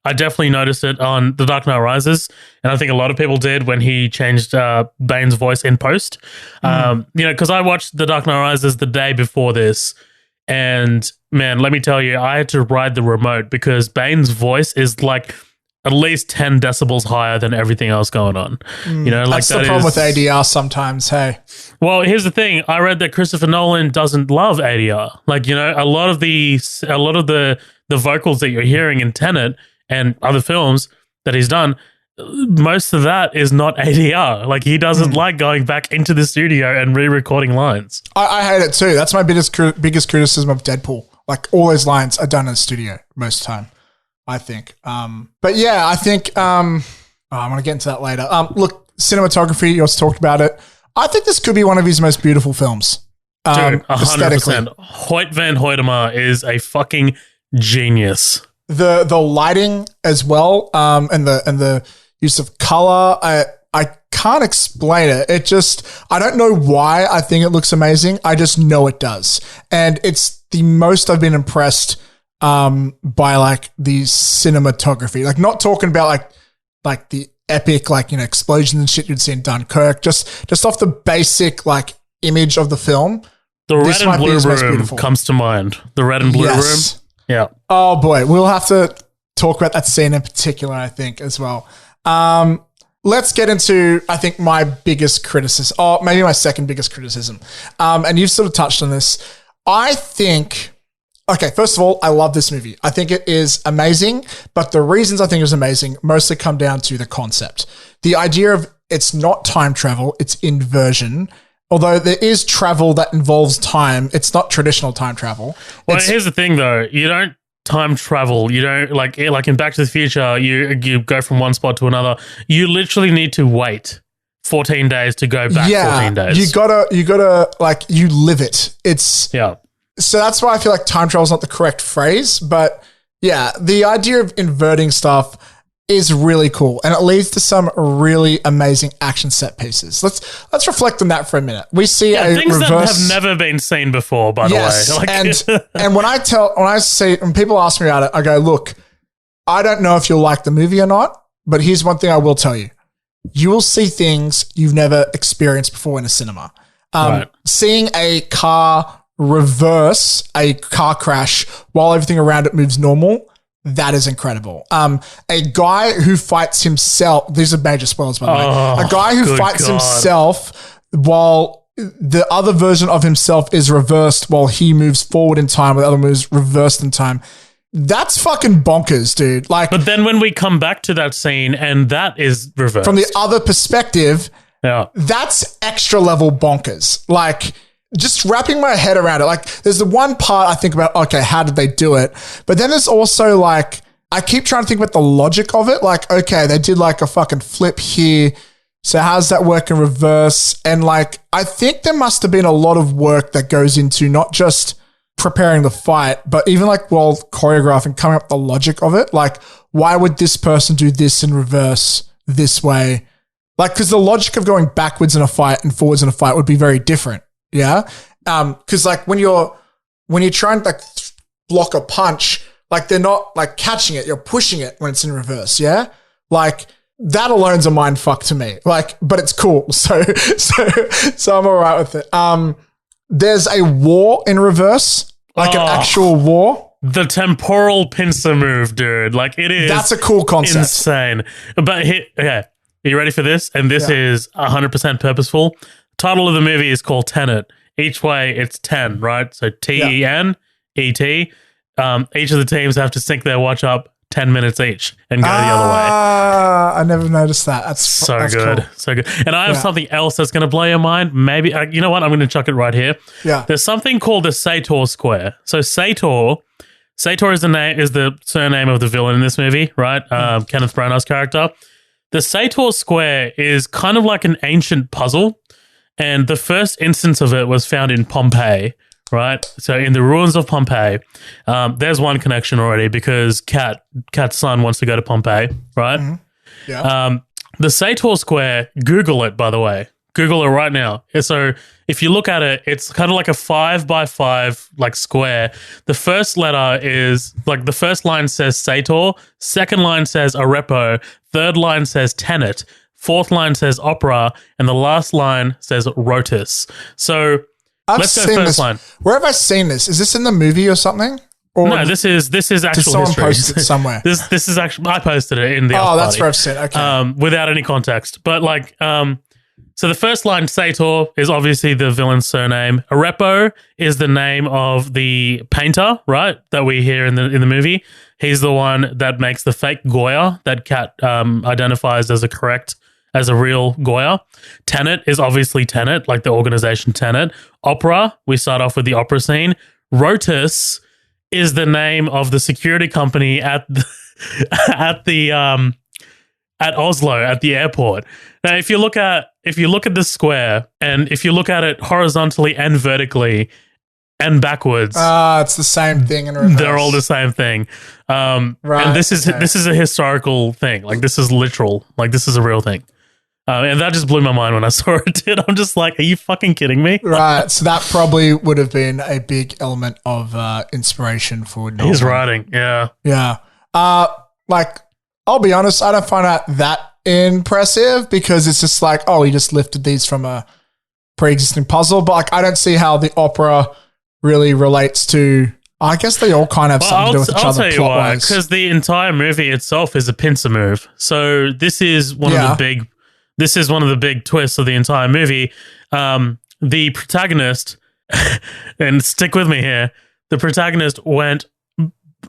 I definitely noticed it on The Dark Knight Rises, and I think a lot of people did when he changed Bane's voice in post. Because I watched The Dark Knight Rises the day before this, and man, let me tell you, I had to ride the remote because Bane's voice is like at least 10 decibels higher than everything else going on. That's the problem with ADR sometimes, hey. Well, here's the thing. I read that Christopher Nolan doesn't love ADR. Like, a lot of the vocals that you're hearing in Tenet and other films that he's done, most of that is not ADR. Like, he doesn't like going back into the studio and re-recording lines. I hate it too. That's my biggest criticism of Deadpool. Like, all those lines are done in the studio most of the time, I think. But yeah, I think I'm going to get into that later. Look, cinematography, you also talked about it. I think this could be one of his most beautiful films. Dude, 100%. Hoyt van Hoytema is a fucking genius. The lighting as well, and the use of color, I can't explain it. It just, I don't know why I think it looks amazing. I just know it does. And it's the most I've been impressed by like the cinematography. Like, not talking about like the epic explosions and shit you'd see in Dunkirk. Just off the basic like image of the film. The red and blue room comes to mind. The red and blue room. Yeah. Oh boy, we'll have to talk about that scene in particular, I think, as well. let's get into, I think, my biggest criticism, or maybe my second biggest criticism. And you've sort of touched on this. I think, okay, first of all, I love this movie. I think it is amazing, but the reasons I think it is amazing mostly come down to the concept. The idea of it's not time travel, it's inversion. Although there is travel that involves time, it's not traditional time travel. Well, here's the thing, though. You don't time travel. You don't like in Back to the Future. You go from one spot to another. You literally need to wait 14 days to go back. 14 days. You gotta like you live it. It's So that's why I feel like time travel is not the correct phrase, but yeah, the idea of inverting stuff is really cool, and it leads to some really amazing action set pieces. Let's reflect on that for a minute. We see a things reverse that have never been seen before, by the way. Like, and when people ask me about it, I go, look, I don't know if you'll like the movie or not, but here's one thing I will tell you: you will see things you've never experienced before in a cinema. Seeing a car reverse a car crash while everything around it moves normal. That is incredible. A guy who fights himself. These are major spoilers, by the way. A guy who fights himself while the other version of himself is reversed while he moves forward in time, while the other moves reversed in time. That's fucking bonkers, dude. Like, but then when we come back to that scene and that is reversed from the other perspective, that's extra level bonkers. Like, just wrapping my head around it. Like, there's the one part I think about, okay, how did they do it? But then there's also like, I keep trying to think about the logic of it. Like, okay, they did like a fucking flip here. So how does that work in reverse? And like, I think there must have been a lot of work that goes into not just preparing the fight, but even like while choreographing, coming up with the logic of it. Like, why would this person do this in reverse this way? Like, because the logic of going backwards in a fight and forwards in a fight would be very different. Yeah. Cause like when you're trying to like block a punch, like they're not like catching it, you're pushing it when it's in reverse. Yeah. Like that alone's a mind fuck to me. Like, but it's cool. So I'm all right with it. There's a war in reverse, like an actual war. The temporal pincer move, dude. Like it is. That's a cool concept. Insane. But okay. Are you ready for this? And this is 100% purposeful. Title of the movie is called Tenet. Each way it's 10, right? So TEN, ET. Each of the teams have to sync their watch up 10 minutes each and go the other way. I never noticed that. That's good. Cool. So good. And I have something else that's going to blow your mind. Maybe, you know what? I'm going to chuck it right here. Yeah. There's something called the Sator Square. So Sator is the surname of the villain in this movie, right? Kenneth Branagh's character. The Sator Square is kind of like an ancient puzzle. And the first instance of it was found in Pompeii, right? So in the ruins of Pompeii, there's one connection already because Kat's son wants to go to Pompeii, right? Mm-hmm. Yeah. The Sator Square, Google it, by the way. Google it right now. So if you look at it, it's kind of like a 5x5 like square. The first letter is like the first line says Sator, second line says Arepo, third line says Tenet, fourth line says opera, and the last line says rotus. So let's go first line. Where have I seen this? Is this in the movie or something? Or no, this is actual did someone history. post it somewhere? This is actually I posted it in the Oh, that's where I've seen it. Okay. Without any context. But like so the first line, Sator, is obviously the villain's surname. Arepo is the name of the painter, right? That we hear in the movie. He's the one that makes the fake Goya that Kat identifies as a real Goya. Tenet is obviously Tenet, like the organization Tenet. Opera, we start off with the opera scene. Rotus is the name of the security company at Oslo at the airport. Now, if you look at the square and if you look at it horizontally and vertically and backwards, it's the same thing in reverse. They're all the same thing. Right. And this is a historical thing. Like this is literal. Like this is a real thing. And that just blew my mind when I saw it. Dude, I'm just like, are you fucking kidding me? Right. So that probably would have been a big element of inspiration for Nolan. His writing. Yeah. Yeah. Like, I'll be honest, I don't find that impressive because it's just like, oh, he just lifted these from a pre-existing puzzle. But like, I don't see how the opera really relates to. I guess they all kind of have something to do with each other. I'll tell you why, because the entire movie itself is a pincer move. So this is one of the big this is one of the big twists of the entire movie. The protagonist, and stick with me here, the protagonist went,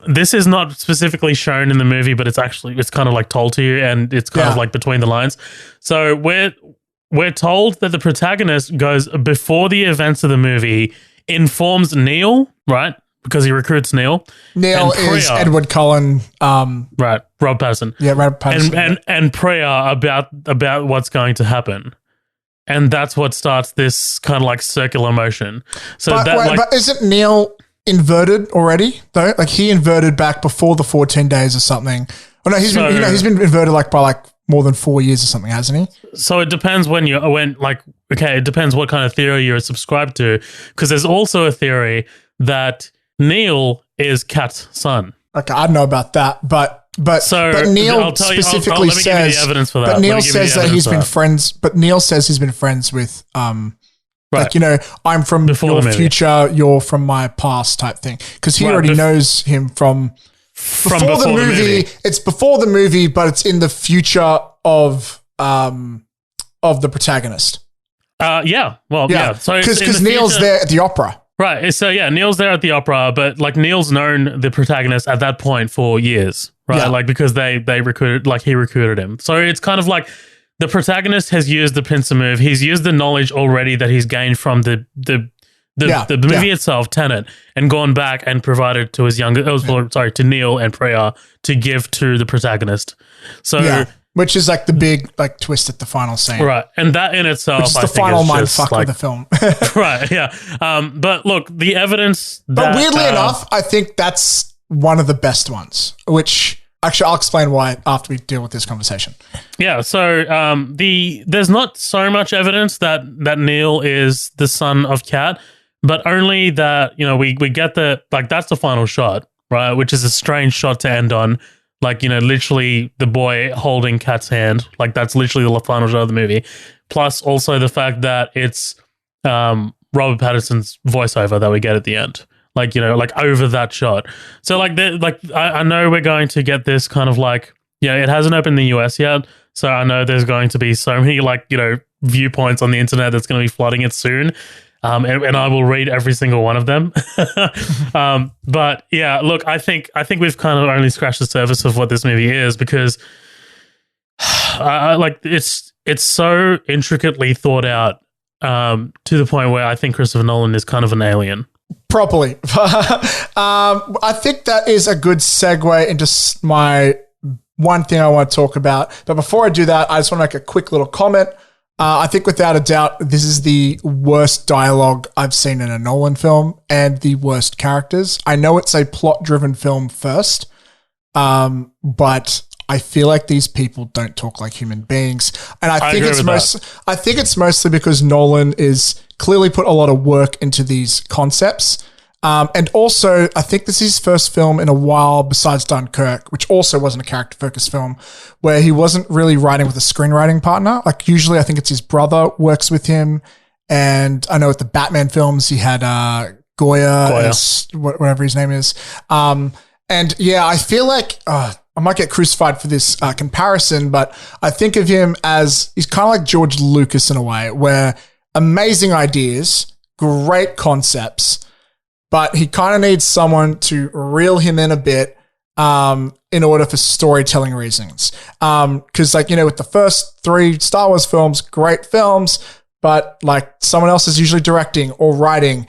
this is not specifically shown in the movie, but it's kind of like told to you, and it's kind of like between the lines. So we're told that the protagonist goes before the events of the movie, informs Neil, right? Because he recruits Neil. Neil is Edward Cullen. Right, Rob Pattinson. Yeah, Rob Pattinson. And Priya about what's going to happen. And that's what starts this kind of like circular motion. So but isn't Neil inverted already though? Like he inverted back before the 14 days or something. Oh no, he's been inverted like by like more than 4 years or something, hasn't he? So it depends it depends what kind of theory you're subscribed to, because there's also a theory that Neil is Kat's son. Okay, I don't know about that, but Neil specifically says. Evidence for that. But Neil says that he's been friends. But Neil says he's been friends with, like I'm from your future, you're from my past type thing. Because he already knows him from before the movie. It's before the movie, but it's in the future of the protagonist. Yeah. Well, yeah. So because Neil's there at the opera. Right. So yeah, Neil's there at the opera, but like Neil's known the protagonist at that point for years, right? Yeah. Like because they recruited, like he recruited him. So it's kind of like the protagonist has used the pincer move. He's used the knowledge already that he's gained from the movie itself, Tenet, and gone back and provided to his to Neil and Priya to give to the protagonist. So which is like the big like twist at the final scene. Right. And that in itself, which is the final mind fuck of the film. Right, yeah. But look, the evidence But weirdly enough, I think that's one of the best ones, which actually I'll explain why after we deal with this conversation. Yeah, so there's not so much evidence that Neil is the son of Kat, but only that, we get that's the final shot, right? Which is a strange shot to end on. Like, literally the boy holding Kat's hand. Like, that's literally the final shot of the movie. Plus, also the fact that it's Robert Pattinson's voiceover that we get at the end. Like, like over that shot. So, I know we're going to get this kind of like, it hasn't opened in the US yet. So, I know there's going to be so many, viewpoints on the internet that's going to be flooding it soon. And I will read every single one of them. But yeah, look, I think we've kind of only scratched the surface of what this movie is, because it's so intricately thought out to the point where I think Christopher Nolan is kind of an alien. Properly. I think that is a good segue into my one thing I want to talk about. But before I do that, I just want to make a quick little comment. I think without a doubt, this is the worst dialogue I've seen in a Nolan film and the worst characters. I know it's a plot-driven film first, but I feel like these people don't talk like human beings. And I think it's mostly because Nolan is clearly put a lot of work into these concepts. And also, I think this is his first film in a while besides Dunkirk, which also wasn't a character-focused film, where he wasn't really writing with a screenwriting partner. Like, usually I think it's his brother works with him. And I know with the Batman films, he had Goya. Whatever his name is. And yeah, I feel like I might get crucified for this comparison, but I think of him as, he's kind of like George Lucas in a way, where amazing ideas, great concepts, but he kind of needs someone to reel him in a bit in order for storytelling reasons. Because, with the first 3 Star Wars films, great films, but someone else is usually directing or writing.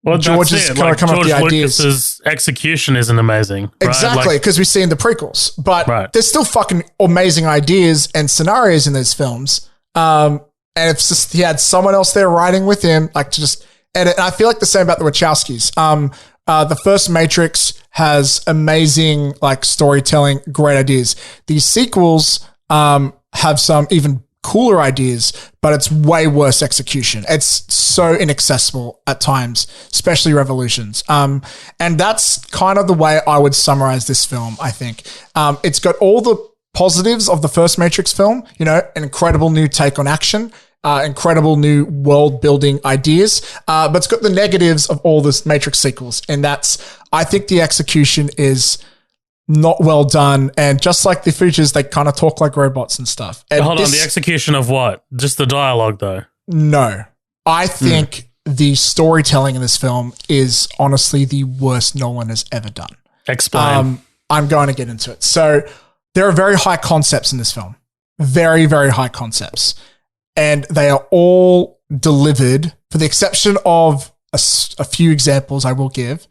Well, George is kind of coming up with the ideas. Lucas's execution isn't amazing. Right? Exactly, because we see in the prequels. But there's still fucking amazing ideas and scenarios in those films. And if just he had someone else there writing with him, to just edit. And I feel like the same about the Wachowskis. The first Matrix has amazing storytelling, great ideas. These sequels have some even cooler ideas, but it's way worse execution. It's so inaccessible at times, especially Revolutions. And that's kind of the way I would summarize this film, I think. It's got all the positives of the first Matrix film, an incredible new take on action, incredible new world building ideas, but it's got the negatives of all the Matrix sequels. And I think the execution is not well done. And just like the features, they kind of talk like robots and stuff. And Hold on, the execution of what? Just the dialogue, though? No. I think the storytelling in this film is honestly the worst Nolan has ever done. Explain. I'm going to get into it. So there are very high concepts in this film. Very, very high concepts. And they are all delivered, for the exception of a few examples I will give,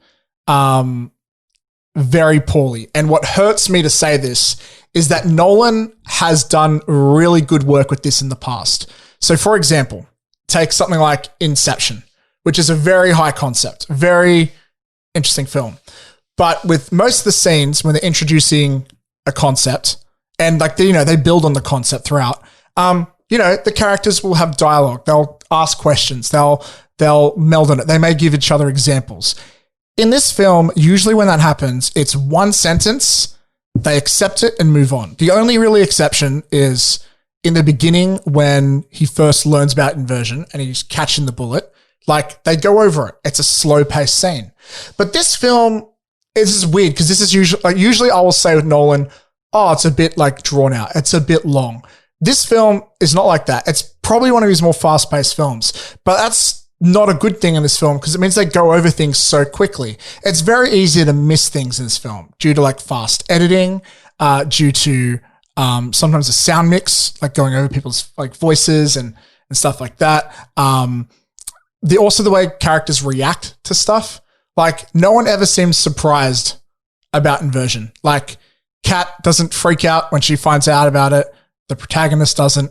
very poorly. And what hurts me to say this is that Nolan has done really good work with this in the past. So for example, take something like Inception, which is a very high concept, very interesting film. But with most of the scenes when they're introducing a concept and like, they build on the concept throughout, the characters will have dialogue. They'll ask questions. They'll meld on it. They may give each other examples. In this film, usually when that happens, it's one sentence, they accept it and move on. The only really exception is in the beginning when he first learns about inversion and he's catching the bullet. Like, they go over it. It's a slow-paced scene. But this film, this is weird because this is usually I will say with Nolan, it's a bit like drawn out. It's a bit long. This film is not like that. It's probably one of his more fast-paced films, but that's not a good thing in this film because it means they go over things so quickly. It's very easy to miss things in this film due to like fast editing, due to sometimes the sound mix, like going over people's like voices and stuff like that. Also the way characters react to stuff. Like, no one ever seems surprised about inversion. Like, Kat doesn't freak out when she finds out about it. The protagonist doesn't.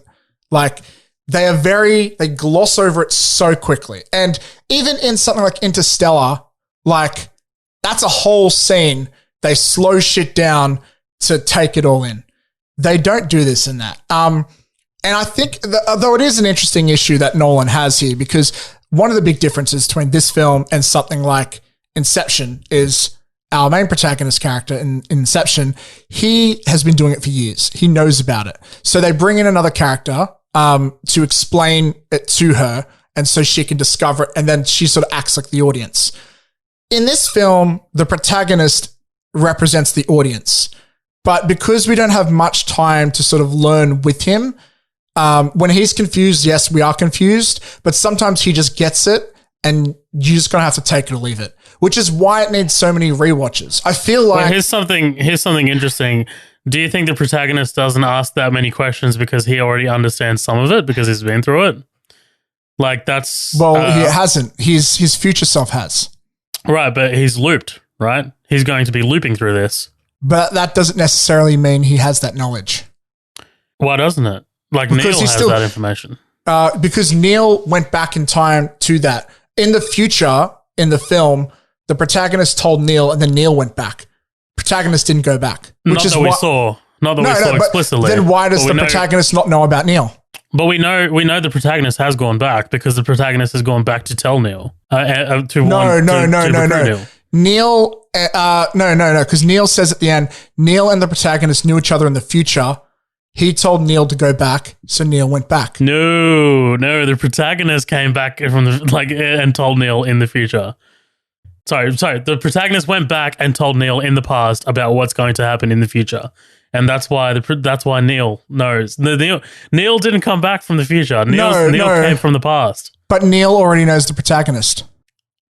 Like, they gloss over it so quickly. And even in something like Interstellar, like, that's a whole scene. They slow shit down to take it all in. They don't do this in that. And I think, though it is an interesting issue that Nolan has here, because one of the big differences between this film and something like Inception is our main protagonist character in Inception, he has been doing it for years. He knows about it. So they bring in another character to explain it to her, and so she can discover it, and then she sort of acts like the audience. In this film, the protagonist represents the audience. But because we don't have much time to sort of learn with him, when he's confused, yes, we are confused, but sometimes he just gets it and you're just going to have to take it or leave it, which is why it needs so many rewatches. I feel like... here's something interesting. Do you think the protagonist doesn't ask that many questions because he already understands some of it because he's been through it? Like, that's... Well, he hasn't. His future self has. Right, but he's looped, right? He's going to be looping through this. But that doesn't necessarily mean he has that knowledge. Why doesn't it? Like, because Neil has that information. Because Neil went back in time to that. In the future, in the film, the protagonist told Neil and then Neil went back. Protagonist didn't go back. Not that we saw explicitly. Then why does the protagonist not know about Neil? But we know the protagonist has gone back because the protagonist has gone back to tell Neil. No. Neil, because Neil says at the end, Neil and the protagonist knew each other in the future. He told Neil to go back, so Neil went back. No, the protagonist came back from and told Neil in the future. Sorry, the protagonist went back and told Neil in the past about what's going to happen in the future. And that's why Neil knows. Neil didn't come back from the future. Neil came from the past. But Neil already knows the protagonist.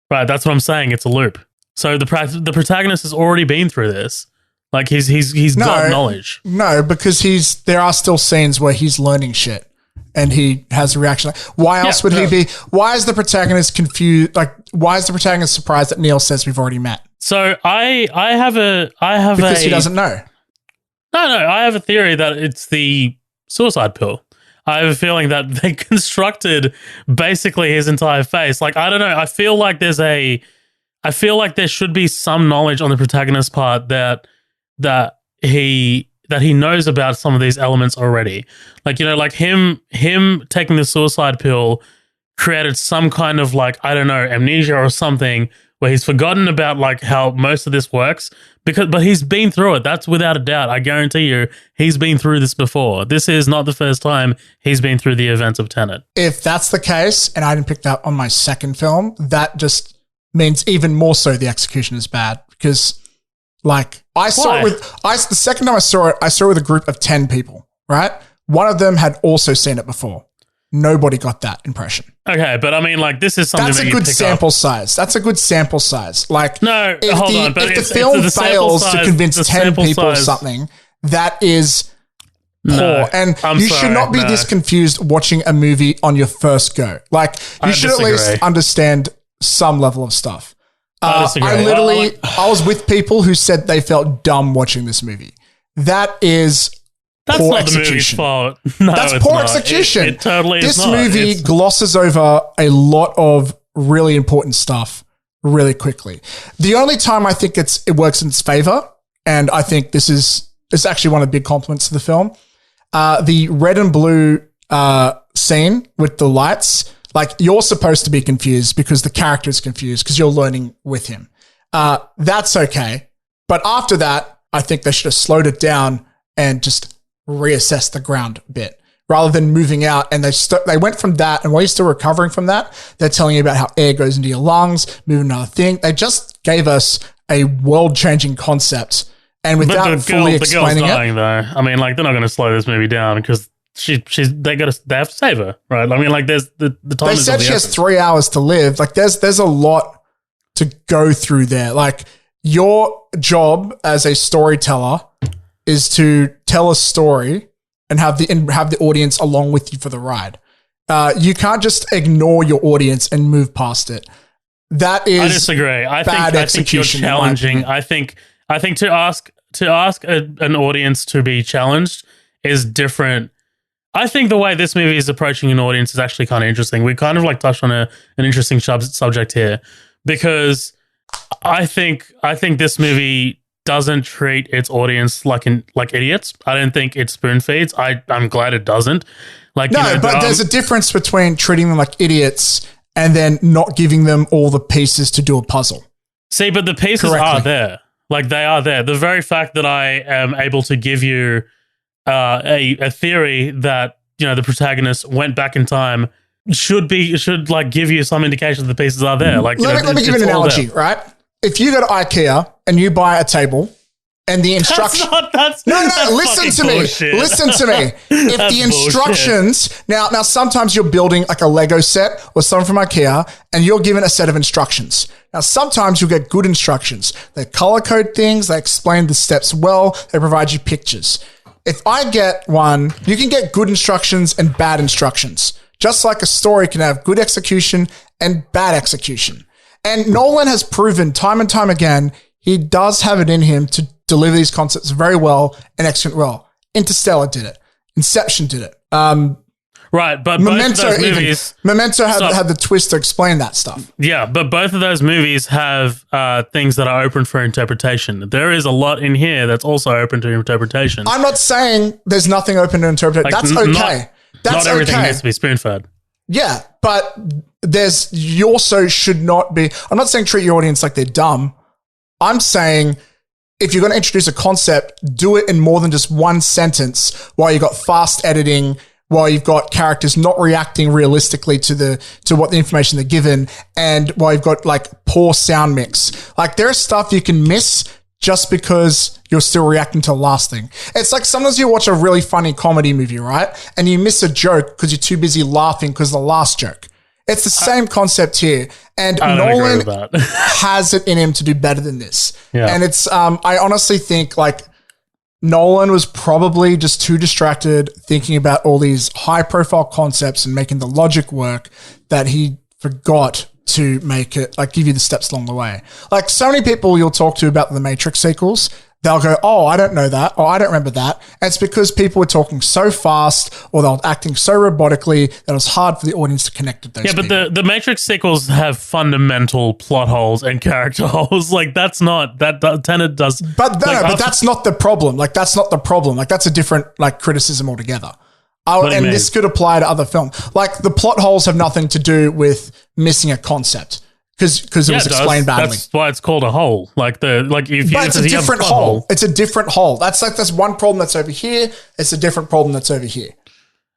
Right, that's what I'm saying. It's a loop. So the protagonist has already been through this. Like, he's got knowledge. No, because there are still scenes where he's learning shit and he has a reaction. Why else would he be? Why is the protagonist confused? Like, why is the protagonist surprised that Neil says we've already met? So I have because he doesn't know. No, I have a theory that it's the suicide pill. I have a feeling that they constructed basically his entire face. Like, I don't know. I feel like there should be some knowledge on the protagonist's part that he knows about some of these elements already. Like, like him taking the suicide pill created some kind of, like, I don't know, amnesia or something where he's forgotten about like how most of this works but he's been through it. That's without a doubt. I guarantee you he's been through this before. This is not the first time he's been through the events of Tenet. If that's the case, and I didn't pick that on my second film, that just means even more so the execution is bad, because Like I saw it the second time I saw it with a group of 10 people, right? One of them had also seen it before. Nobody got that impression. Okay, but I mean, like, this is something that's that a you good pick sample up. size. That's a good sample size. Like, no, hold on. But if the film fails to convince 10 people of something, that is poor. And you should not be this confused watching a movie on your first go. Like, you should at least understand some level of stuff. I was with people who said they felt dumb watching this movie. That's poor not execution. The movie's fault. No, that's poor execution. It totally is not. This movie glosses over a lot of really important stuff really quickly. The only time I think it works in its favor, and I think it's actually one of the big compliments to the film, the red and blue scene with the lights. Like, you're supposed to be confused because the character is confused because you're learning with him. That's okay. But after that, I think they should have slowed it down and just reassess the ground a bit rather than moving out. And they went from that, and while you're still recovering from that, they're telling you about how air goes into your lungs, moving another thing. They just gave us a world-changing concept, and without fully explaining the girl's dying, though. I mean, like, they're not going to slow this movie down because they have to save her, right? I mean, like, there's the time. They said she has 3 hours to live. Like, there's a lot to go through there. Like, your job as a storyteller is to tell a story and have the audience along with you for the ride. You can't just ignore your audience and move past it. That is, I disagree. I think you're challenging. I think to ask an audience to be challenged is different. I think the way this movie is approaching an audience is actually kind of interesting. We kind of like touched on an interesting subject here, because I think this movie doesn't treat its audience like idiots. I don't think it spoon feeds. I'm glad it doesn't. Like, no, but there's a difference between treating them like idiots and then not giving them all the pieces to do a puzzle. See, but the pieces are there. Like, they are there. The very fact that I am able to give you a theory that, you know, the protagonist went back in time should like give you some indication that the pieces are there. Like, let me give you an analogy, right? If you go to IKEA and you buy a table and the instructions... Listen to me. Listen to me. If the instructions... Now, sometimes you're building like a Lego set or something from IKEA and you're given a set of instructions. Now, sometimes you'll get good instructions. They color code things. They explain the steps well. They provide you pictures. If I get one, you can get good instructions and bad instructions. Just like a story can have good execution and bad execution. And Nolan has proven time and time again, he does have it in him to deliver these concepts very well and execute well. Interstellar did it. Inception did it. Right, but Memento, both of those movies... Memento had the twist to explain that stuff. Yeah, but both of those movies have things that are open for interpretation. There is a lot in here that's also open to interpretation. I'm not saying there's nothing open to interpretation. Like, that's okay. Not everything needs to be spoon-fed. Yeah, but you also should not be... I'm not saying treat your audience like they're dumb. I'm saying if you're going to introduce a concept, do it in more than just one sentence while you've got fast editing, while you've got characters not reacting realistically to what the information they're given, and while you've got like poor sound mix. Like, there's stuff you can miss just because you're still reacting to the last thing. It's like sometimes you watch a really funny comedy movie, right? And you miss a joke because you're too busy laughing because of the last joke. It's the same concept here. And Nolan has it in him to do better than this. Yeah. And it's, I honestly think like Nolan was probably just too distracted thinking about all these high profile concepts and making the logic work that he forgot to make it, like, give you the steps along the way. Like, so many people you'll talk to about the Matrix sequels, they'll go, oh, I don't know that, or I don't remember that. And it's because people were talking so fast or they were acting so robotically that it was hard for the audience to connect with those people. Yeah, but the Matrix sequels have fundamental plot holes and character holes. Like, that's not... Tenet does... But that's not the problem. Like, that's not the problem. Like, that's a different, like, criticism altogether. And this could apply to other films. Like, the plot holes have nothing to do with missing a concept because it was explained badly. That's why it's called a hole. But it's a different hole. It's a different hole. That's one problem that's over here. It's a different problem that's over here.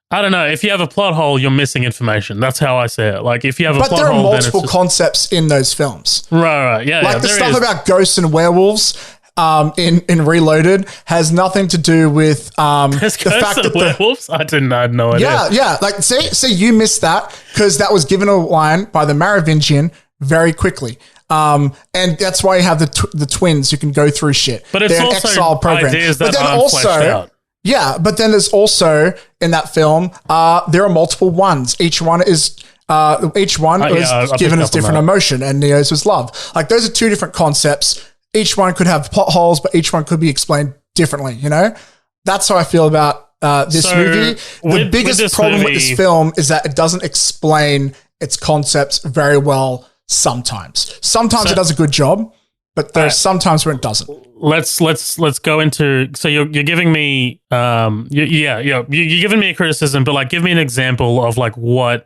I don't know. If you have a plot hole, you're missing information. That's how I say it. Like, if you have a plot hole, but there are multiple concepts in those films. Right. Yeah. Like the stuff about ghosts and werewolves. in Reloaded has nothing to do with There's the fact that werewolves? I had no idea. Yeah. Like, see, you missed that because that was given a line by the Merovingian very quickly. And that's why you have the twins who can go through shit. But it's They're also an exile program. ideas that but then aren't fleshed out. Yeah, but then there's also in that film, there are multiple ones. Each one is given its different emotion, and Neo's was love. Like, those are two different concepts. Each one could have plot holes, but each one could be explained differently. You know, that's how I feel about this movie. The biggest problem with this film is that it doesn't explain its concepts very well. Sometimes it does a good job, but there's sometimes where it doesn't. Let's go into. So you're giving me you're giving me a criticism, but like give me an example of like what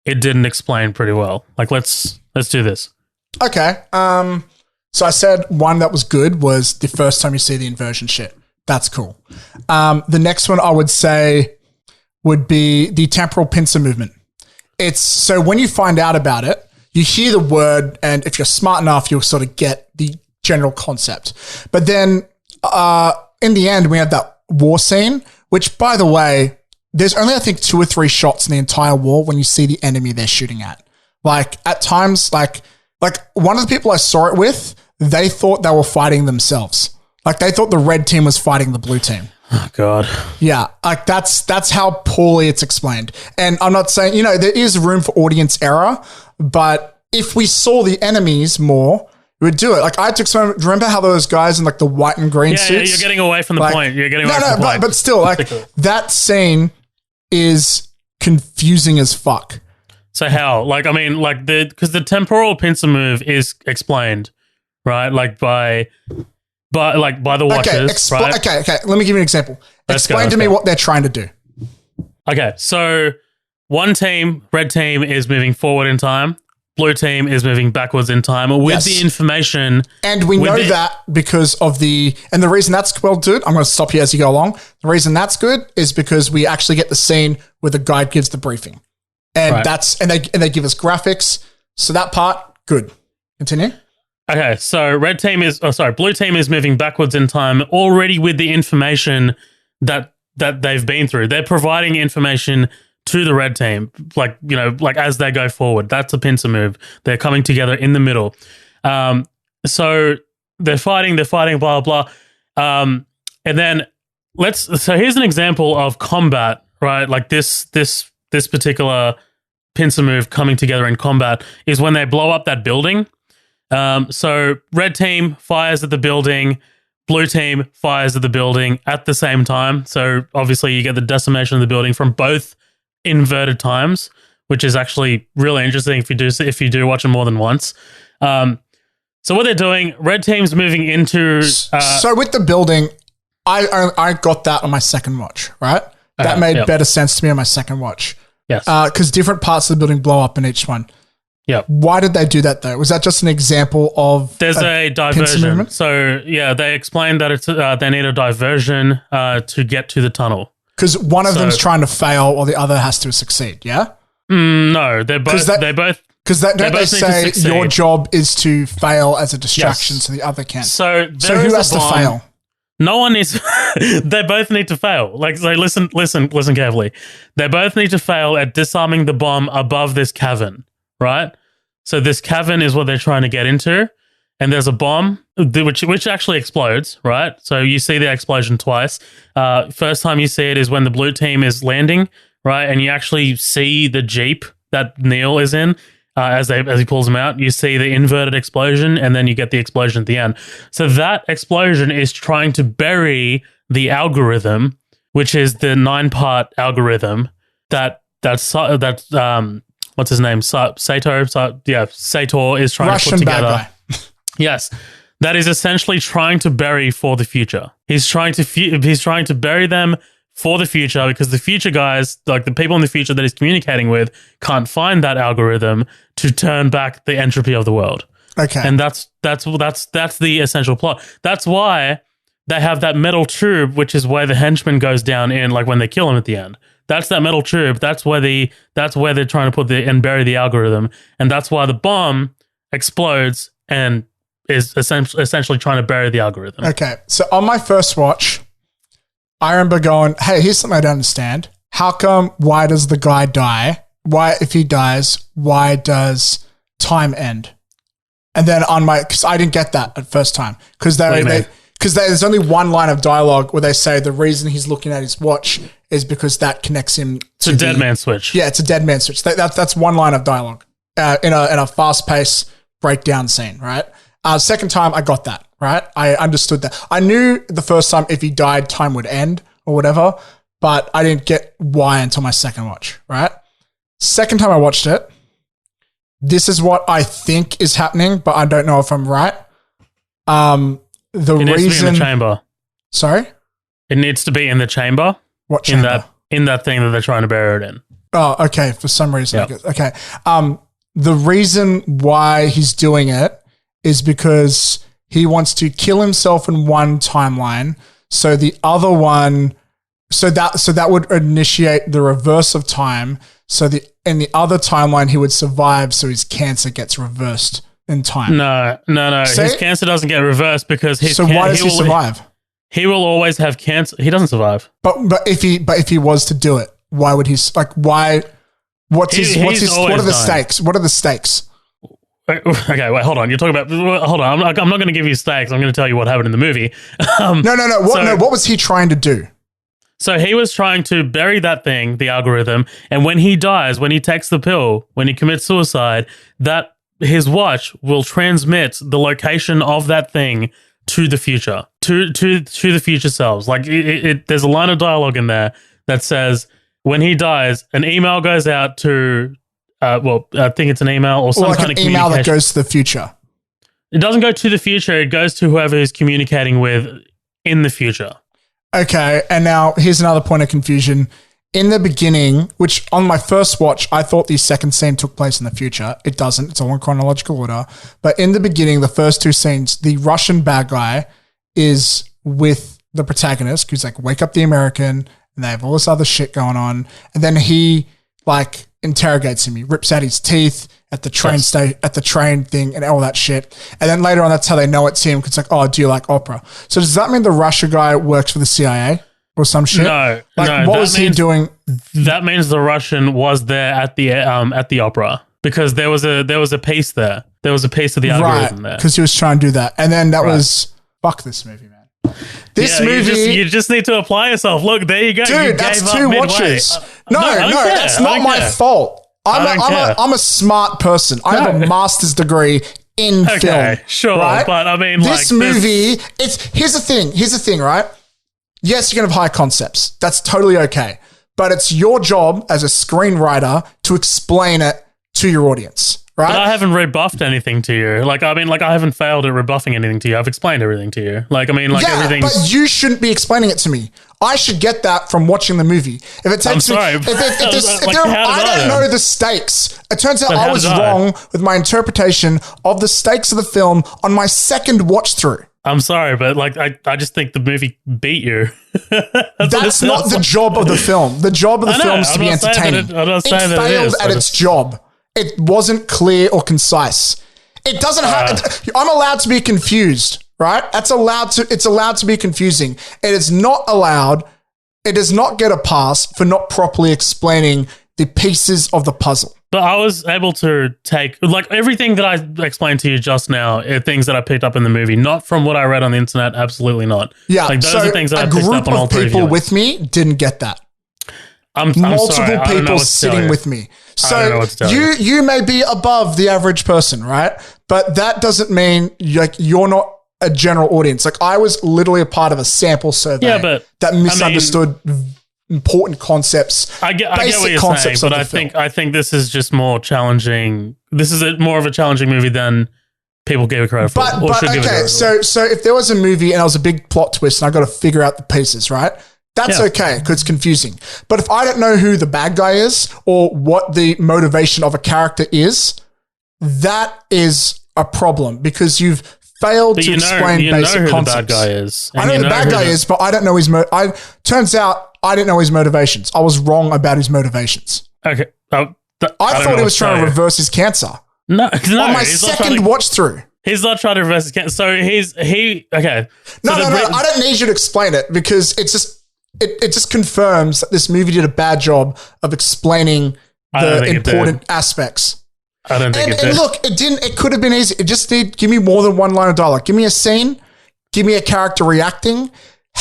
it didn't explain pretty well. Like let's do this. Okay. So I said one that was good was the first time you see the inversion shit. That's cool. The next one I would say would be the temporal pincer movement. It's so when you find out about it, you hear the word, and if you're smart enough, you'll sort of get the general concept. But then in the end, we have that war scene, which, by the way, there's only, I think, 2 or 3 shots in the entire war when you see the enemy they're shooting at. Like, at times, like one of the people I saw it with, they thought they were fighting themselves. Like, they thought the red team was fighting the blue team. Oh, God. Yeah, like that's how poorly it's explained. And I'm not saying, there is room for audience error, but if we saw the enemies more, we would do it. Like, I had to explain, remember how those guys in like the white and green suits? Yeah, you're getting away from the point. You're getting away from the point. But still, like, that scene is confusing as fuck. So how? Like, I mean, like because the temporal pincer move is explained, right? Like by the Watchers, right? Okay. Let me give you an example. Explain to me what they're trying to do. Okay, so one team, red team, is moving forward in time. Blue team is moving backwards in time with the information. And we know that because of the reason that's well, dude, I'm going to stop you as you go along. The reason that's good is because we actually get the scene where the guide gives the briefing. And they give us graphics. So that part, good. Continue. Okay, so blue team is moving backwards in time already with the information that they've been through. They're providing information to the red team, like as they go forward. That's a pincer move. They're coming together in the middle. So they're fighting, blah, blah. And then so here's an example of combat, right? Like this particular pincer move coming together in combat is when they blow up that building. So red team fires at the building, blue team fires at the building at the same time. So obviously you get the decimation of the building from both inverted times, which is actually really interesting if you do watch it more than once. So what they're doing, red team's moving into. So with the building, I got that on my second watch, right? That made better sense to me on my second watch. Yes, because different parts of the building blow up in each one. Yeah. Why did they do that though? Was that just an example of there's a diversion? So yeah, they explained that it's they need a diversion to get to the tunnel because one of them's trying to fail or the other has to succeed. Yeah. No, they're both. Because don't they say your job is to fail as a distraction so the other can? So who has to fail? No one is. They both need to fail. Like, so listen carefully. They both need to fail at disarming the bomb above this cavern, right? So this cavern is what they're trying to get into, and there's a bomb which actually explodes, right? So you see the explosion twice. First time you see it is when the blue team is landing, right? And you actually see the Jeep that Neil is in. As he pulls them out, you see the inverted explosion, and then you get the explosion at the end. So that explosion is trying to bury the algorithm, which is the 9-part algorithm that what's his name, Sator is trying Russian to put together. Bad guy. Yes, that is essentially trying to bury for the future. He's trying to bury them for the future because the future guys, like the people in the future that he's communicating with, can't find that algorithm to turn back the entropy of the world. Okay. And that's the essential plot. That's why they have that metal tube, which is where the henchman goes down in, like when they kill him at the end. That's that metal tube. That's where they're trying to put and bury the algorithm. And that's why the bomb explodes and is essentially trying to bury the algorithm. Okay, so on my first watch, I remember going, hey, here's something I don't understand. Why does the guy die? Why, if he dies, why does time end? And then because I didn't get that at first time. Because there's only one line of dialogue where they say the reason he's looking at his watch is because that connects him to It's a dead man switch. Yeah, it's a dead man switch. That's one line of dialogue in a fast-paced breakdown scene, right? Second time, I got that, right? I understood that. I knew the first time if he died, time would end or whatever, but I didn't get why until my second watch, right? Second time I watched it, this is what I think is happening, but I don't know if I'm right. It needs to be in the chamber. Sorry? It needs to be in the chamber. What chamber? In that thing that they're trying to bury it in. Oh, okay. For some reason. Yep. I guess. Okay. The reason why he's doing it is because he wants to kill himself in one timeline. So the other one, so that would initiate the reverse of time. So in the other timeline, he would survive. So his cancer gets reversed in time. No. See? His cancer doesn't get reversed because why does he survive? He will always have cancer. He doesn't survive. But if he was to do it, why would he? Like why? What are the stakes? What are the stakes? Okay, wait, hold on. You're talking about. Hold on. I'm not going to give you stakes. I'm going to tell you what happened in the movie. No. What was he trying to do? So he was trying to bury that thing, the algorithm, and when he dies, when he takes the pill, when he commits suicide, that his watch will transmit the location of that thing to the future, to the future selves. Like there's a line of dialogue in there that says when he dies, an email goes out to, I think it's an email or some kind of communication. Email that goes to the future. It doesn't go to the future. It goes to whoever he's communicating with in the future. Okay, and now here's another point of confusion. In the beginning, which on my first watch, I thought the second scene took place in the future. It doesn't. It's all in chronological order. But in the beginning, the first two scenes, the Russian bad guy is with the protagonist, who's like, wake up the American, and they have all this other shit going on. And then he like interrogates him. He rips out his teeth at the train at the train thing and all that shit. And then later on, that's how they know it's him. 'Cause it's like, oh, do you like opera? So does that mean the Russia guy works for the CIA or some shit? No. What was he doing? That means the Russian was there at the opera because there was a piece there. There was a piece of the algorithm there. Because he was trying to do that. And then that was fuck this movie, man. This movie, you just need to apply yourself. Look, there you go. Dude, that's two watches. No, that's not my fault. I'm a smart person. I have a master's degree in film. Sure, right? But I mean, this movie. Here's the thing, right? Yes, you're gonna have high concepts. That's totally okay. But it's your job as a screenwriter to explain it to your audience. Right? But I haven't rebuffed anything to you. I haven't failed at rebuffing anything to you. I've explained everything to you. Everything. But you shouldn't be explaining it to me. I should get that from watching the movie. If it takes I don't know the stakes. It turns out I was wrong with my interpretation of the stakes of the film on my second watch through. I'm sorry, but I just think the movie beat you. That's not the job of the film. The job of the film is to be entertaining. It failed at its job. It wasn't clear or concise. It doesn't have. I'm allowed to be confused, right? It's allowed to be confusing. It is not allowed. It does not get a pass for not properly explaining the pieces of the puzzle. But I was able to take everything that I explained to you just now are things that I picked up in the movie, not from what I read on the internet. Absolutely not. Yeah, those are things that I picked up on all three of people with me didn't get that. Multiple people sitting with me. So you may be above the average person, right? But that doesn't mean you're not a general audience. I was literally a part of a sample survey that misunderstood important concepts. I get what you're saying, but I think this is just more challenging. This is more of a challenging movie than people give it credit for. So if there was a movie and there was a big plot twist and I got to figure out the pieces, right? That's okay because it's confusing. But if I don't know who the bad guy is or what the motivation of a character is, that is a problem because you've failed to explain basic concepts. The bad guy is. I know who the bad guy is, but I don't know his turns out I didn't know his motivations. I was wrong about his motivations. Okay. I thought he was trying to reverse his cancer. No. On my second watch through. He's not trying to reverse his cancer. So okay. No, I don't need you to explain it because it just confirms that this movie did a bad job of explaining the important aspects. I don't think it did. And look, it could have been easy. It just give me more than one line of dialogue. Give me a scene. Give me a character reacting.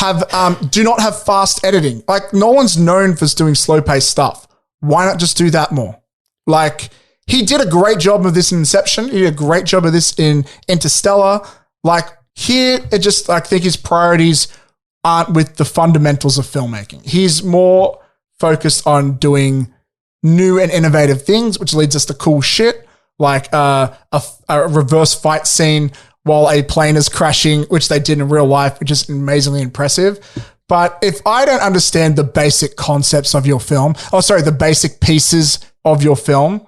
Do not have fast editing. Like, Nolan's known for doing slow-paced stuff. Why not just do that more? Like, he did a great job of this in Inception. He did a great job of this in Interstellar. Like, here, I think his priorities aren't with the fundamentals of filmmaking. He's more focused on doing new and innovative things, which leads us to cool shit, like a reverse fight scene while a plane is crashing, which they did in real life, which is amazingly impressive. But if I don't understand the basic concepts of your film, the basic pieces of your film,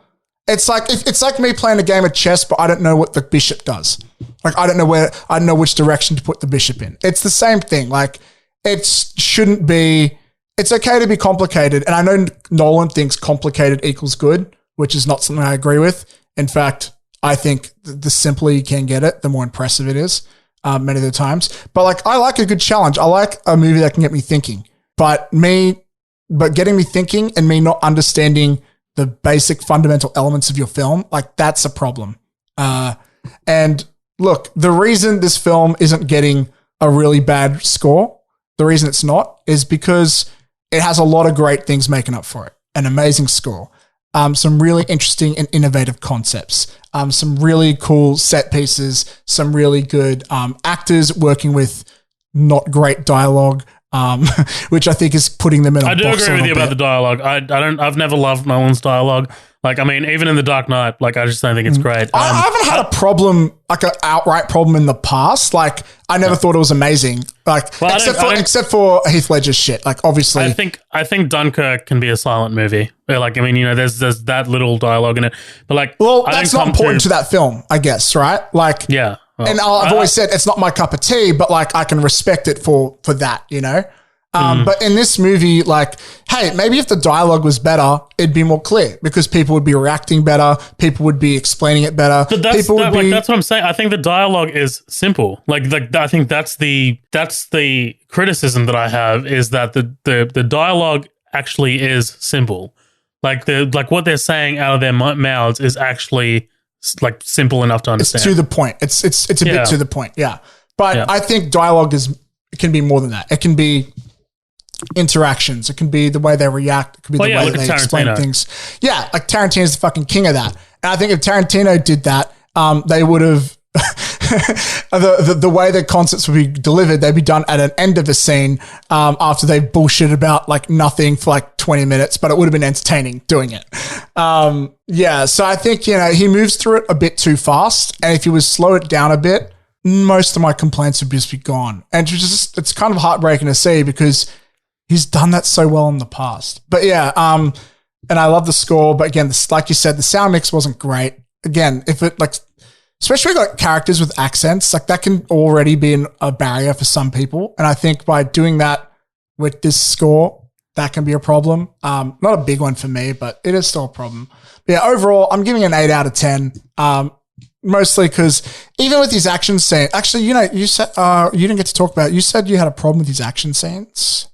it's like me playing a game of chess, but I don't know what the bishop does. Like, I don't know which direction to put the bishop in. It's the same thing. Like, it's okay to be complicated. And I know Nolan thinks complicated equals good, which is not something I agree with. In fact, I think the simpler you can get it, the more impressive it is many of the times. But like, I like a good challenge. I like a movie that can get me thinking. But getting me thinking and me not understanding the basic fundamental elements of your film, like, that's a problem. And look, the reason this film isn't getting a really bad score, the reason it's not, is because it has a lot of great things making up for it. An amazing score. Some really interesting and innovative concepts, some really cool set pieces, some really good actors working with not great dialogue, which I think is putting them in a box. I do agree with you about the dialogue. I've never loved Nolan's dialogue. Like, I mean, even in The Dark Knight, like, I just don't think it's great. I haven't had a problem, like an outright problem in the past. Like, I never thought it was amazing. Like, except for Heath Ledger's shit. Like, obviously, I think Dunkirk can be a silent movie. Like, I mean, you know, there's that little dialogue in it, but like, well, that's not important to that film, I guess, right? Like, yeah. Well, and I've always said it's not my cup of tea, but like, I can respect it for that, you know. But in this movie, like, hey, maybe if the dialogue was better, it'd be more clear because people would be reacting better, people would be explaining it better. But that's what I'm saying. I think the dialogue is simple. Like I think that's the criticism that I have, is that the dialogue actually is simple. Like what they're saying out of their mouths is actually like simple enough to understand. It's to the point. It's a bit to the point. Yeah. But I think dialogue can be more than that. It can be interactions. It can be the way they react. It could be the way they explain things. Yeah, like Tarantino's the fucking king of that. And I think if Tarantino did that, they would have the way the concepts would be delivered, they'd be done at an end of a scene after they bullshit about like nothing for like 20 minutes, but it would have been entertaining doing it. So I think, you know, he moves through it a bit too fast, and if he was slow it down a bit, most of my complaints would just be gone. And it's kind of heartbreaking to see because he's done that so well in the past. But yeah, and I love the score, but again, like you said, the sound mix wasn't great. Again, if it like, especially like characters with accents, like that can already be a barrier for some people. And I think by doing that with this score, that can be a problem. Not a big one for me, but it is still a problem. But yeah, overall, I'm giving an 8 out of 10. Mostly because even with these action scenes, actually, you know, you said you didn't get to talk about it. You said you had a problem with these action scenes.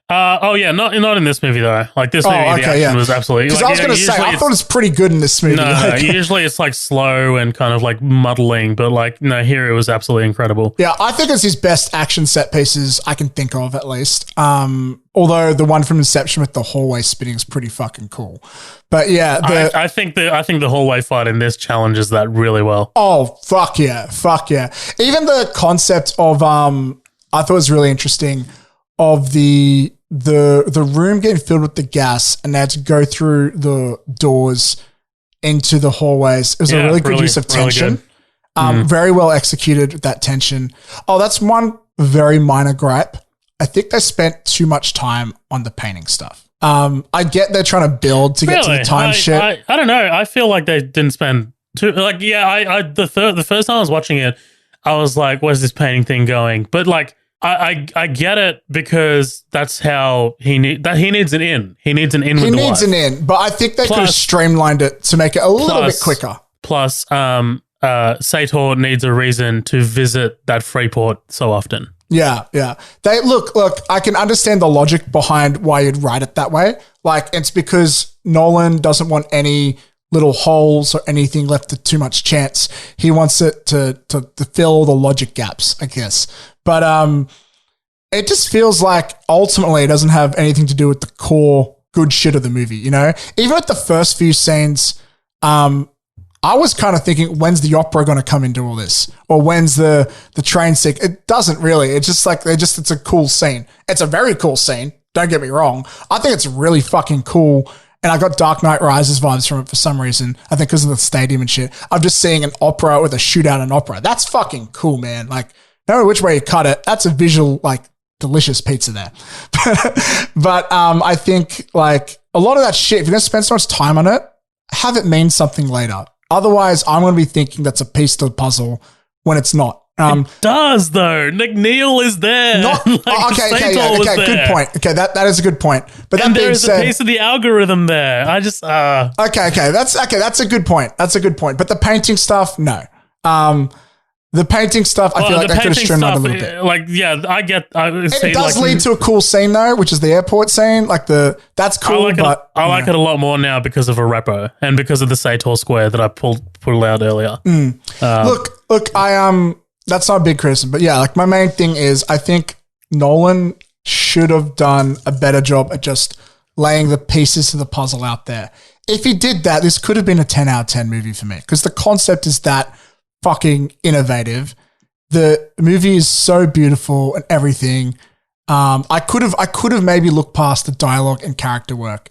Not in this movie though. Like this movie, the action was absolutely. Because I was going to say, I thought it's pretty good in this movie. No, usually it's like slow and kind of like muddling, but like no, here it was absolutely incredible. Yeah, I think it's his best action set pieces I can think of, at least. Although the one from Inception with the hallway spinning is pretty fucking cool. But yeah, I think the hallway fight in this challenges that really well. Oh fuck yeah. Even the concept of I thought it was really interesting of the room getting filled with the gas and they had to go through the doors into the hallways. It was a really good use of tension. Very well executed with that tension. Oh, that's one very minor gripe. I think they spent too much time on the painting stuff. I get they're trying to build to get to the time shit. I don't know. I feel like they didn't spend too, like, yeah, the first time I was watching it, I was like, where's this painting thing going? But like, I get it because that's how he needs an in. He needs an in with the wife. He needs an in, but I think they could have streamlined it to make it a little bit quicker. Plus, Sator needs a reason to visit that free port so often. Yeah. They look, I can understand the logic behind why you'd write it that way. Like, it's because Nolan doesn't want any little holes or anything left to too much chance. He wants it to fill all the logic gaps, I guess. But it just feels like ultimately it doesn't have anything to do with the core good shit of the movie, you know? Even with the first few scenes, I was kind of thinking, when's the opera going to come into all this? Or when's the train sick? It doesn't really. It's just like, it's a cool scene. It's a very cool scene. Don't get me wrong. I think it's really fucking cool. And I got Dark Knight Rises vibes from it for some reason. I think because of the stadium and shit. I'm just seeing an opera with a shootout in opera. That's fucking cool, man. Like, no matter which way you cut it, that's a visual, like, delicious pizza there. But I think, like, a lot of that shit, if you're going to spend so much time on it, have it mean something later. Otherwise, I'm going to be thinking that's a piece to the puzzle when it's not. It does, though. Nick Neal is there. Okay, good point. Okay, that is a good point. But and that being said, there is a piece of the algorithm there. I just Okay, that's a good point. That's a good point. But the painting stuff, no. The painting stuff, I feel like I could have streamlined a little bit. Like, yeah, I get. It does lead to a cool scene though, which is the airport scene. Like that's cool. I like it a lot more now because of a repo and because of the Sator Square that I pulled out earlier. Look, that's not a big criticism, but yeah, like my main thing is I think Nolan should have done a better job at just laying the pieces of the puzzle out there. If he did that, this could have been a 10 out of 10 movie for me because the concept is that fucking innovative. The movie is so beautiful and everything. I could have maybe looked past the dialogue and character work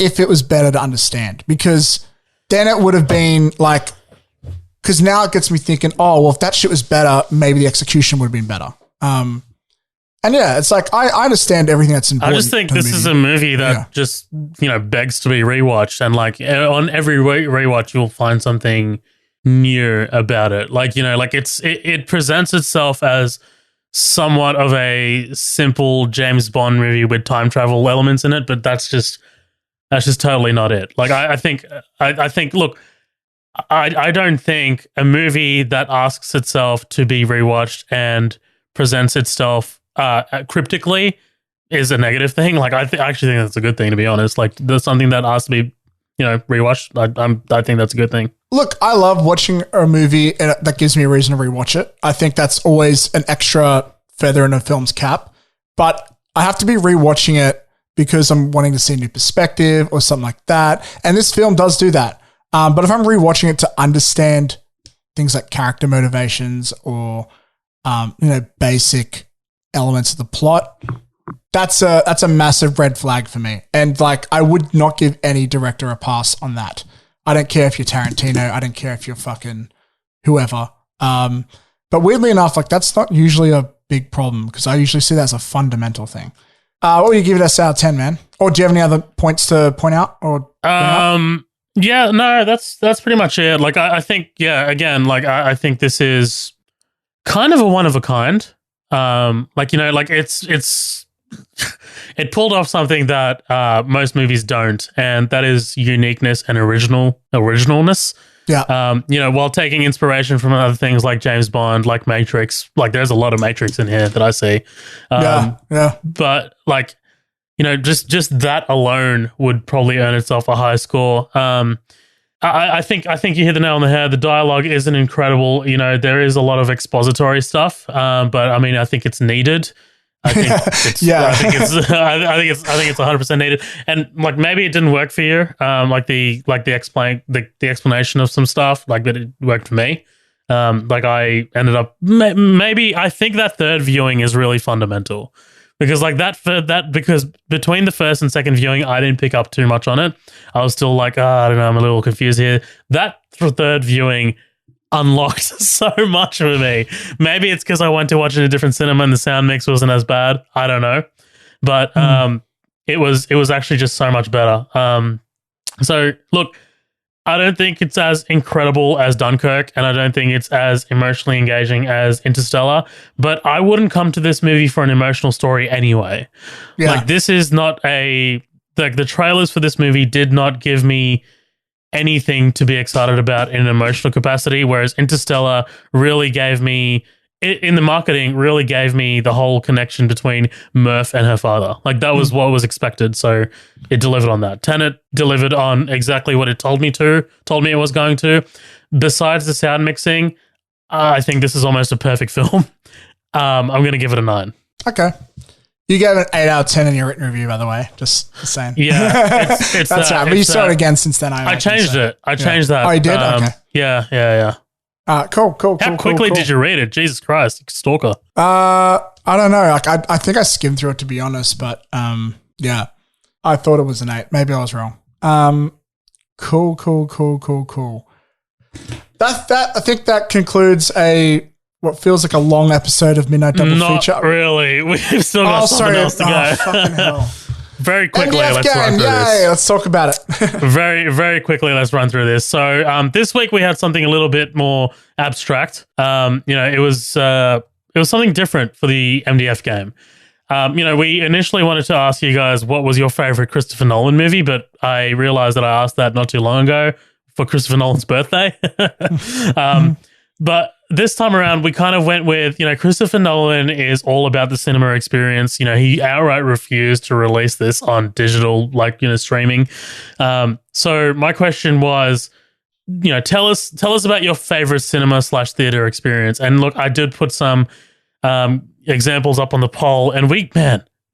if it was better to understand, because then it would have been like, because now it gets me thinking, oh, well, if that shit was better, maybe the execution would have been better. And yeah, it's like, I understand everything that's important. I just think this is a movie that just, begs to be rewatched. And like on every rewatch, you'll find something new about it. Like, it presents itself as somewhat of a simple James Bond movie with time travel elements in it, but that's just totally not it. Like, I think, look, I don't think a movie that asks itself to be rewatched and presents itself cryptically is a negative thing. Like, I actually think that's a good thing, to be honest. Like, there's something that asks to be, rewatched. I think that's a good thing. Look, I love watching a movie and that gives me a reason to rewatch it. I think that's always an extra feather in a film's cap. But I have to be rewatching it because I'm wanting to see a new perspective or something like that. And this film does do that. But if I'm rewatching it to understand things like character motivations or, basic elements of the plot, that's a massive red flag for me. And like, I would not give any director a pass on that. I don't care if you're Tarantino. I don't care if you're fucking whoever. But weirdly enough, like that's not usually a big problem because I usually see that as a fundamental thing. What would you give it a out of 10, man? Or do you have any other points to point out or Yeah, no, that's pretty much it. Like, I think, again, like, I think this is kind of a one of a kind. It's it pulled off something that most movies don't, and that is uniqueness and originalness. Yeah. While taking inspiration from other things like James Bond, like Matrix, like there's a lot of Matrix in here that I see. Yeah. But like, just that alone would probably earn itself a high score. I think you hit the nail on the head. The dialogue isn't incredible. There is a lot of expository stuff, but I mean, I think it's needed. I think it's, I think it's 100% needed. And like, maybe it didn't work for you. The explanation of some stuff, like, but it worked for me. Like I ended up, maybe I think that third viewing is really fundamental. Because like because between the first and second viewing, I didn't pick up too much on it. I was still like, I don't know, I'm a little confused here. That third viewing unlocked so much for me. Maybe it's because I went to watch it in a different cinema and the sound mix wasn't as bad. I don't know, but it was actually just so much better. So look, I don't think it's as incredible as Dunkirk, and I don't think it's as emotionally engaging as Interstellar, but I wouldn't come to this movie for an emotional story anyway. Yeah. Like, this is not the trailers for this movie did not give me anything to be excited about in an emotional capacity, whereas Interstellar really gave me, in the marketing, really gave me the whole connection between Murph and her father. Like, that was what was expected, so it delivered on that. Tenet delivered on exactly what it told me it was going to. Besides the sound mixing, I think this is almost a perfect film. I'm going to give it a 9. Okay. You gave it an 8 out of 10 in your written review, by the way. Just saying. Yeah. It's that's right. But you saw it again since then. I changed it. I changed that. Oh, you did? Okay. Yeah. Cool. How quickly did you read it? Jesus Christ, you stalker. I don't know. Like, I think I skimmed through it, to be honest. But yeah, I thought it was an 8. Maybe I was wrong. Cool. That I think that concludes what feels like a long episode of Midnight Double Feature. Not really. We've still got something else to go. Fucking hell. Very quickly, MDF let's run game, through this. Let's talk about it. Very, very quickly, let's run through this. So this week we had something a little bit more abstract. It was something different for the MDF game. We initially wanted to ask you guys what was your favorite Christopher Nolan movie, but I realized that I asked that not too long ago for Christopher Nolan's birthday. But this time around, we kind of went with, Christopher Nolan is all about the cinema experience. He outright refused to release this on digital, streaming. So my question was, tell us about your favorite cinema/theater experience. And look, I did put some examples up on the poll, and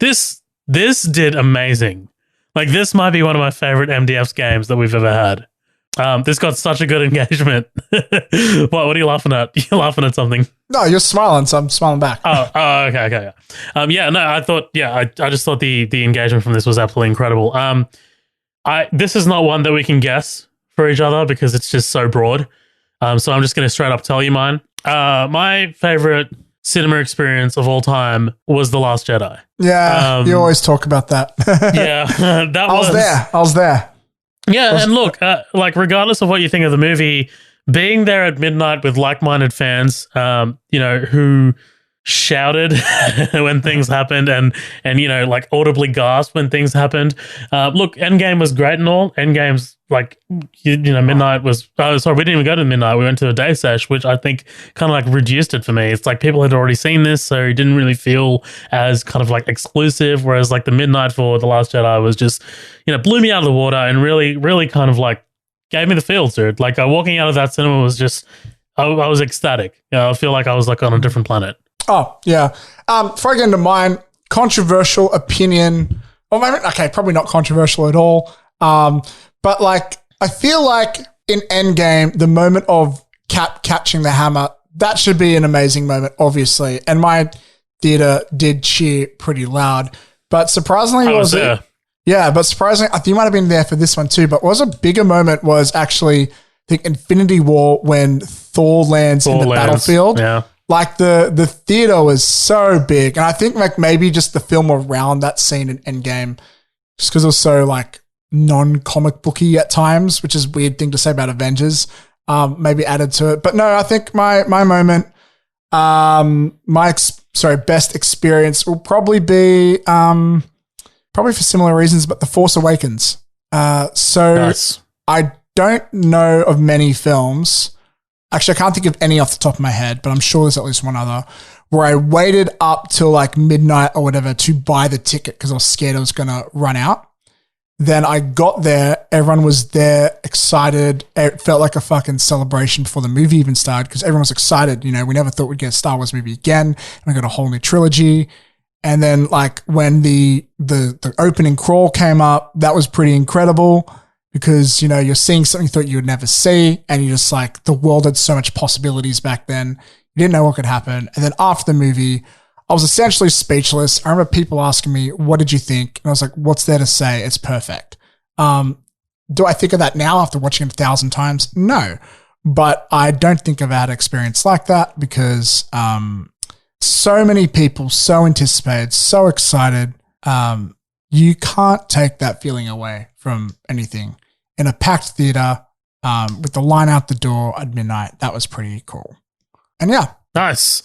this did amazing. Like, this might be one of my favorite MDF's games that we've ever had. This got such a good engagement. What are you laughing at? You're laughing at something. No, you're smiling, so I'm smiling back. Okay. I just thought the engagement from this was absolutely incredible. This is not one that we can guess for each other because it's just so broad. So I'm just going to straight up tell you mine. My favorite cinema experience of all time was The Last Jedi. Yeah, you always talk about that. Yeah, I was there. Yeah, and look, regardless of what you think of the movie, being there at midnight with like-minded fans, who shouted when things happened and audibly gasped when things happened. Look, Endgame was great and all. Endgame's midnight was... Oh, sorry, we didn't even go to midnight. We went to a day sesh, which I think kind of reduced it for me. It's like people had already seen this, so it didn't really feel as kind of exclusive, whereas the midnight for The Last Jedi was just, blew me out of the water and really, really kind of gave me the feels, dude. Walking out of that cinema was just... I was ecstatic. I feel like I was on a different planet. Oh, yeah. Before I get into mine, controversial opinion. Well, maybe, okay, probably not controversial at all. But I feel like in Endgame, the moment of Cap catching the hammer, that should be an amazing moment, obviously. And my theater did cheer pretty loud. But surprisingly, but surprisingly, I think you might have been there for this one too. But what was a bigger moment was actually, I think, Infinity War when Thor lands in the battlefield. Yeah. The theater was so big. And I think maybe just the film around that scene in Endgame, just because it was so non-comic booky at times, which is a weird thing to say about Avengers, maybe added to it. But no, I think my moment, best experience will probably be, probably for similar reasons, but The Force Awakens. Nice. I don't know of many films. Actually, I can't think of any off the top of my head, but I'm sure there's at least one other where I waited up till midnight or whatever to buy the ticket because I was scared it was going to run out. Then I got there, everyone was there, excited. It felt like a fucking celebration before the movie even started because everyone was excited. We never thought we'd get a Star Wars movie again. And we got a whole new trilogy. And then when the opening crawl came up, that was pretty incredible because, you're seeing something you thought you would never see. And you're just the world had so much possibilities back then. You didn't know what could happen. And then after the movie, I was essentially speechless. I remember people asking me, what did you think? And I was like, what's there to say? It's perfect. Do I think of that now after watching it 1,000 times? No. But I don't think I've had an experience like that because so many people, so anticipated, so excited. You can't take that feeling away from anything. In a packed theater with the line out the door at midnight, that was pretty cool. And yeah. Nice.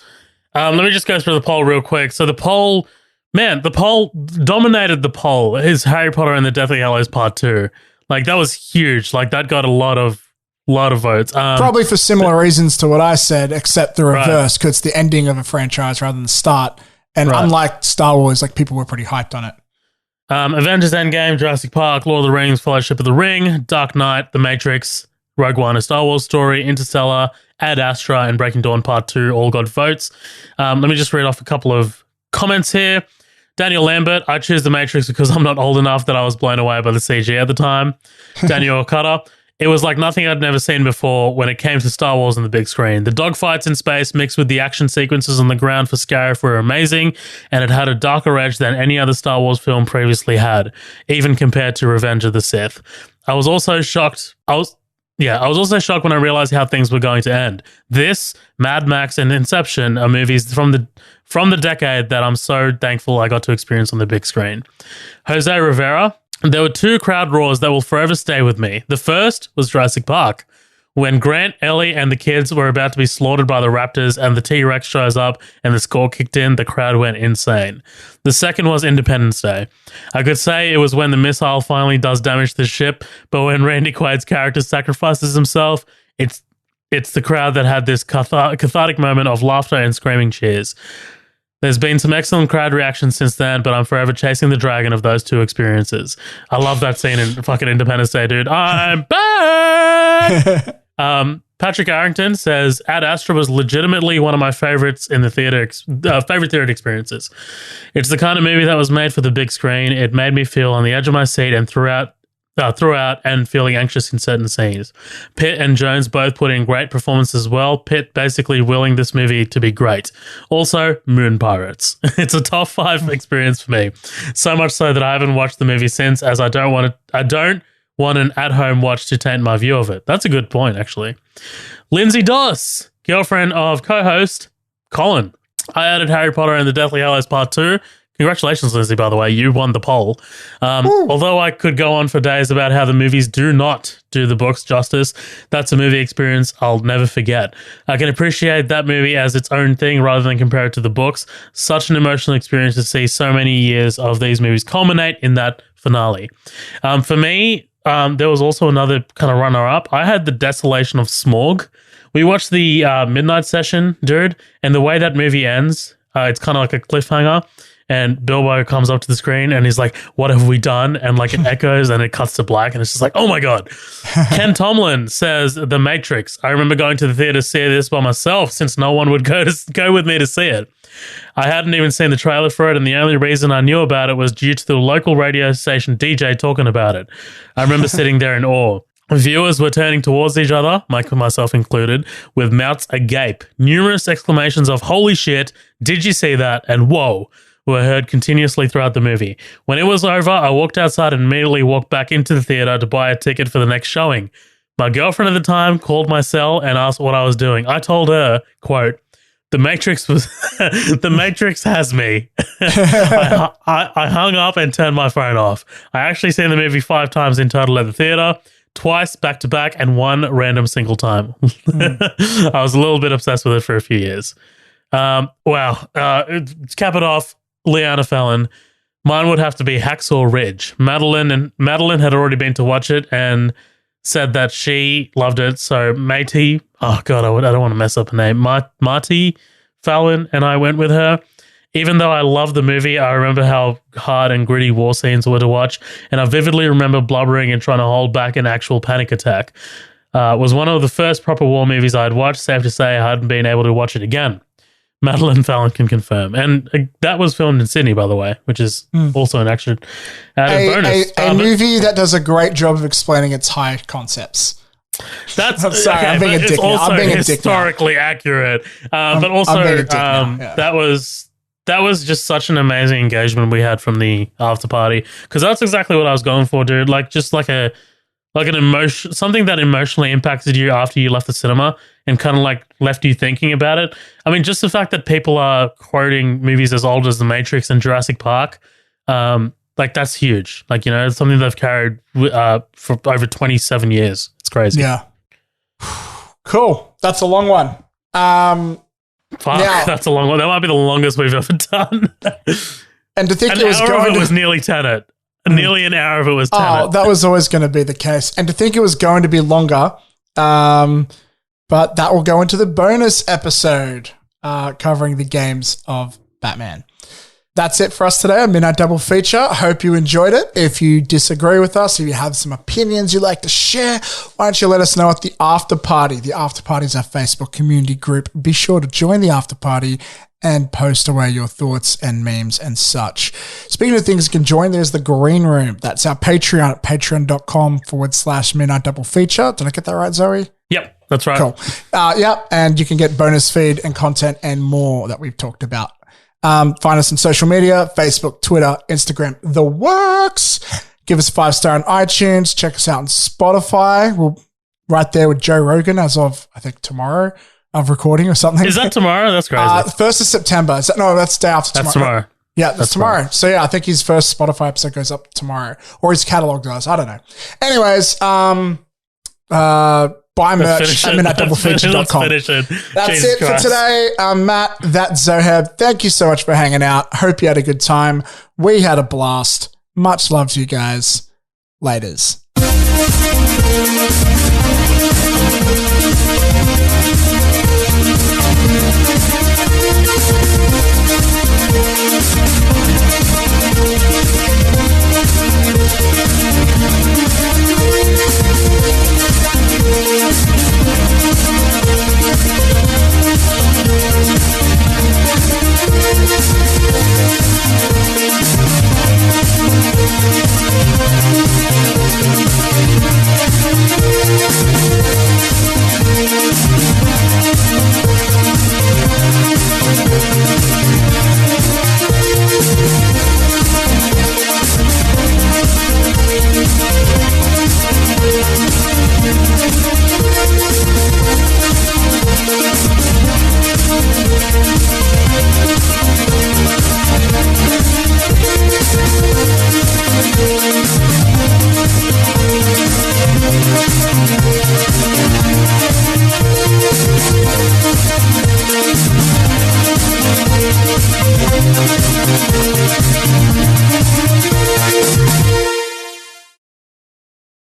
Let me just go through the poll real quick. So the poll dominated the poll is Harry Potter and the Deathly Hallows Part 2. Like that was huge. Like that got a lot of votes. Probably for similar reasons to what I said, except the reverse, because it's the ending of a franchise rather than the start. And unlike Star Wars, like people were pretty hyped on it. Avengers Endgame, Jurassic Park, Lord of the Rings, Fellowship of the Ring, Dark Knight, The Matrix, Rogue One, A Star Wars Story, Interstellar, Ad Astra, and Breaking Dawn Part 2 all got votes. Let me just read off a couple of comments here. Daniel Lambert, I choose The Matrix because I'm not old enough that I was blown away by the CG at the time. Daniel Okada, it was like nothing I'd never seen before when it came to Star Wars on the big screen. The dogfights in space mixed with the action sequences on the ground for Scarif were amazing, and it had a darker edge than any other Star Wars film previously had, even compared to Revenge of the Sith. I was also shocked when I realized how things were going to end. This, Mad Max, and Inception are movies from the decade that I'm so thankful I got to experience on the big screen. Jose Rivera, there were two crowd roars that will forever stay with me. The first was Jurassic Park. When Grant, Ellie, and the kids were about to be slaughtered by the raptors and the T-Rex shows up and the score kicked in, the crowd went insane. The second was Independence Day. I could say it was when the missile finally does damage the ship, but when Randy Quaid's character sacrifices himself, it's the crowd that had this cathartic moment of laughter and screaming cheers. There's been some excellent crowd reactions since then, but I'm forever chasing the dragon of those two experiences. I love that scene in fucking Independence Day, dude. I'm back! Patrick Arrington says, Ad Astra was legitimately one of my favorites in the favorite theater experiences. It's the kind of movie that was made for the big screen. It made me feel on the edge of my seat and throughout and feeling anxious in certain scenes. Pitt and Jones both put in great performances as well. Pitt basically willing this movie to be great. Also, Moon Pirates. It's a top 5 experience for me. So much so that I haven't watched the movie since, as I don't want an at-home watch to taint my view of it. That's a good point, actually. Lindsay Doss, girlfriend of co-host Colin. I added Harry Potter and the Deathly Hallows Part 2. Congratulations, Lindsay, by the way. You won the poll. Although I could go on for days about how the movies do not do the books justice, that's a movie experience I'll never forget. I can appreciate that movie as its own thing rather than compare it to the books. Such an emotional experience to see so many years of these movies culminate in that finale. For me, there was also another kind of runner-up. I had The Desolation of Smaug. We watched the Midnight Session, dude, and the way that movie ends, it's kind of like a cliffhanger. And Bilbo comes up to the screen and he's like, what have we done? And like it echoes and it cuts to black and it's just like, oh my God. Ken Tomlin says The Matrix. I remember going to the theater to see this by myself since no one would go with me to see it. I hadn't even seen the trailer for it, and the only reason I knew about it was due to the local radio station DJ talking about it. I remember sitting there in awe. Viewers were turning towards each other, myself included, with mouths agape. Numerous exclamations of holy shit, did you see that? And whoa were heard continuously throughout the movie. When it was over, I walked outside and immediately walked back into the theater to buy a ticket for the next showing. My girlfriend at the time called my cell and asked what I was doing. I told her, quote, The Matrix has me. I hung up and turned my phone off. I actually seen the movie 5 times in total at the theater, twice back to back and one random single time. I was a little bit obsessed with it for a few years. To cap it off, Leanna Fallon. Mine would have to be Hacksaw Ridge. Madeline had already been to watch it and said that she loved it. So Matey, oh God, I don't want to mess up her name. Marty Fallon and I went with her. Even though I love the movie, I remember how hard and gritty war scenes were to watch, and I vividly remember blubbering and trying to hold back an actual panic attack. It was one of the first proper war movies I had watched. Safe to say I hadn't been able to watch it again. Madeline Fallon can confirm. And that was filmed in Sydney, by the way, which is also an extra added bonus. A movie that does a great job of explaining its high concepts. That's I'm sorry, okay, I'm being a dick now. also I'm being a dick historically accurate. But also, that was just such an amazing engagement we had from the after party, because that's exactly what I was going for, dude. Like just like an emotion, something that emotionally impacted you after you left the cinema and kind of like left you thinking about it. I mean, just the fact that people are quoting movies as old as The Matrix and Jurassic Park, like that's huge. Like, you know, it's something they've carried for over 27 years. It's crazy. Yeah. Cool. That's a long one. That's a long one. That might be the longest we've ever done. And to think An it was hour going of it to was nearly Tenet. Nearly an hour of it was Tenet. Oh, that was always going to be the case. And to think it was going to be longer, but that will go into the bonus episode covering the games of Batman. That's it for us today, a Midnight Double Feature. I hope you enjoyed it. If you disagree with us, if you have some opinions you'd like to share, why don't you let us know at the After Party. The After Party is our Facebook community group. Be sure to join the After Party and post away your thoughts and memes and such. Speaking of things you can join, there's the Green Room. That's our Patreon at patreon.com/Midnight Double Feature. Did I get that right, Zoe? Yep, that's right. Cool. And you can get bonus feed and content and more that we've talked about. Find us on social media, Facebook, Twitter, Instagram, the works. Give us a 5-star on iTunes. Check us out on Spotify. We're right there with Joe Rogan as of, I think, tomorrow of recording or something. Is that tomorrow? That's crazy. 1st of September. That's day after tomorrow. That's tomorrow. Yeah, that's tomorrow. So yeah, I think his first Spotify episode goes up tomorrow. Or his catalog does. I don't know. Anyways, buy merch at midnightdoublefeature.com. That's it for today. Matt, that's Zoheb. Thank you so much for hanging out. Hope you had a good time. We had a blast. Much love to you guys. Laters. We'll be right back.